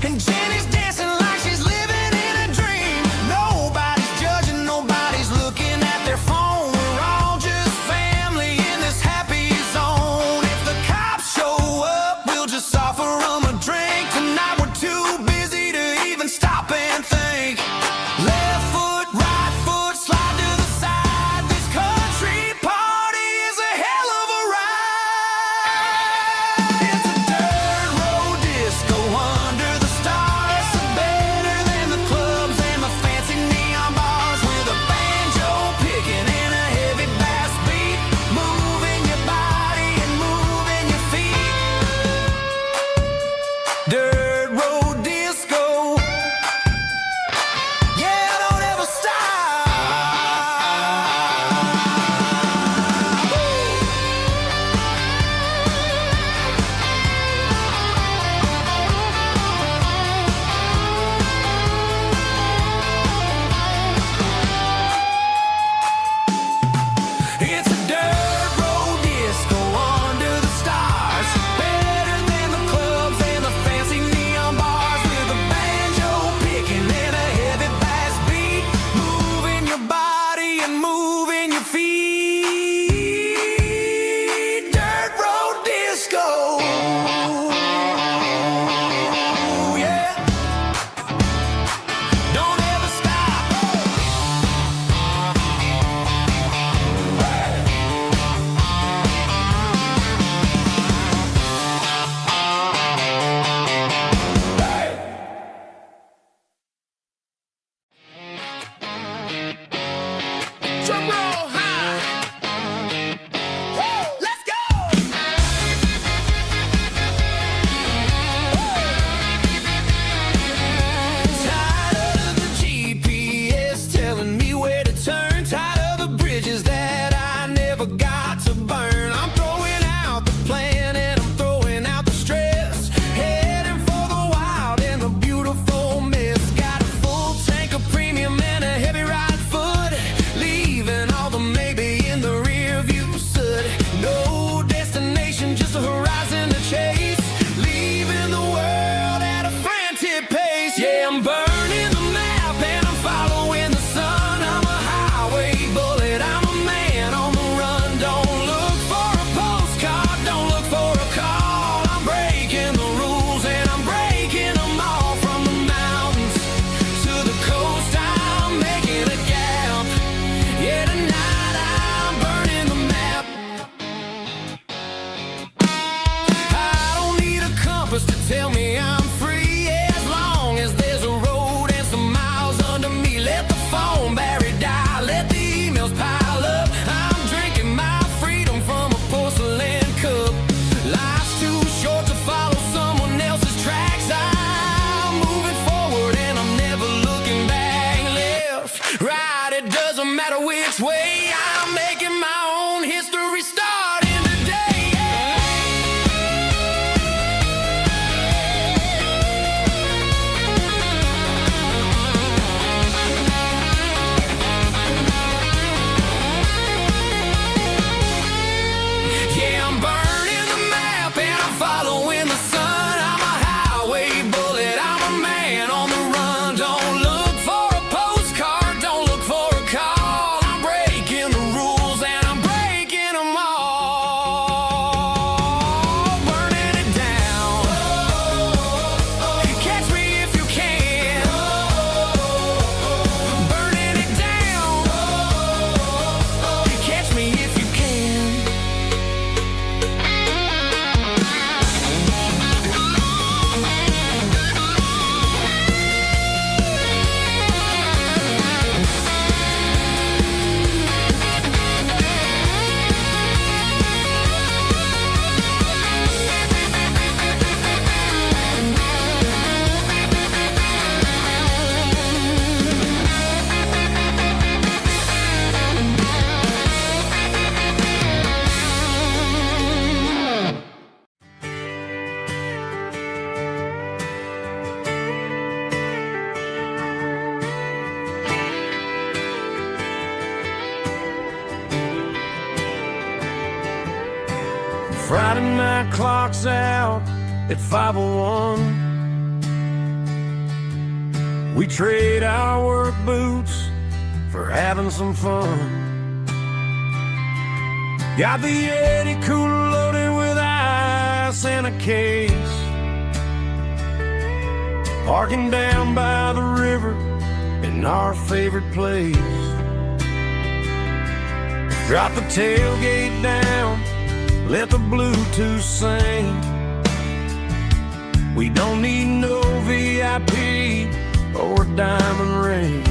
Speaker 2: And Jenny's dancing like she's living in a dream. Nobody's judging, nobody's looking at their phone. We're all just family in this happy zone. If the cops show up, we'll just offer them a drink. Tonight we're too busy to even stop and think. Left foot, right foot, slide to the side. This country party is a hell of a ride. It's a dirt road disco under the stars. Better than the clubs and the fancy neon bars. With a banjo picking and a heavy bass beat. Moving your body and moving your feet. Dirt road disco. Yeah, don't ever stop. It's a dirt road disco under the stars. Better than the clubs and the fancy neon bars. With a banjo picking and a heavy bass beat. Moving your body and moving your feet. Dirt road disco. Yeah. Don't ever stop. Drum roll high. Woo, let's go. Tired of the GPS telling me where to turn. Tired of the bridges that I never got to burn. I'm throwing out the plan and I'm throwing out the stress. Heading for the wild and the beautiful mess. Got a full tank of premium and a heavy right foot. Leaving all the maybe in the rear view soot. No destination, just a horizon to chase. Leaving the world at a frantic pace. Yeah, I'm burning the map and I'm following the sun. I'm a highway bullet, I'm a man on the run. Don't look for a postcard, don't look for a call. I'm breaking the rules and I'm breaking them all. From the mountains to the coast, I'm making a gap. Yeah, tonight I'm burning the map. I don't need a compass to tell me I'm free. As long as there's a road and some miles under me. Let the phone battery die, let the emails pile up. I'm drinking my freedom from a porcelain cup. Life's too short to follow someone else's tracks. I'm moving forward and I'm never looking back. Left, right, it doesn't matter which way. I'm making my own history starting today. Yeah, I'm burning the map and I'm following the sun. I'm a highway bullet, I'm a man on the run. Don't look for a postcard, don't look for a call. I'm breaking the rules and I'm breaking
Speaker 3: Friday night clock's out at 5:01. We trade our work boots for having some fun. Got the Yeti cooler loaded with ice and a case, parking down by the river in our favorite place. Drop the tailgate down, let the Bluetooth sing. We don't need no VIP or a diamond ring.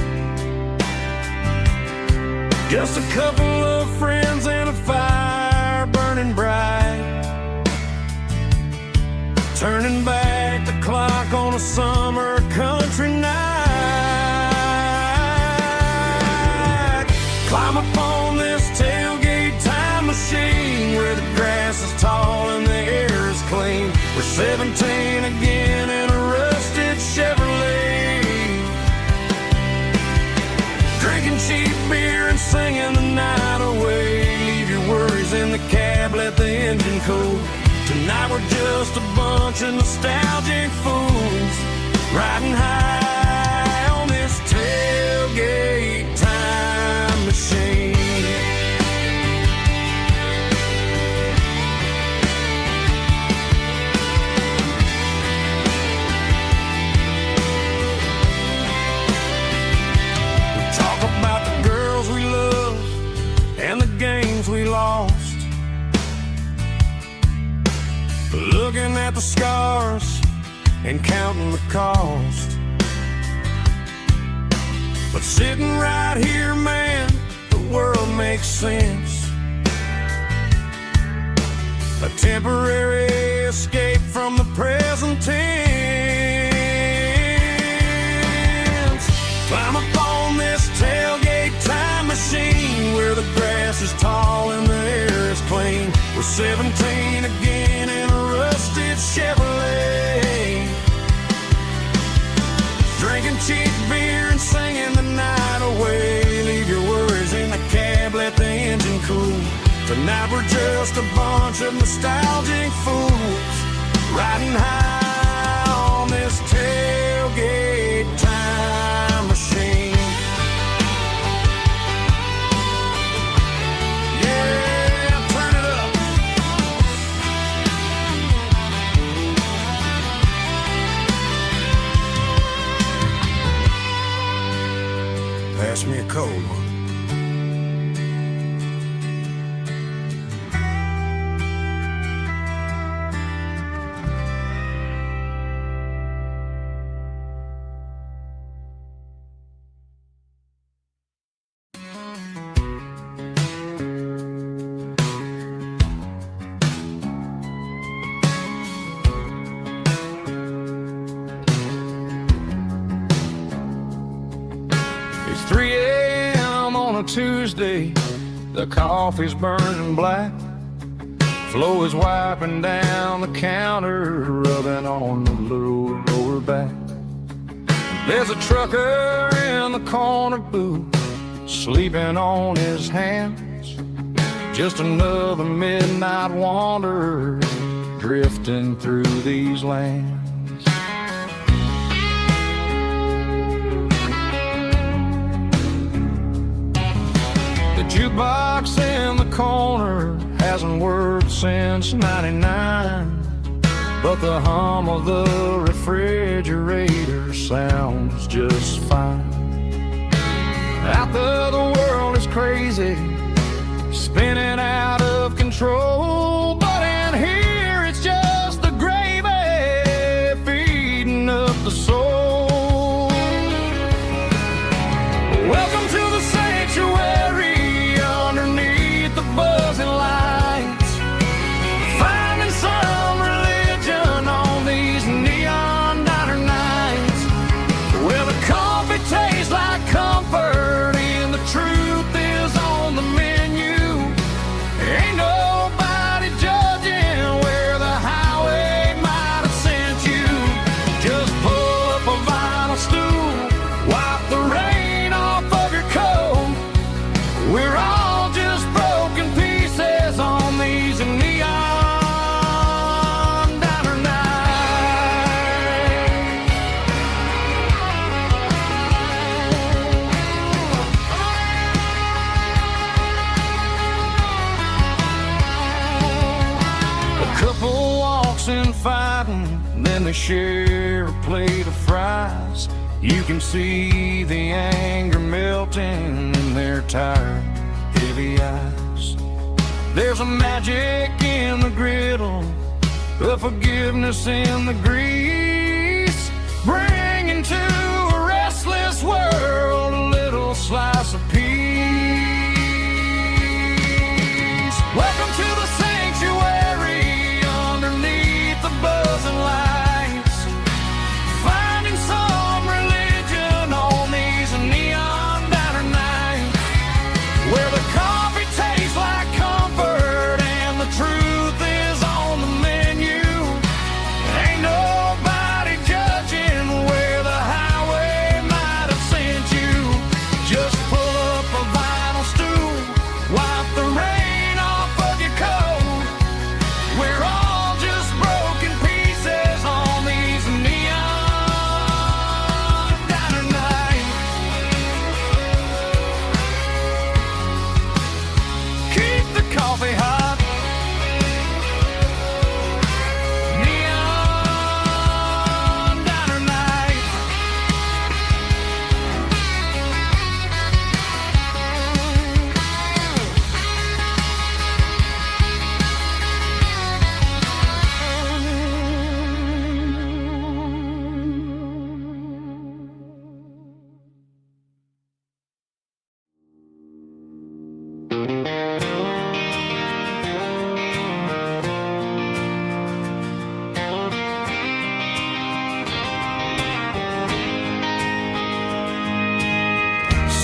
Speaker 3: Just a couple of friends and a fire burning bright, turning back the clock on a summer country night. Climb up on this tailgate time machine where the grass is tall and the air is clean. We're 17 again in a rusted Chevrolet, drinking cheap beer and singing the night away. Leave your worries in the cab, let the engine cool. Tonight we're just a bunch of nostalgic fools, riding high on this tailgate time machine. We talk about the girls we love and the games we lost, looking at the scars and counting the cost. But sitting right here, man, the world makes sense. A temporary escape from the present tense. Climb up on this tailgate time machine where the grass is tall and the air is clean. We're 17 again in a rusted Chevrolet, drinking cheap beer and singing the night away. Leave your worries in the cab, let the engine cool. Tonight we're just a bunch of nostalgic fools, riding high on this tailgate time machine. Yeah, turn it up. Pass me a cold one. It's 3 a.m. on a Tuesday, the coffee's burning black. Flo is wiping down the counter, rubbing on the lower back. There's a trucker in the corner booth, sleeping on his hands. Just another midnight wanderer, drifting through these lands. The jukebox in the corner hasn't worked since '99, but the hum of the refrigerator sounds just fine. Out there the world is crazy, spinning out of control, but in here it's just the gravy feeding up the soul. Welcome to the sanctuary underneath the buzzing lights, finding some religion on these neon diner nights, where the coffee tastes like comfort and the truth is on the menu. Ain't nobody
Speaker 2: then they share a plate of fries. You can see the anger melting in their tired, heavy eyes. There's a magic in the griddle, a forgiveness in the grease, bringing to a restless world a little slice of peace. Welcome to the sanctuary underneath the buzzing lights, finding some religion on these neon diner nights, where the coffee tastes like comfort and the truth is on the menu. Ain't nobody judging where the highway might have sent you. Just pull up a vinyl stool, wipe the rain off of your coat. We're all just broken pieces on these neon diner nights. Keep the coffee hot. Neon diner night.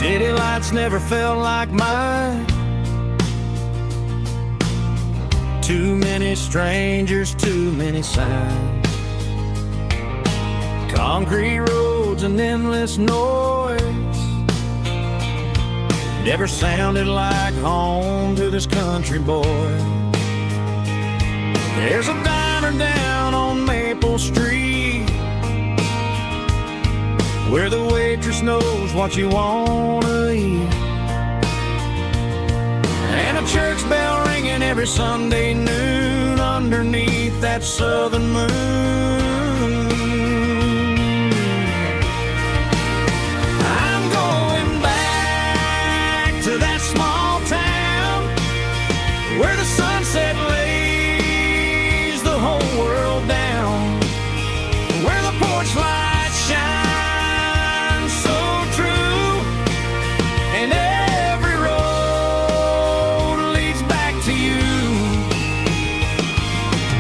Speaker 3: City lights never felt like mine. Too many strangers, too many signs. Concrete roads and endless noise never sounded like home to this country boy. There's a diner down on Maple Street where the waitress knows what you wanna eat, and a church bell ringing every Sunday noon underneath that southern moon. I'm going back to that small town where the sunset lays the whole world down, where the porch lights shine and every road leads back to you,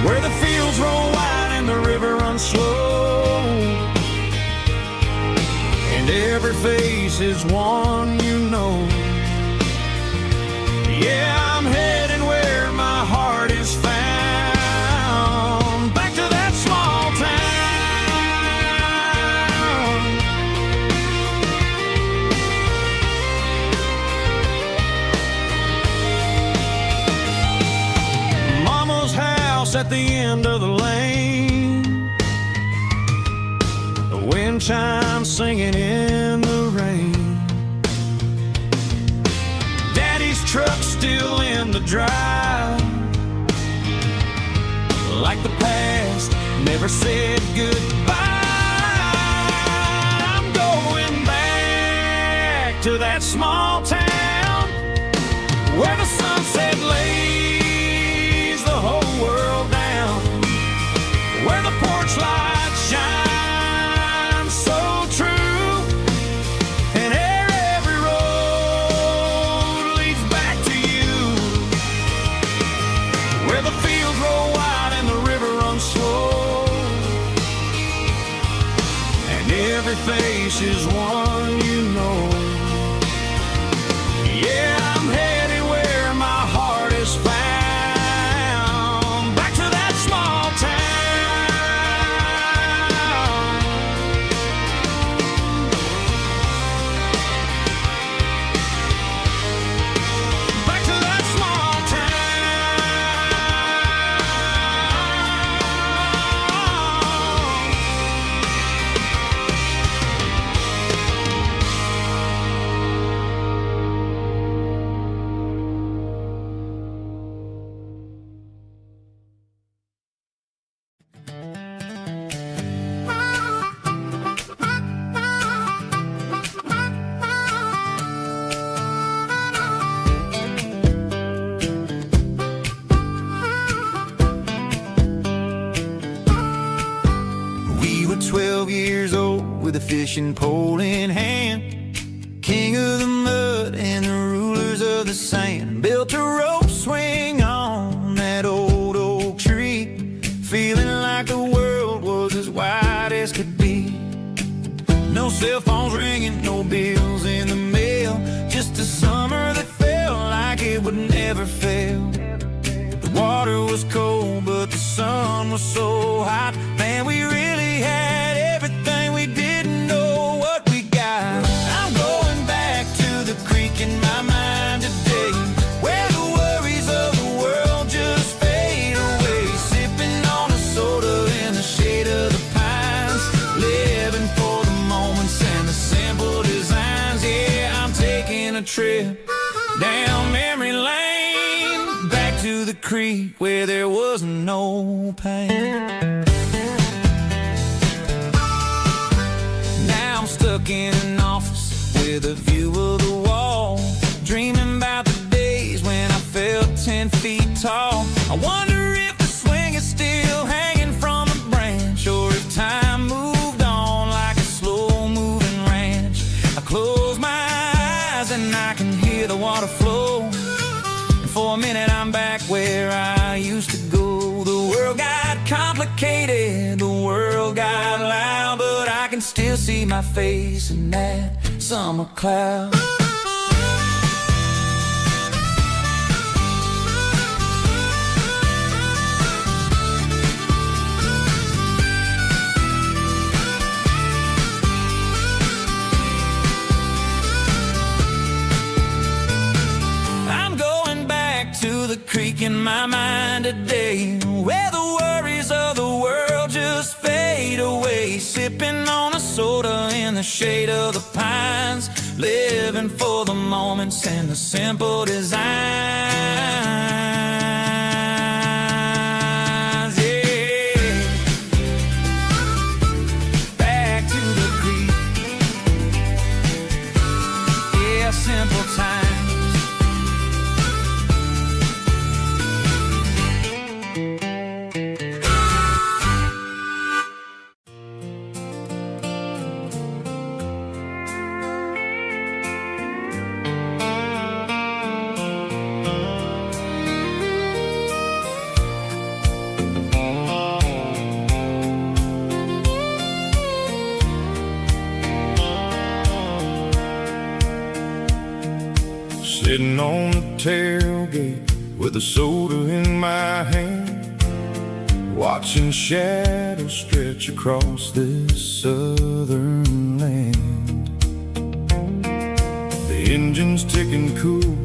Speaker 3: where the fields roll wide and the river runs slow, and every face is one you know. Yeah, I'm heading where my heart is found, back to that small town. At the end of the lane, the wind chimes singing in the rain, Daddy's truck still in the drive, like the past never said goodbye. I'm going back to that small town where the sunset lays the whole world down, where the porch lights shine so true, and every road leads back to you, where the fields roll wide and the river runs slow, and every face is one you know. Yeah, I'm headed where my heart is found, back to that small town. Back to that small town.
Speaker 2: fishing pole in hand. King of the mud and the rulers of the sand. Built a rope swing on that old oak tree, feeling like the world was as wide as could be. No cell phones ringing, no bills in the mail, just a summer that felt like it would never fail. The water was cold, but the sun was so hot. Man, we really had everything, we didn't know what we got. I'm going back to the creek in my mind today, where the worries of the world just fade away. Sipping on a soda in the shade of the pines, living for the moments and the simple designs. Yeah, I'm taking a trip down memory lane, back to the creek where there was no pain. Now I'm stuck in an office with a view of the wall, dreaming about the days when I felt 10 feet tall. I wonder if the swing is still hanging from a branch, or if time moved on like a slow-moving ranch. I close my eyes and I can hear the water flow, and for a minute I'm back where I used to go. The world got complicated, the world got loud, but I can still see my face in that summer cloud. I'm going back to the creek in my mind today, where the worries of the world just fade away. Sipping on a soda in the shade of the pines, living for the moments and the simple designs. Yeah, back to the creek. Yeah, simple times.
Speaker 3: Sitting on the tailgate with a soda in my hand, watching shadows stretch across this southern land. The engine's ticking cool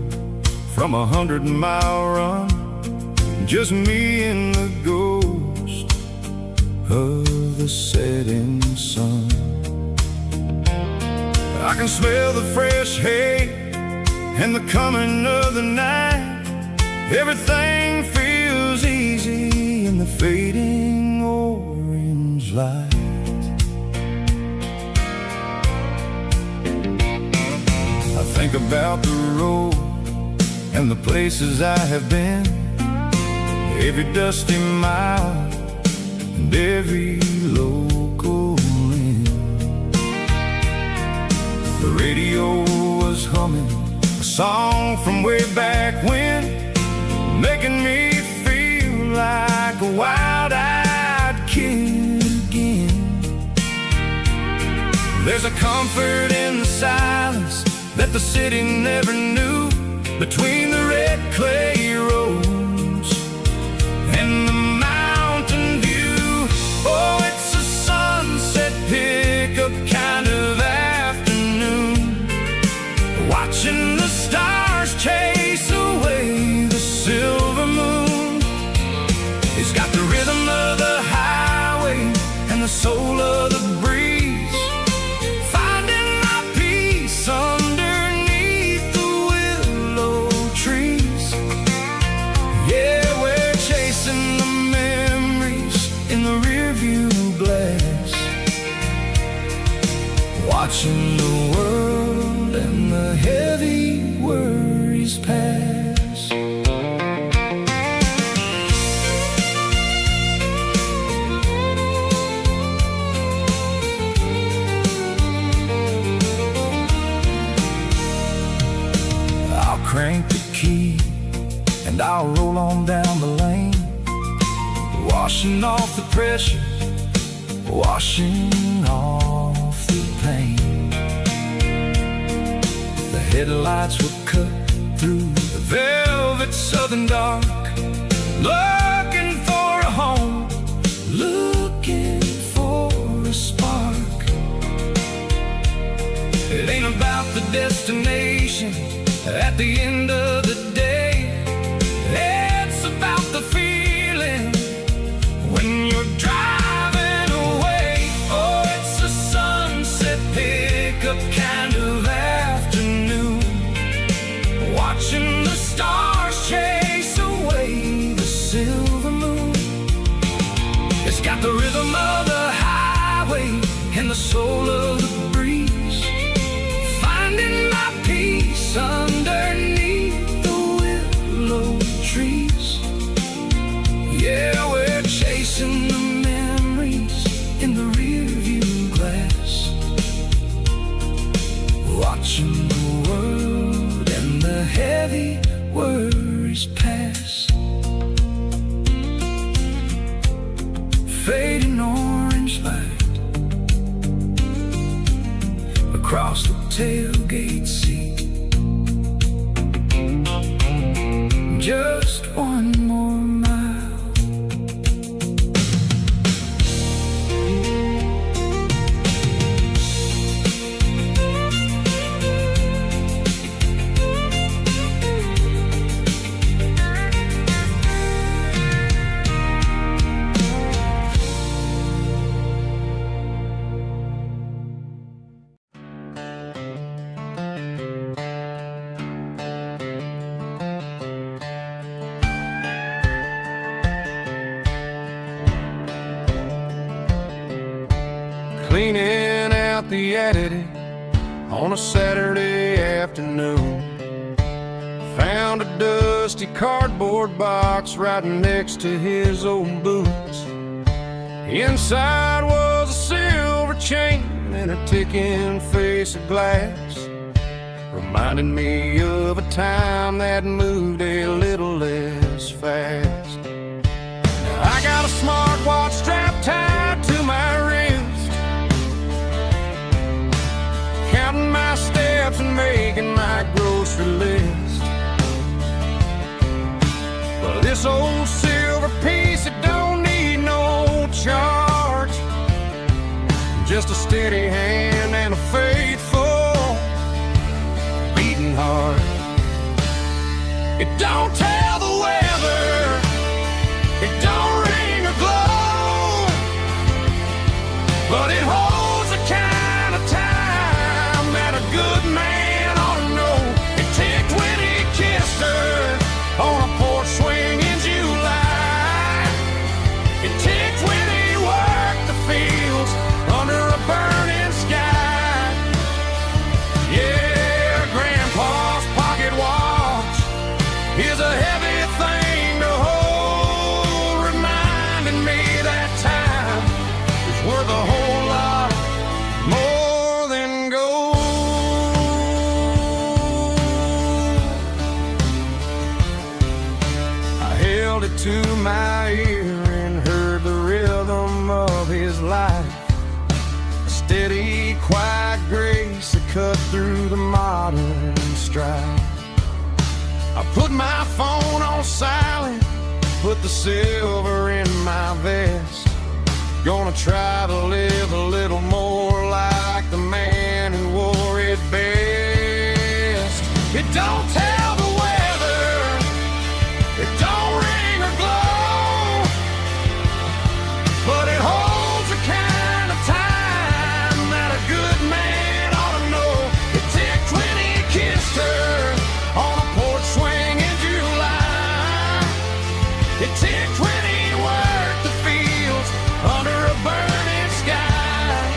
Speaker 3: from 100-mile run, just me and the ghost of the setting sun. I can smell the fresh hay and the coming of the night. Everything feels easy in the fading orange light. I think about the road and the places I have been, every dusty mile and every local inn. The radio was humming a song from way back when, making me feel like a wild-eyed kid again. There's a comfort in the silence that the city never knew, between the red clay roads and the mountain view. Oh, it's a sunset pickup kind of afternoon, watching the stars chase away the silver moon. It's got the rhythm of the highway and the soul of the breeze, finding my peace underneath the willow tree.
Speaker 1: and I'll roll on down the lane, washing off the pressure, washing off the pain. The headlights will cut through the velvet southern dark, looking for a home, looking for a spark. It ain't about the destination at the end of the day, it's about the feeling when you're driving away. Oh, it's a sunset pickup kind of afternoon, watching the stars chase away the silver moon. It's got the rhythm of the highway and the soul of the breeze, finding my peace underneath the willow trees. Yeah, we're chasing the memories in the rearview glass, watching the world and the heavy worries pass. Fading orange light across the tailgate seat. Just one more mile.
Speaker 2: Cleaning out the attic on a Saturday afternoon, found a dusty cardboard box right next to his old boots. Inside was a silver chain and a ticking face of glass, reminding me of a time that moved a little less fast. Now I got a smartwatch strapped tied to my wrist, counting my steps and making my grocery list. But this old silver piece, it don't need no charge, just a steady hand and a faithful beating heart. It don't tell the weather, it don't ring or glow, but it holds the kind of time that a good man ought to know. It ticked when he kissed her on a porch swing in July. It ticked when he worked the fields under a burning sky. Yeah, Grandpa's pocket watch is a heavy thing to hold, reminding me that time is worth a whole lot more than gold. I held it to my ear and heard the rhythm of his life, a steady, quiet grace that cut through the modern strife. I put my phone on silent, put the silver in my vest, gonna try to live a little more like the man who wore it best. It don't tell the weather, it don't ring or glow, but it holds the kind of time that a good man ought to know. It ticked when he kissed her on a porch swing in July. It ticked when he worked the fields under a burning sky.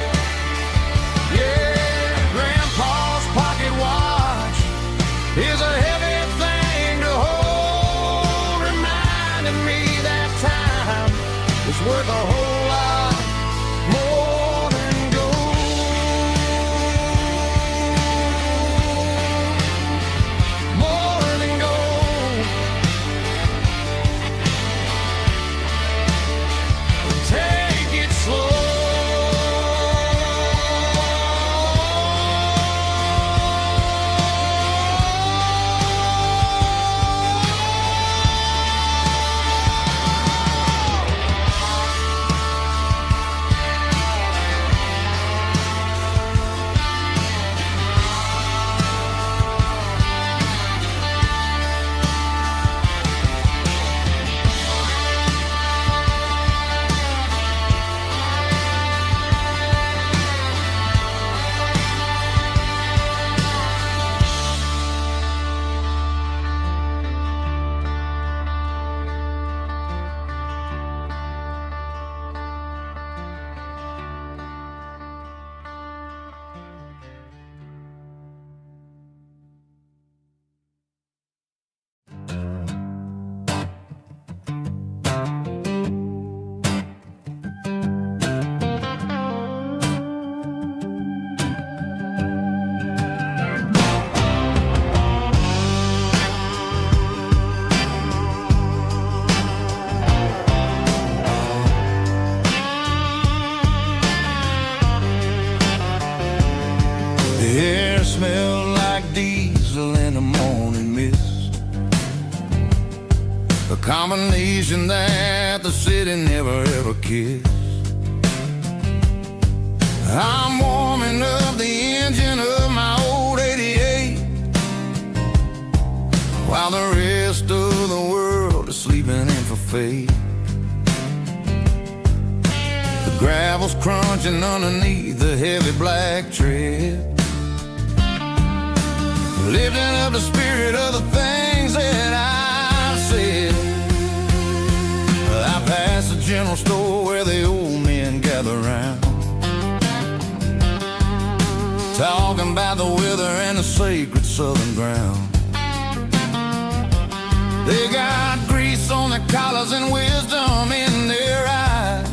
Speaker 2: combination that the city never ever kissed. I'm warming up the engine of my old 88 while the rest of the world is sleeping in for fate. The gravel's crunching underneath the heavy black tread, lifting up the spirit of the things that I've said. I passed the general store where the old men gather round, talking about the weather and the sacred southern ground. They got grease on their collars and wisdom in their eyes,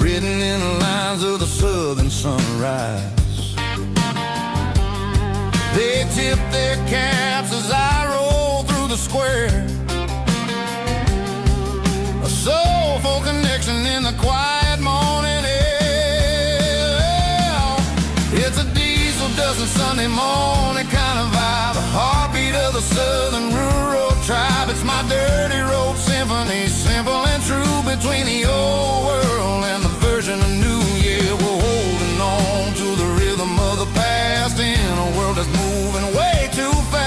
Speaker 2: written in the lines of the southern sunrise. They tip their caps as I roll through the square, a soulful connection in the quiet morning air. It's a diesel dusting Sunday morning kind of vibe, a heartbeat of the southern rural tribe. It's my dirty road symphony, simple and true, between the old world and the version of new. Yeah, we're holding on to the rhythm of the past in a world that's moving way too fast.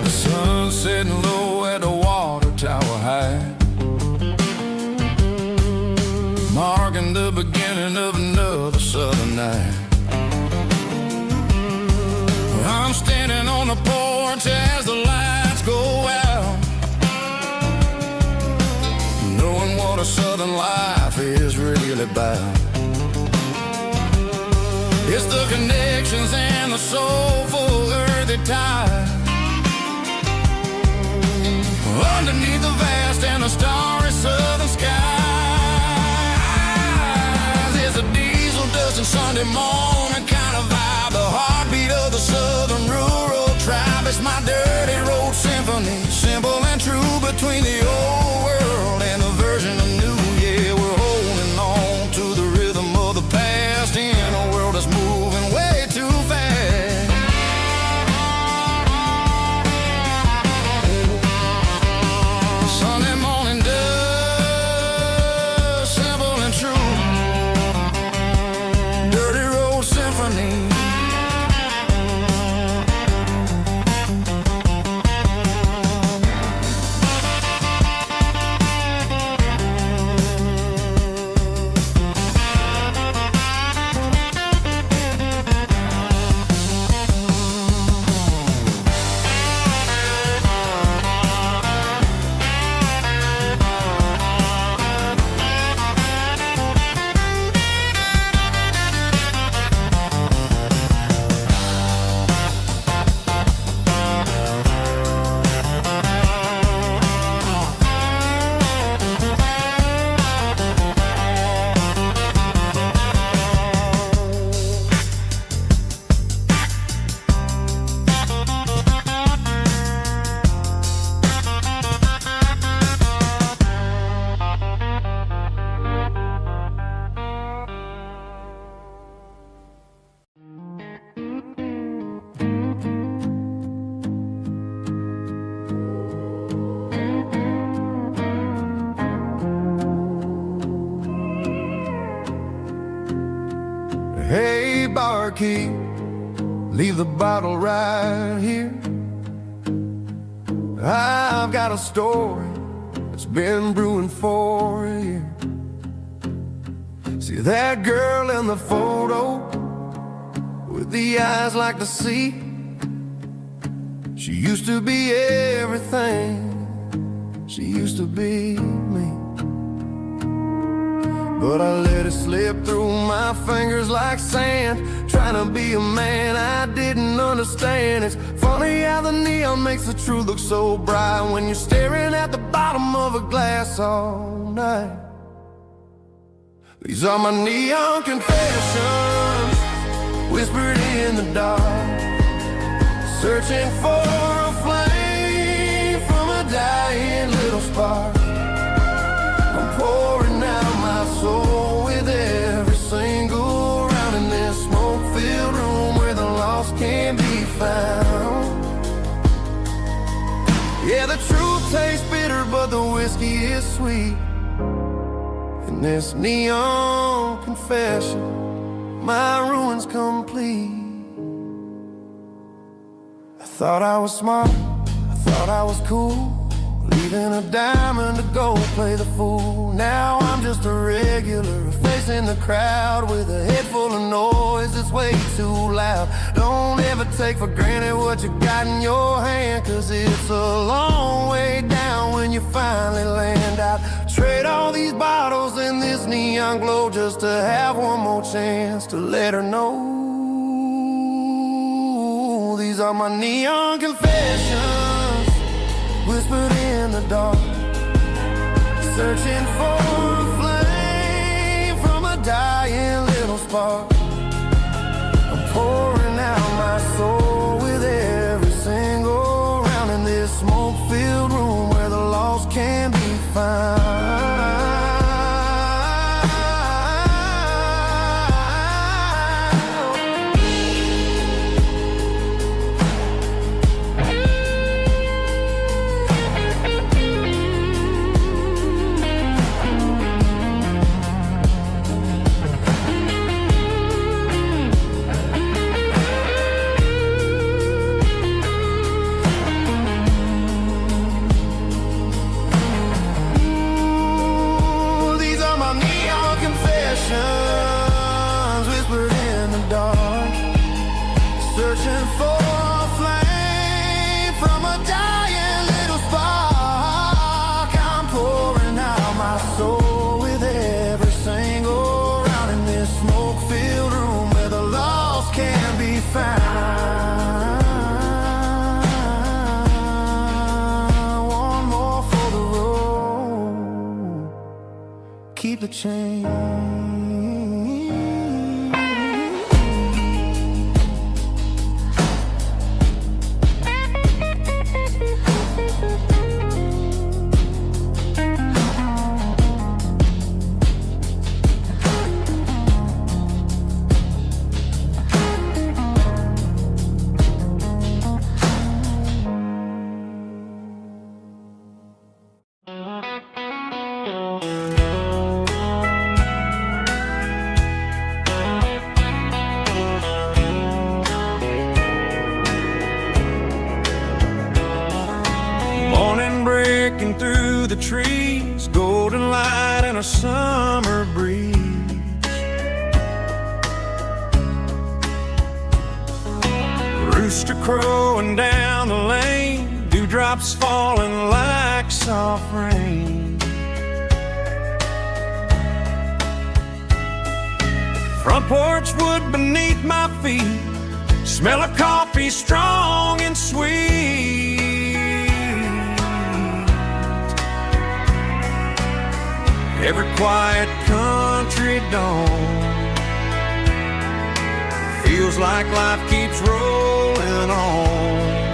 Speaker 2: The sun's setting low at the water tower high, marking the beginning of another southern night. I'm standing on the porch as the lights go out, knowing what a southern life is really about. It's the connections and the soulful earthy tide, underneath the vast and the starry southern skies. It's a diesel dusting Sunday morning kind of vibe, the heartbeat of the southern rural tribe. It's my dirty road symphony, simple and true, between the old world and the version of new. Yeah, we're holding on to the rhythm of the past in a world that's moving way too fast. Sunday morning dust, simple and true, dirty road symphony. Hey, barkeep, leave the bottle right here. I've got a story that's been brewing for a year. See that girl in the photo with the eyes like the sea? She used to be everything, she used to be me. But I let it slip through my fingers like sand, trying to be a man I didn't understand. It's funny how the neon makes the truth look so bright when you're staring at the bottom of a glass all night. These are my neon confessions, whispered in the dark. searching for a flame from a dying little spark. I'm pouring out my soul with every single round in this smoke-filled room where the lost can be found. Yeah, the truth tastes bitter, but the whiskey is sweet. In this neon confession, my ruin's complete. I thought I was smart, I thought I was cool, leaving a diamond to go play the fool. Now I'm just a regular, facing the crowd with a head full of noise that's way too loud. Don't ever take for granted what you got in your hand, 'cause it's a long way down when you finally land out. Trade all these bottles and this neon glow just to have one more chance to let her know. These are my neon confessions, whispered in the dark, searching for a flame from a dying little spark. I'm pouring out my soul with every single round in this smoke-filled room where the lost can be found. Whispered in the dark, searching for a flame from a dying little spark. I'm pouring out my soul with every single round in this smoke-filled room where the lost can be found. One more for the road, keep the change.
Speaker 1: Breaking through the trees, golden light and a summer breeze. Rooster crowing down the lane, dewdrops falling like soft rain. Front porch wood beneath my feet, smell of coffee strong and sweet. Every quiet country dawn feels like life keeps rolling on.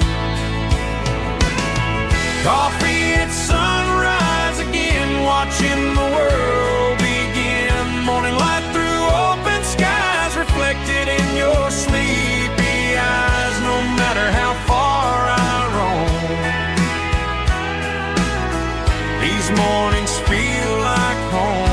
Speaker 1: Coffee at sunrise again, watching the world begin. Morning light through open skies, reflected in your sleepy eyes. No matter how far I roam, these mornings feel like home.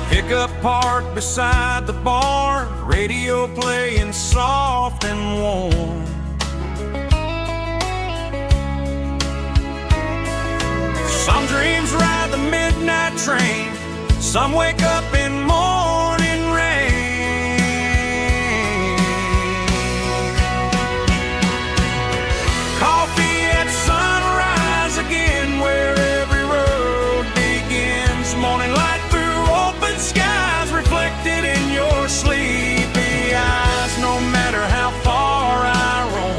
Speaker 1: Pickup parked beside the barn, radio playing soft and warm. Some dreams ride the midnight train, some wake up in morning rain. Coffee at sunrise again, where every road begins. Morning light through open skies, reflected in your sleepy eyes. No matter how far I roam,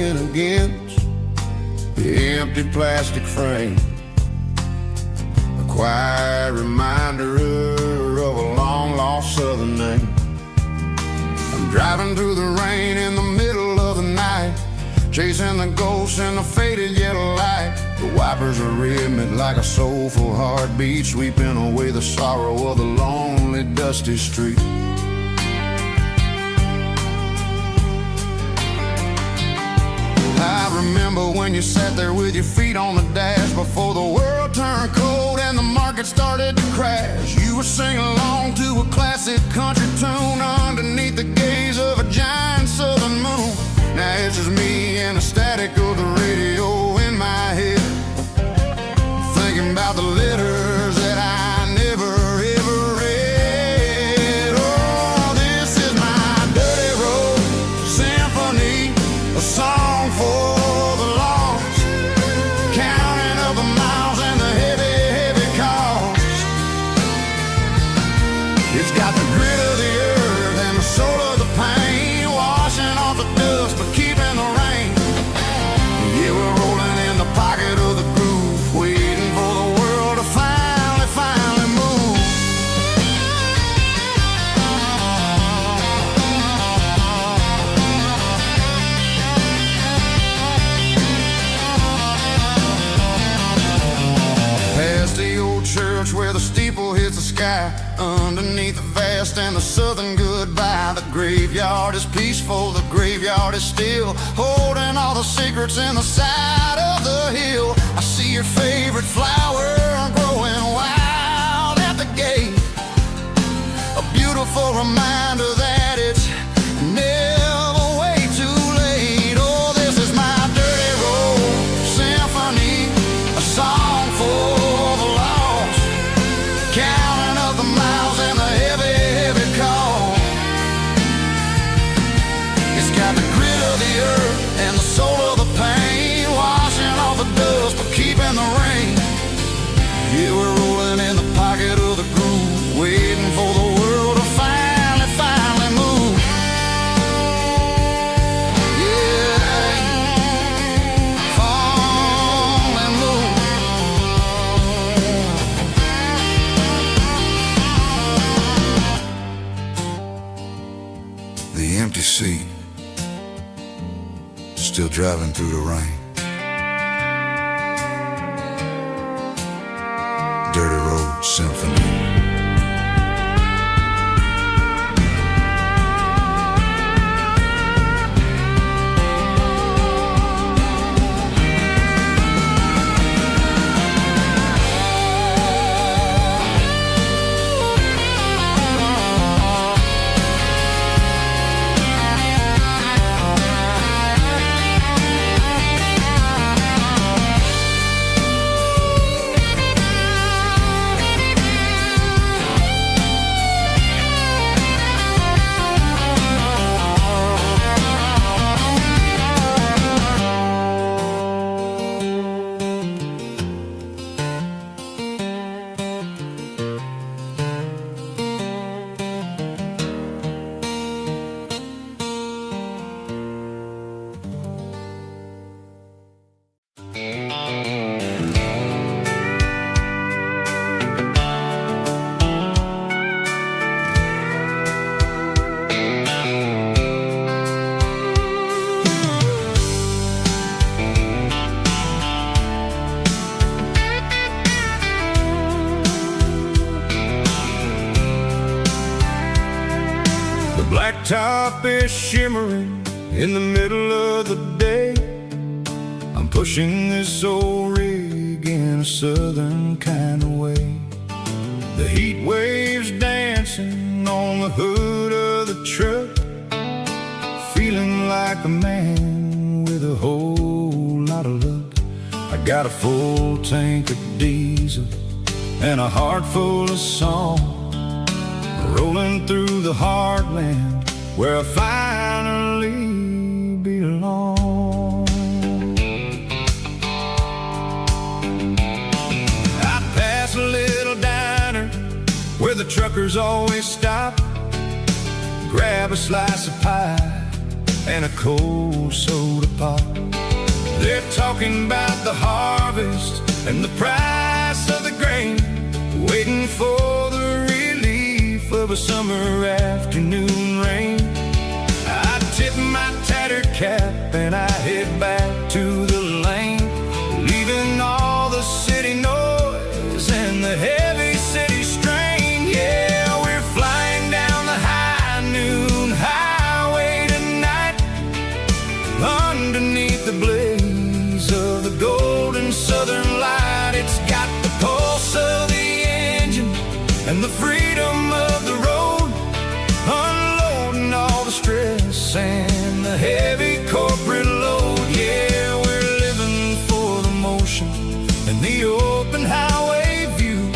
Speaker 2: digging against the empty plastic frame. A quiet reminder of a long-lost southern name. I'm driving through the rain in the middle of the night, chasing the ghosts in the faded yellow light. The wipers are rhythmic like a soulful heartbeat, sweeping away the sorrow of the lonely, dusty street. I remember when you sat there with your feet on the dash before the world turned cold and the market started to crash. You were singing along to a classic country tune underneath the gaze of a giant southern moon. Now it's just me and the static of the radio in my head, thinking about the letters that I never ever read. Oh, this is my dirty road symphony, a song for the lost, counting up the miles and the heavy, heavy cost. It's got the grit of the earth and the soul of the pain, washing off the dust but keeping the rain. Yeah, we're rolling in the pocket of the groove, waiting for the world to finally move. Past the old church where the steeple hits the sky, underneath the vast and the southern goodbye. The graveyard is peaceful, the graveyard is still, holding all the secrets in the side of the hill. I see your favorite flower growing wild at the gate, a beautiful reminder that it's never way too late. Oh, this is my dirty road symphony, a song for the lost, counting up the miles and the heavy, heavy call. It's got the grit of the earth and the soul of the pain, washing off the dust but keeping the rain. Yeah, we're rolling in the pocket of the groove, waiting for the world to finally move. Yeah, finally move. The empty seat, still driving through the rain. Dirty Road Symphony. Blacktop is shimmering in the middle of the day. I'm pushing this old rig in a southern kind of way. The heat waves dancing on the hood of the truck, feeling like a man with a whole lot of luck. I got a full tank of diesel and a heart full of song, rolling through the heartland where I finally belong. I pass a little diner where the truckers always stop, grab a slice of pie and a cold soda pop. They're talking about the harvest and the price of the grain, waiting for the relief of a summer afternoon rain. I tip my tattered cap and I head back to the lane, leaving all the city noise and the heavy city strain. Yeah, we're flying down the high noon highway tonight, underneath the blaze of the golden southern light. It's got the pulse of the engine and the freedom of the road, unloading all the stress and the heavy corporate load. Yeah, we're living for the motion and the open highway view,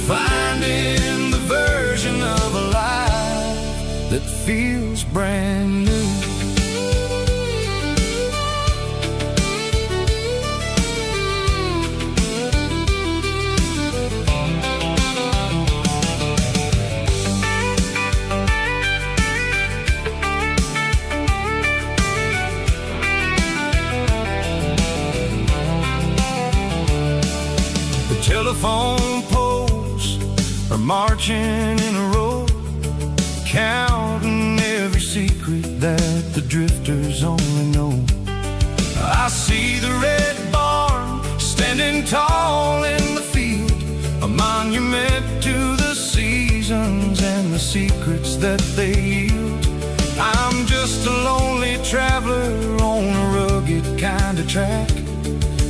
Speaker 2: finding the version of a life that feels brand new. Telephone poles are marching in a row, counting every secret that the drifters only know. I see the red barn standing tall in the field, a monument to the seasons and the secrets that they yield. I'm just a lonely traveler on a rugged kind of track,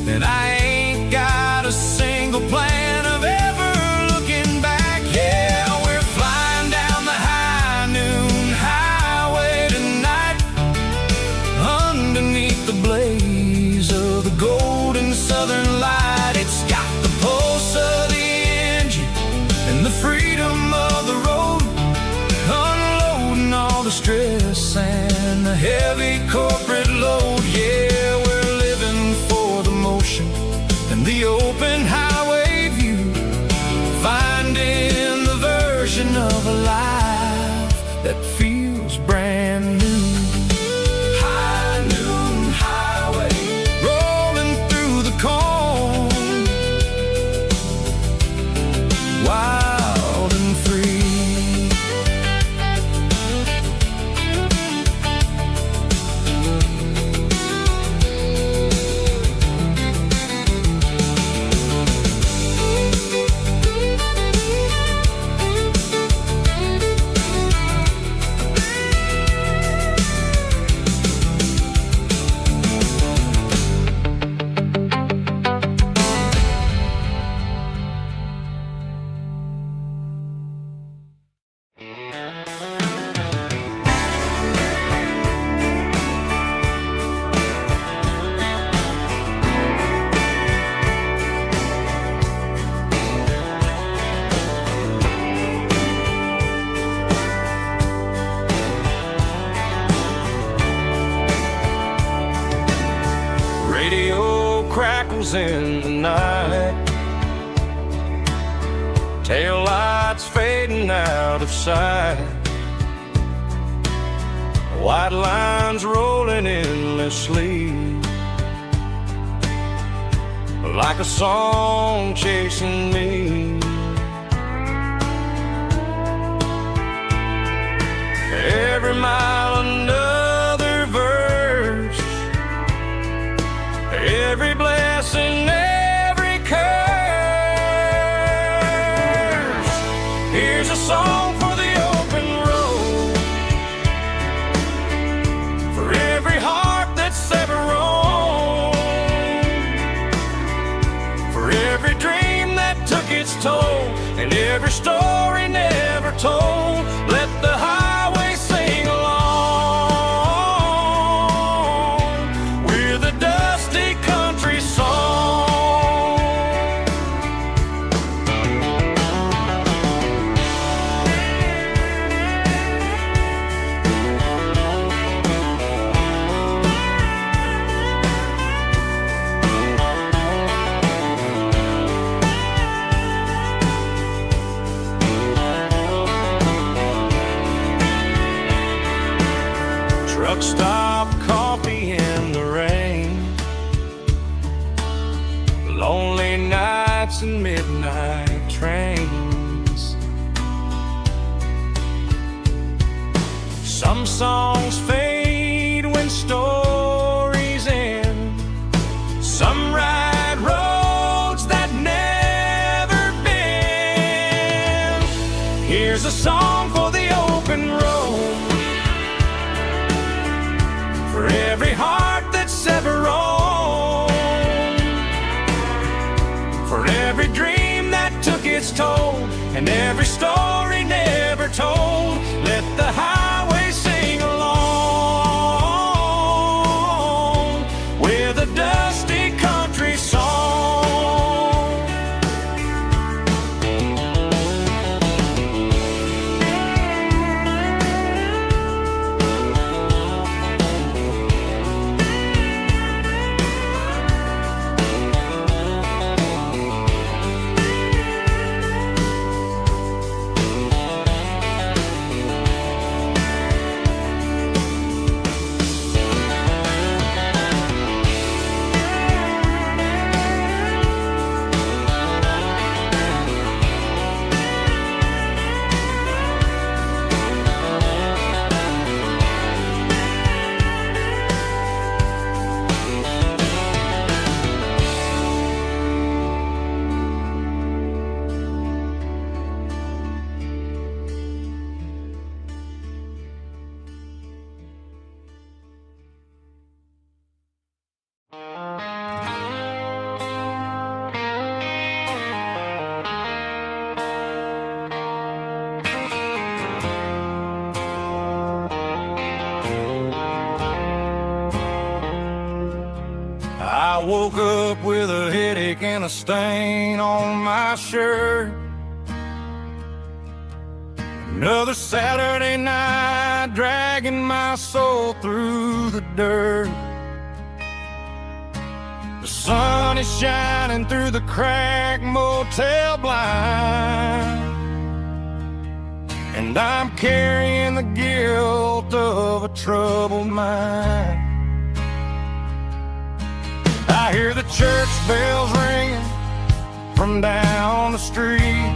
Speaker 2: and I ain't got a single plan of ever looking back. Yeah, we're flying down the high noon highway tonight, underneath the blaze of the golden southern light. It's got the pulse of the engine and the freedom of the road, unloading all the stress and the heavy corporate load. Yeah, we're living for the motion and the open highway view, finding the version of a life that feels brand new. High noon highway, rolling through the corn, wild and free. Radio crackles in the night, tail lights fading out of sight, white lines rolling endlessly, like a song chasing me. Every mile another verse, every blessing, every curse. Here's a song for the open road, for every heart that's ever roamed, for every dream that took its toll, and every story never told. Let the highway sing along with a dusty country song.
Speaker 3: truck stop coffee in the rain, lonely nights and midnight trains. Some songs fade when stories end. Some ride roads that never bend. Here's a song for the open road, for every heart that's ever roamed, for every dream that took its toll, and every story never told. Let the highway sing along with a dusty country song. I woke up with a headache and a stain on my shirt. Another Saturday night dragging my soul through the dirt. The sun is shining through the cracked motel blind, and I'm carrying the guilt of a troubled mind. I hear the church bells ringing from down the street,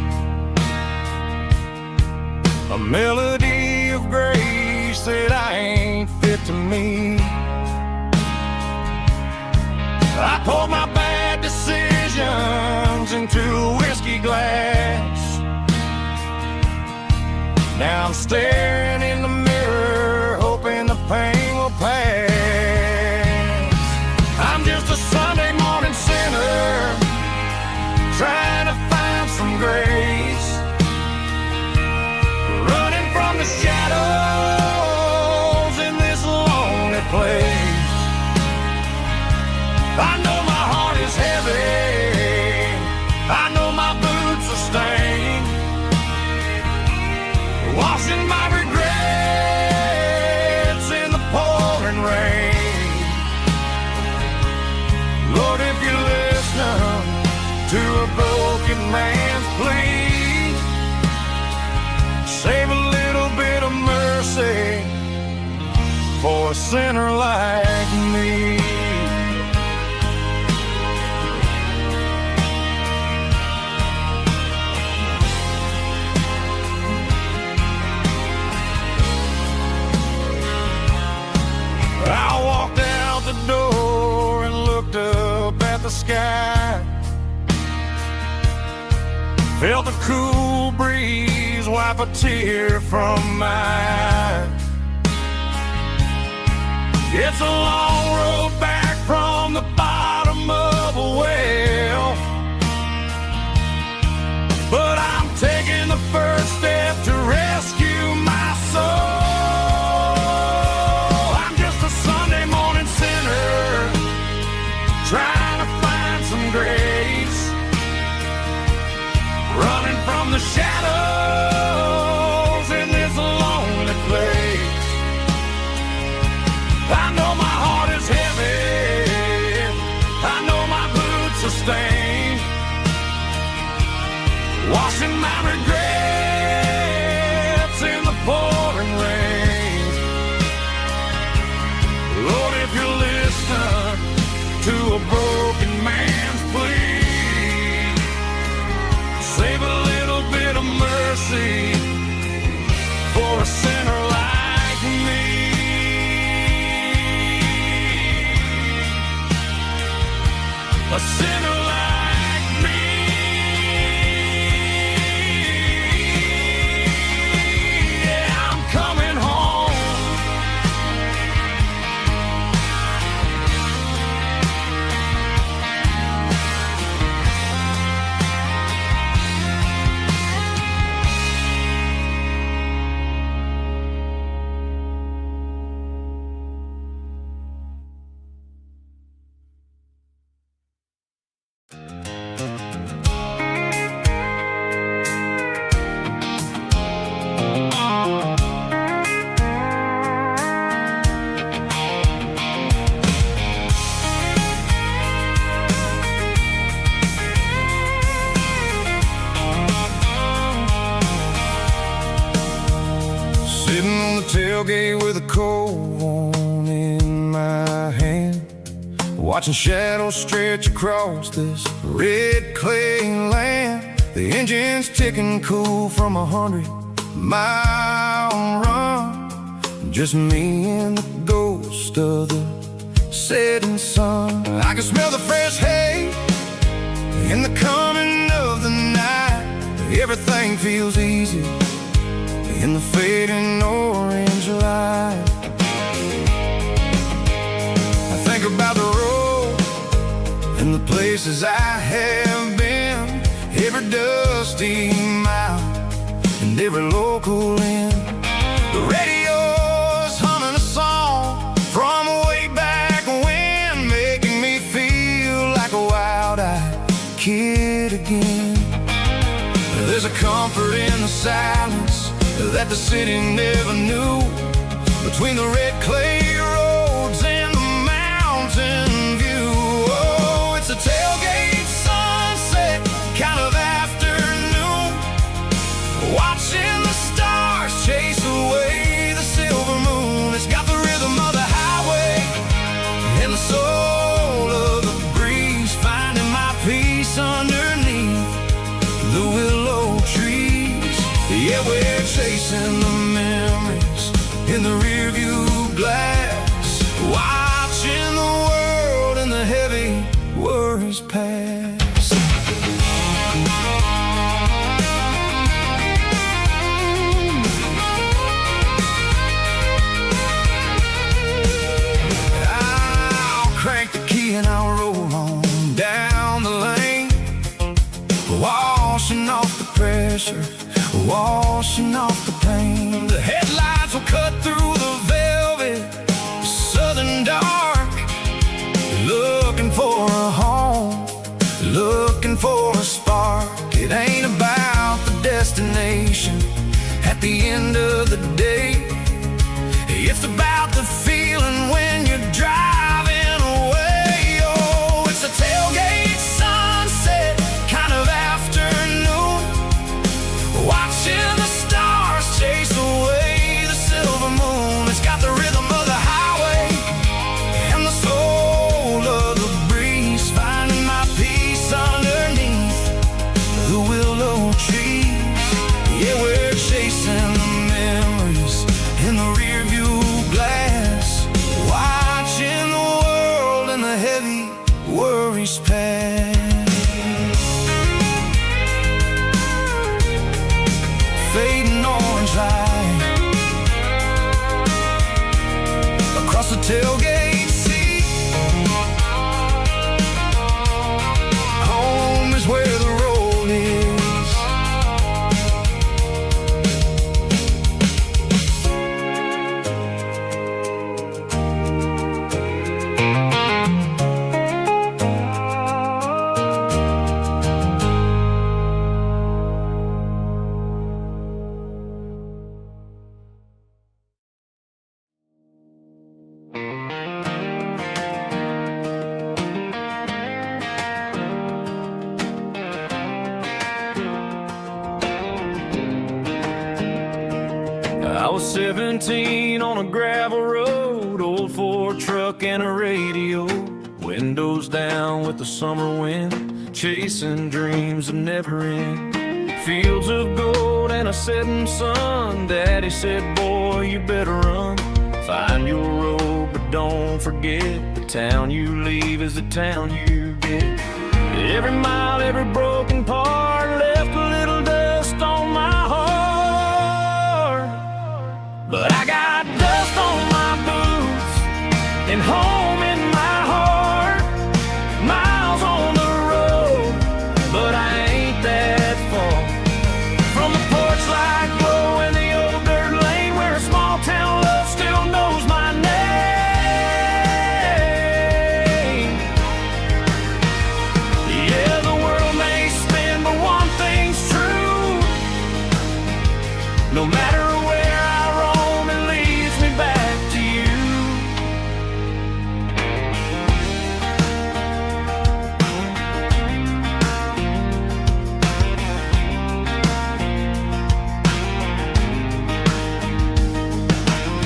Speaker 3: a melody of grace that I ain't fit to meet. I poured my bad decisions into a whiskey glass. Now I'm staring in the mirror, hoping the pain will pass. I'm just a Sunday morning sinner, trying to find some grace, running from the shadows in this lonely place. I know my heart is heavy, I know my boots are stained, washing my regrets in the pouring rain. Lord, if you listen to a broken man's plea, save a little bit of mercy for a sinner like me. I walked out the door and looked up at the sky, felt the cool breeze wipe a tear from my eye. It's a long road back from the bottom of a well, but I'm taking the first step to rescue my soul. Trying to find some grace, running from the shadows in this lonely place. I know my heart is heavy, I know my boots are stained, washing my regrets in the pouring rain.
Speaker 1: mercy for a sinner like me. A sinner like me. Yeah, I'm coming home.
Speaker 2: Sitting on the tailgate with a cold one in my hand, watching shadows stretch across this red clay land. The engine's ticking cool from 100-mile run. Just me and the ghost of the setting sun. I can smell the fresh hay and the coming of the night. Everything feels easy in the fading orange light. I think about the road and the places I have been, every dusty mile and every local inn. The radio's humming a song from way back when, making me feel like a wild-eyed kid again. There's a comfort in the silence that the city never knew, between the red clay roads and the mountain view. Oh, it's a tailgate sunset kind of afternoon, watching the stars chase away the silver moon. It's got the rhythm of the highway and the soul of the breeze, finding my peace underneath the willow trees. Yeah, we're chasing the memories in the rearview glass, watching the world and the heavy worries pass. I'll crank the key and I'll roll on down the lane, washing off the pressure, washing off the pain. The headlights will cut through the velvet southern dark, looking for a home, looking for a spark. It ain't about the destination at the end of the day, it's about the feeling when you're driving away. Oh, it's a tailgate sunset kind of afternoon, watching the stars chase away the silver moon. It's got the rhythm of the highway and the soul of the breeze, finding my peace underneath the willow trees. Yeah, we're chasing the memories in the rearview glass, watching the world and the heavy worries pass. Fading orange light across the tailgate seat. Home is where the road is.
Speaker 1: I was 17 on a gravel road, old Ford truck and a radio, windows down with the summer wind, chasing dreams that never end. Fields of gold and a setting sun. Daddy said, boy, you better run. Find your road, but don't forget, the town you leave is the town you get. Every mile, every broken part left a little dust on my heart. But I got dust on my boots and home in my heart. Miles on the road, but I ain't that far from the porch light glow and the old dirt lane where a small town love still knows my name. Yeah, the world may spin, but one thing's true. No matter where I roam, it leads me back to you.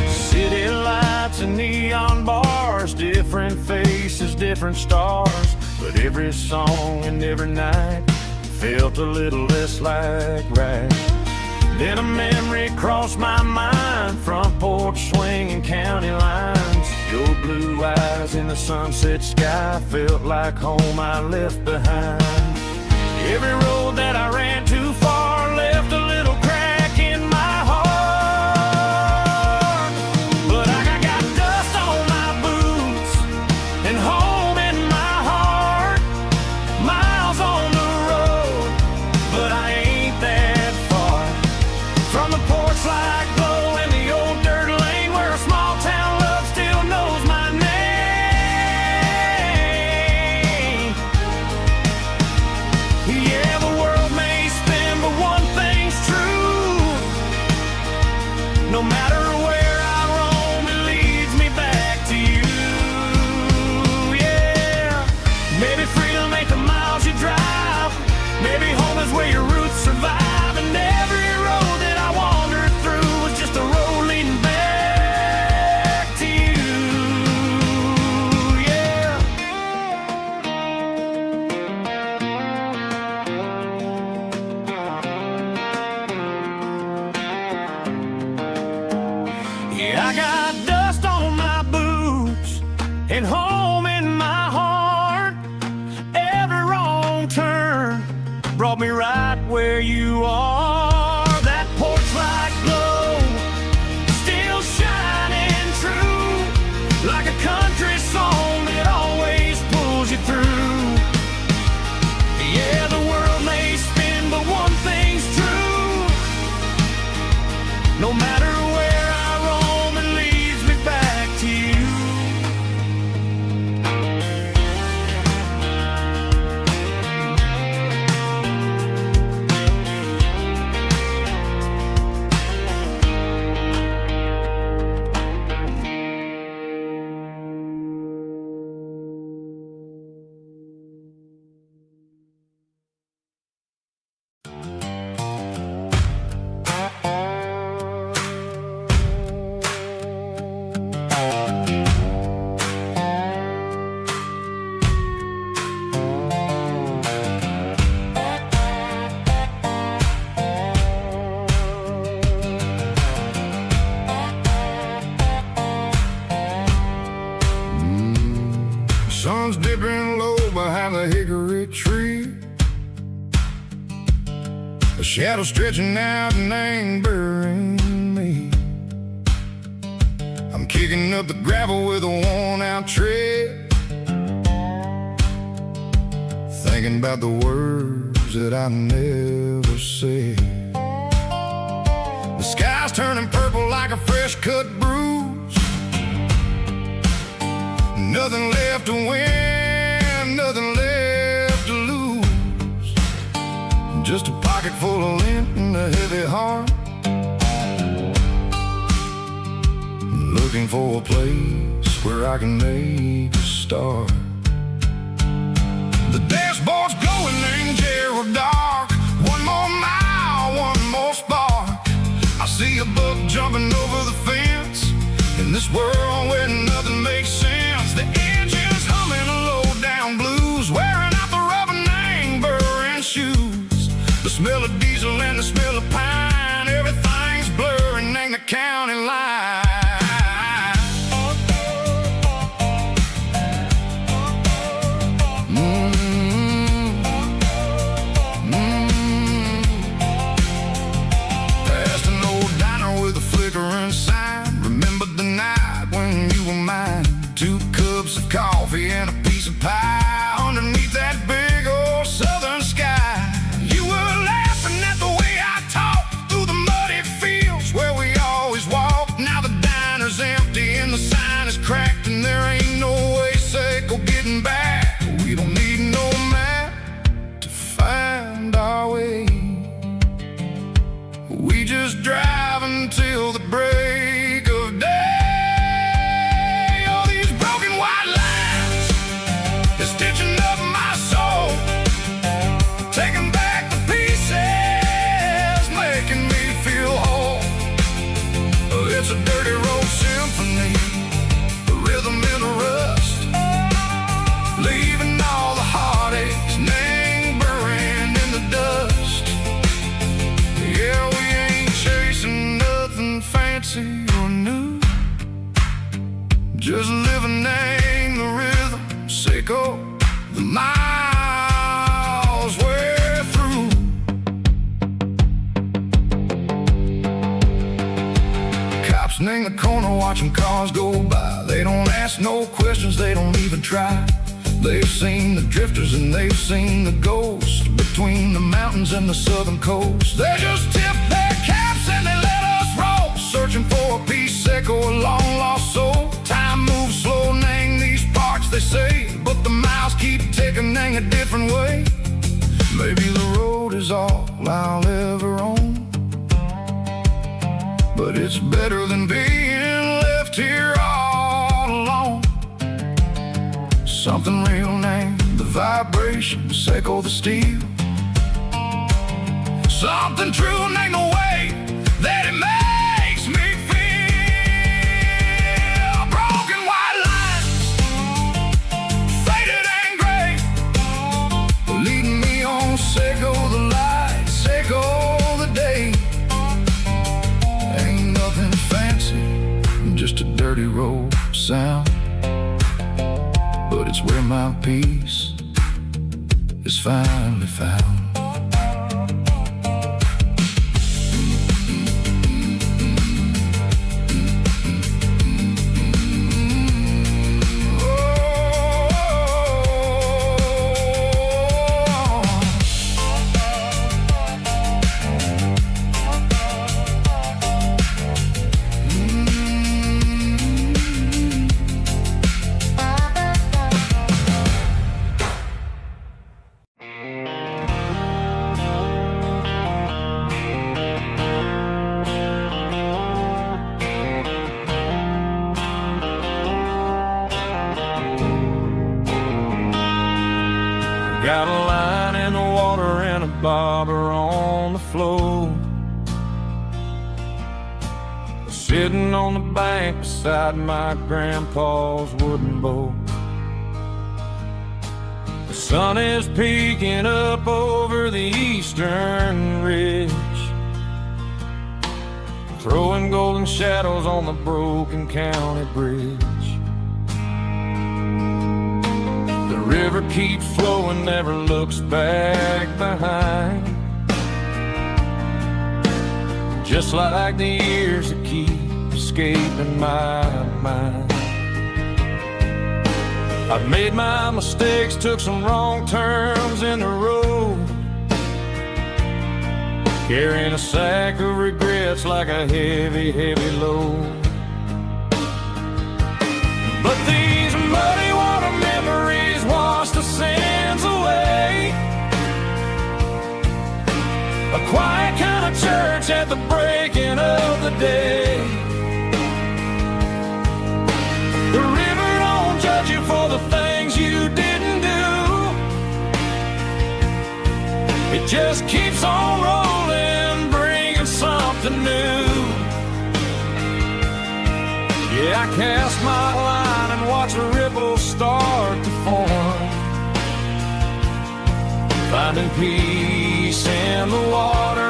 Speaker 1: City lights and neon bars, different faces, different stars. But every song and every night felt a little less like right. Then a memory crossed my mind, front porch swinging county lines. Your blue eyes in the sunset sky felt like home I left behind. Every road that I ran too far left a little crack in my heart. But I got dust on my boots and home in my heart. Miles on the road, but I ain't that far from the porch light glow and the old dirt lane where a small town love still knows my name. Yeah, the world may spin, but one thing's true. No matter where I roam, it leads me back to you. Yeah, maybe freedom ain't the miles you drive. Maybe home is where your roots survive. And every road that I wandered through was just a road leading back to you. Yeah. Yeah, I got dust on my boots and home in my heart. Every wrong turn brought me right where you are. That porch light glow still shining true, like a country song that always pulls you through. Yeah, the world may spin, but one thing's true. No matter where I roam, it leads me back to you.
Speaker 2: Sun's dipping low behind the hickory tree. A shadow stretching out and ain't burying me. I'm kicking up the gravel with a worn-out tread, thinking about the words that I never said. The sky's turning purple like a fresh-cut bruise. Nothing left to win, nothing left to lose. Just a pocket full of lint and a heavy heart, looking for a place where I can make a start. The dashboard's glowing in Gerald dark. One more mile, one more spark. I see a buck jumping over the fence in this world where nothing makes sense. The engine's humming a low down blues, wearing out the rubber name, burring shoes. The smell of diesel and the smell of pine. Everything's blurring in the county line. Past an old diner with a flickering sign. Remember the night when you were mine. 2 cups of coffee and a piece of pie underneath that big old southern sky. You were laughing at the way I talked through the muddy fields where we always walked. Now the diner's empty and the sign is cracked, and there ain't no way Seco getting back. We don't need no map to find our way. We just drive until the break of day. It's a dirty road symphony, a rhythm in a rust, leaving all the heartaches lingering in the dust. Yeah, we ain't chasing nothing fancy or new, just living in the rhythm, Seco, the miles we're through. In the corner watching cars go by. They don't ask no questions, they don't even try. They've seen the drifters and they've seen the ghosts between the mountains and the southern coast. They just tip their caps and they let us roll, searching for a piece, Seco, a long lost soul. Time moves slow in these parts, they say, but the miles keep ticking in a different way. Maybe the road is all I'll ever own, but it's better than being left here all alone. Something real named the vibration, Seco the steel. Something true named the way that it makes me feel. Broken white lines, faded and gray, leading me on, Seco the light, Seco the day. Just a dirty road sound, but it's where my peace is finally found.
Speaker 1: Got a line in the water and a bobber on the floor, sitting on the bank beside my grandpa's wooden boat. The sun is peeking up over the eastern ridge, throwing golden shadows on the broken county bridge. The river keeps flowing, never looks back behind, just like the years that keep escaping my mind. I've made my mistakes, took some wrong turns in the road, carrying a sack of regrets like a heavy, heavy load. But these muddy water memories wash the sins away. A quiet kind of church at the breaking of the day. The river don't judge you for the things you didn't do. It just keeps on rolling, bringing something new. Yeah, I cast my line and watch the ripples start to form, finding peace
Speaker 2: in the water